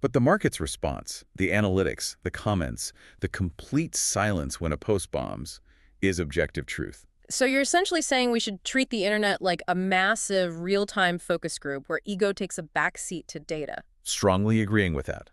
But the market's response, the analytics, the comments, the complete silence when a post bombs, is objective truth. So you're essentially saying we should treat the internet like a massive real-time focus group where ego takes a backseat to data. Strongly agreeing with that.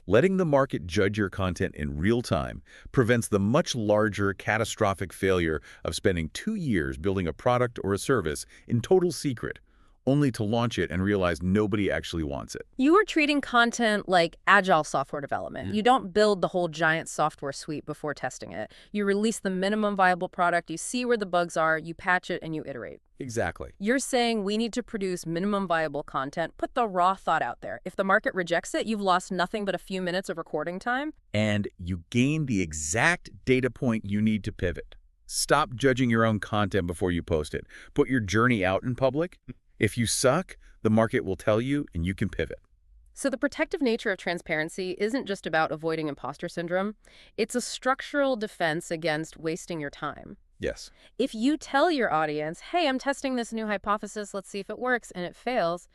Letting the market judge your content in real time prevents the much larger catastrophic failure of spending 2 years building a product or a service in total secret, only to launch it and realize nobody actually wants it. You are treating content like agile software development. You don't build the whole giant software suite before testing it. You release the minimum viable product, you see where the bugs are, you patch it, and you iterate. Exactly. You're saying we need to produce minimum viable content, put the raw thought out there. If the market rejects it, you've lost nothing but a few minutes of recording time. And you gain the exact data point you need to pivot. Stop judging your own content before you post it. Put your journey out in public. If you suck, the market will tell you and you can pivot. So the protective nature of transparency isn't just about avoiding imposter syndrome. It's a structural defense against wasting your time. Yes. If you tell your audience, hey, I'm testing this new hypothesis, let's see if it works, and it fails,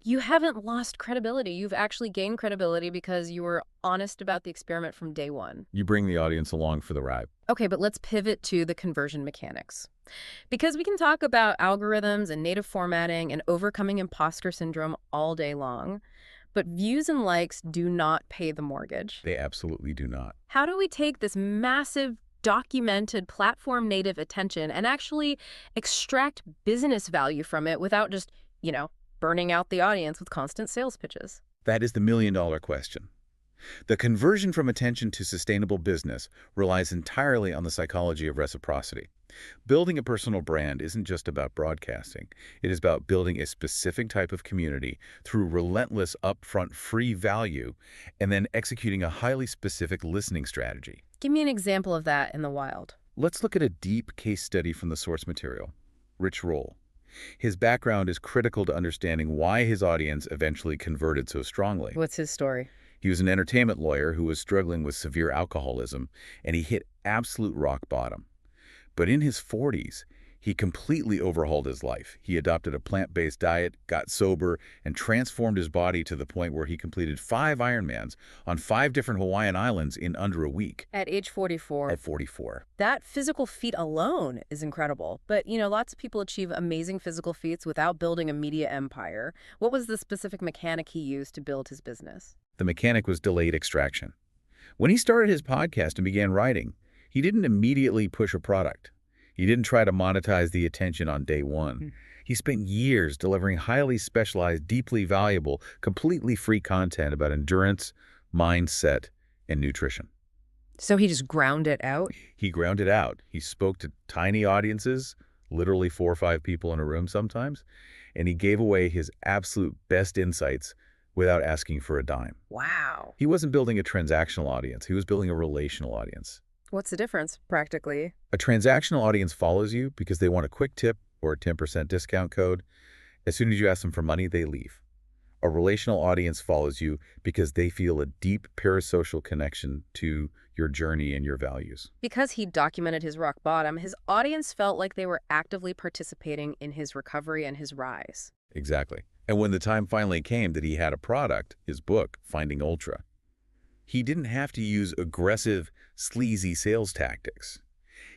you haven't lost credibility. You've actually gained credibility because you were honest about the experiment from day one. You bring the audience along for the ride. Okay, but let's pivot to the conversion mechanics. Because we can talk about algorithms and native formatting and overcoming imposter syndrome all day long, but views and likes do not pay the mortgage. They absolutely do not. How do we take this massive documented platform-native attention and actually extract business value from it without just, burning out the audience with constant sales pitches? That is the million-dollar question. The conversion from attention to sustainable business relies entirely on the psychology of reciprocity. Building a personal brand isn't just about broadcasting. It is about building a specific type of community through relentless upfront free value and then executing a highly specific listening strategy. Give me an example of that in the wild. Let's look at a deep case study from the source material. Rich Roll. His background is critical to understanding why his audience eventually converted so strongly. What's his story? He was an entertainment lawyer who was struggling with severe alcoholism, and he hit absolute rock bottom. But in his 40s, he completely overhauled his life. He adopted a plant-based diet, got sober, and transformed his body to the point where he completed 5 Ironmans on 5 different Hawaiian islands in under a week. At age 44. At 44. That physical feat alone is incredible. But, lots of people achieve amazing physical feats without building a media empire. What was the specific mechanic he used to build his business? The mechanic was delayed extraction. When he started his podcast and began writing, he didn't immediately push a product. He didn't try to monetize the attention on day one. He spent years delivering highly specialized, deeply valuable, completely free content about endurance, mindset, and nutrition. So he just ground it out? He ground it out. He spoke to tiny audiences, literally 4 or 5 people in a room sometimes, and he gave away his absolute best insights without asking for a dime. Wow. He wasn't building a transactional audience. He was building a relational audience. What's the difference, practically? A transactional audience follows you because they want a quick tip or a 10% discount code. As soon as you ask them for money, they leave. A relational audience follows you because they feel a deep parasocial connection to your journey and your values. Because he documented his rock bottom, his audience felt like they were actively participating in his recovery and his rise. Exactly. And when the time finally came that he had a product, his book, Finding Ultra, he didn't have to use aggressive, sleazy sales tactics.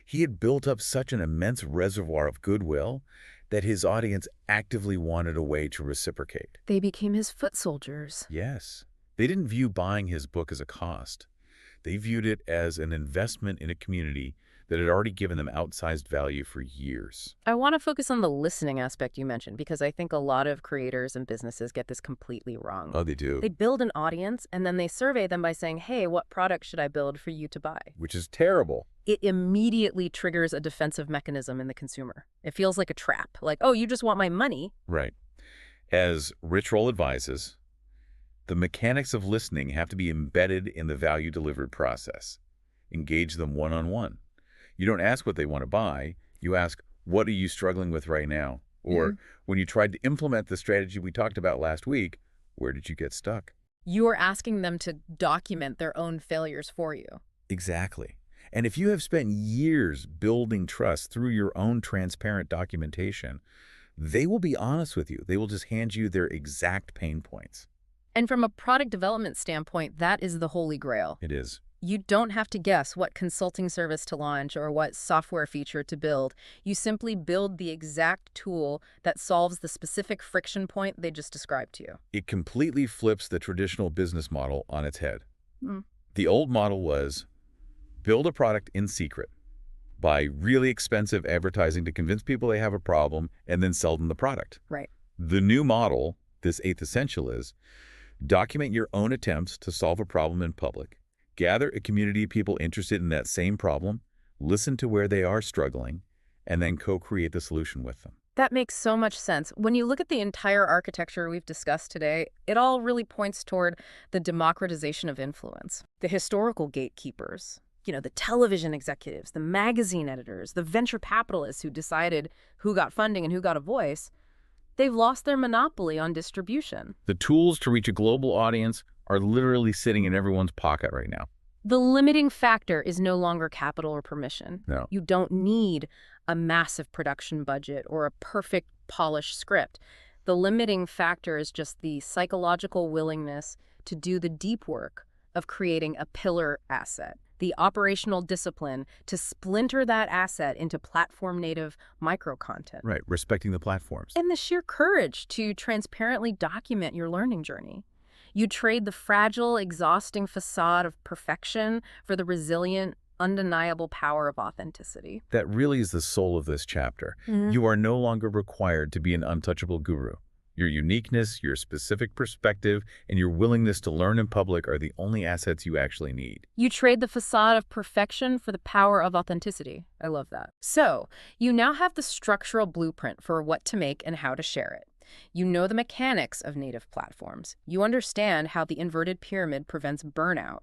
He had built up such an immense reservoir of goodwill that his audience actively wanted a way to reciprocate. They became his foot soldiers. Yes. They didn't view buying his book as a cost. They viewed it as an investment in a community that had already given them outsized value for years. I want to focus on the listening aspect you mentioned because I think a lot of creators and businesses get this completely wrong. Oh, they do. They build an audience and then they survey them by saying, hey, what product should I build for you to buy? Which is terrible. It immediately triggers a defensive mechanism in the consumer. It feels like a trap. Like, oh, you just want my money. Right. As Rich Roll advises, the mechanics of listening have to be embedded in the value delivered process. Engage them one-on-one. You don't ask what they want to buy. You ask, what are you struggling with right now? Or when you tried to implement the strategy we talked about last week, where did you get stuck? You are asking them to document their own failures for you. Exactly. And if you have spent years building trust through your own transparent documentation, they will be honest with you. They will just hand you their exact pain points. And from a product development standpoint, that is the holy grail. It is. You don't have to guess what consulting service to launch or what software feature to build. You simply build the exact tool that solves the specific friction point they just described to you. It completely flips the traditional business model on its head. The old model was build a product in secret, buy really expensive advertising to convince people they have a problem, and then sell them the product. Right. The new model, this 8th essential, is document your own attempts to solve a problem in public. Gather a community of people interested in that same problem, listen to where they are struggling, and then co-create the solution with them. That makes so much sense. When you look at the entire architecture we've discussed today, it all really points toward the democratization of influence. The historical gatekeepers, the television executives, the magazine editors, the venture capitalists who decided who got funding and who got a voice, they've lost their monopoly on distribution. The tools to reach a global audience are literally sitting in everyone's pocket right now. The limiting factor is no longer capital or permission. No. You don't need a massive production budget or a perfect polished script. The limiting factor is just the psychological willingness to do the deep work of creating a pillar asset, the operational discipline to splinter that asset into platform-native micro-content. Right, respecting the platforms. And the sheer courage to transparently document your learning journey. You trade the fragile, exhausting facade of perfection for the resilient, undeniable power of authenticity. That really is the soul of this chapter. You are no longer required to be an untouchable guru. Your uniqueness, your specific perspective, and your willingness to learn in public are the only assets you actually need. You trade the facade of perfection for the power of authenticity. I love that. So, you now have the structural blueprint for what to make and how to share it. You know the mechanics of native platforms. You understand how the inverted pyramid prevents burnout.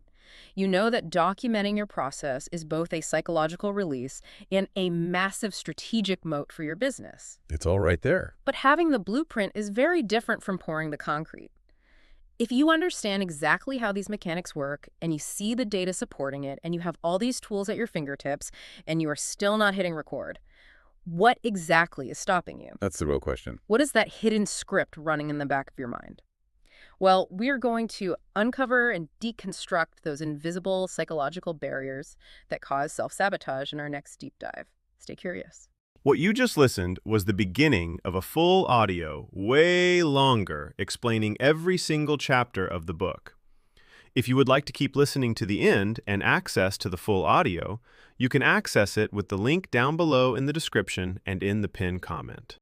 You know that documenting your process is both a psychological release and a massive strategic moat for your business. It's all right there. But having the blueprint is very different from pouring the concrete. If you understand exactly how these mechanics work, and you see the data supporting it, and you have all these tools at your fingertips, and you are still not hitting record, what exactly is stopping you? That's the real question. What is that hidden script running in the back of your mind? Well, we're going to uncover and deconstruct those invisible psychological barriers that cause self-sabotage in our next deep dive. Stay curious. What you just listened was the beginning of a full audio, way longer, explaining every single chapter of the book. If you would like to keep listening to the end and access to the full audio, you can access it with the link down below in the description and in the pinned comment.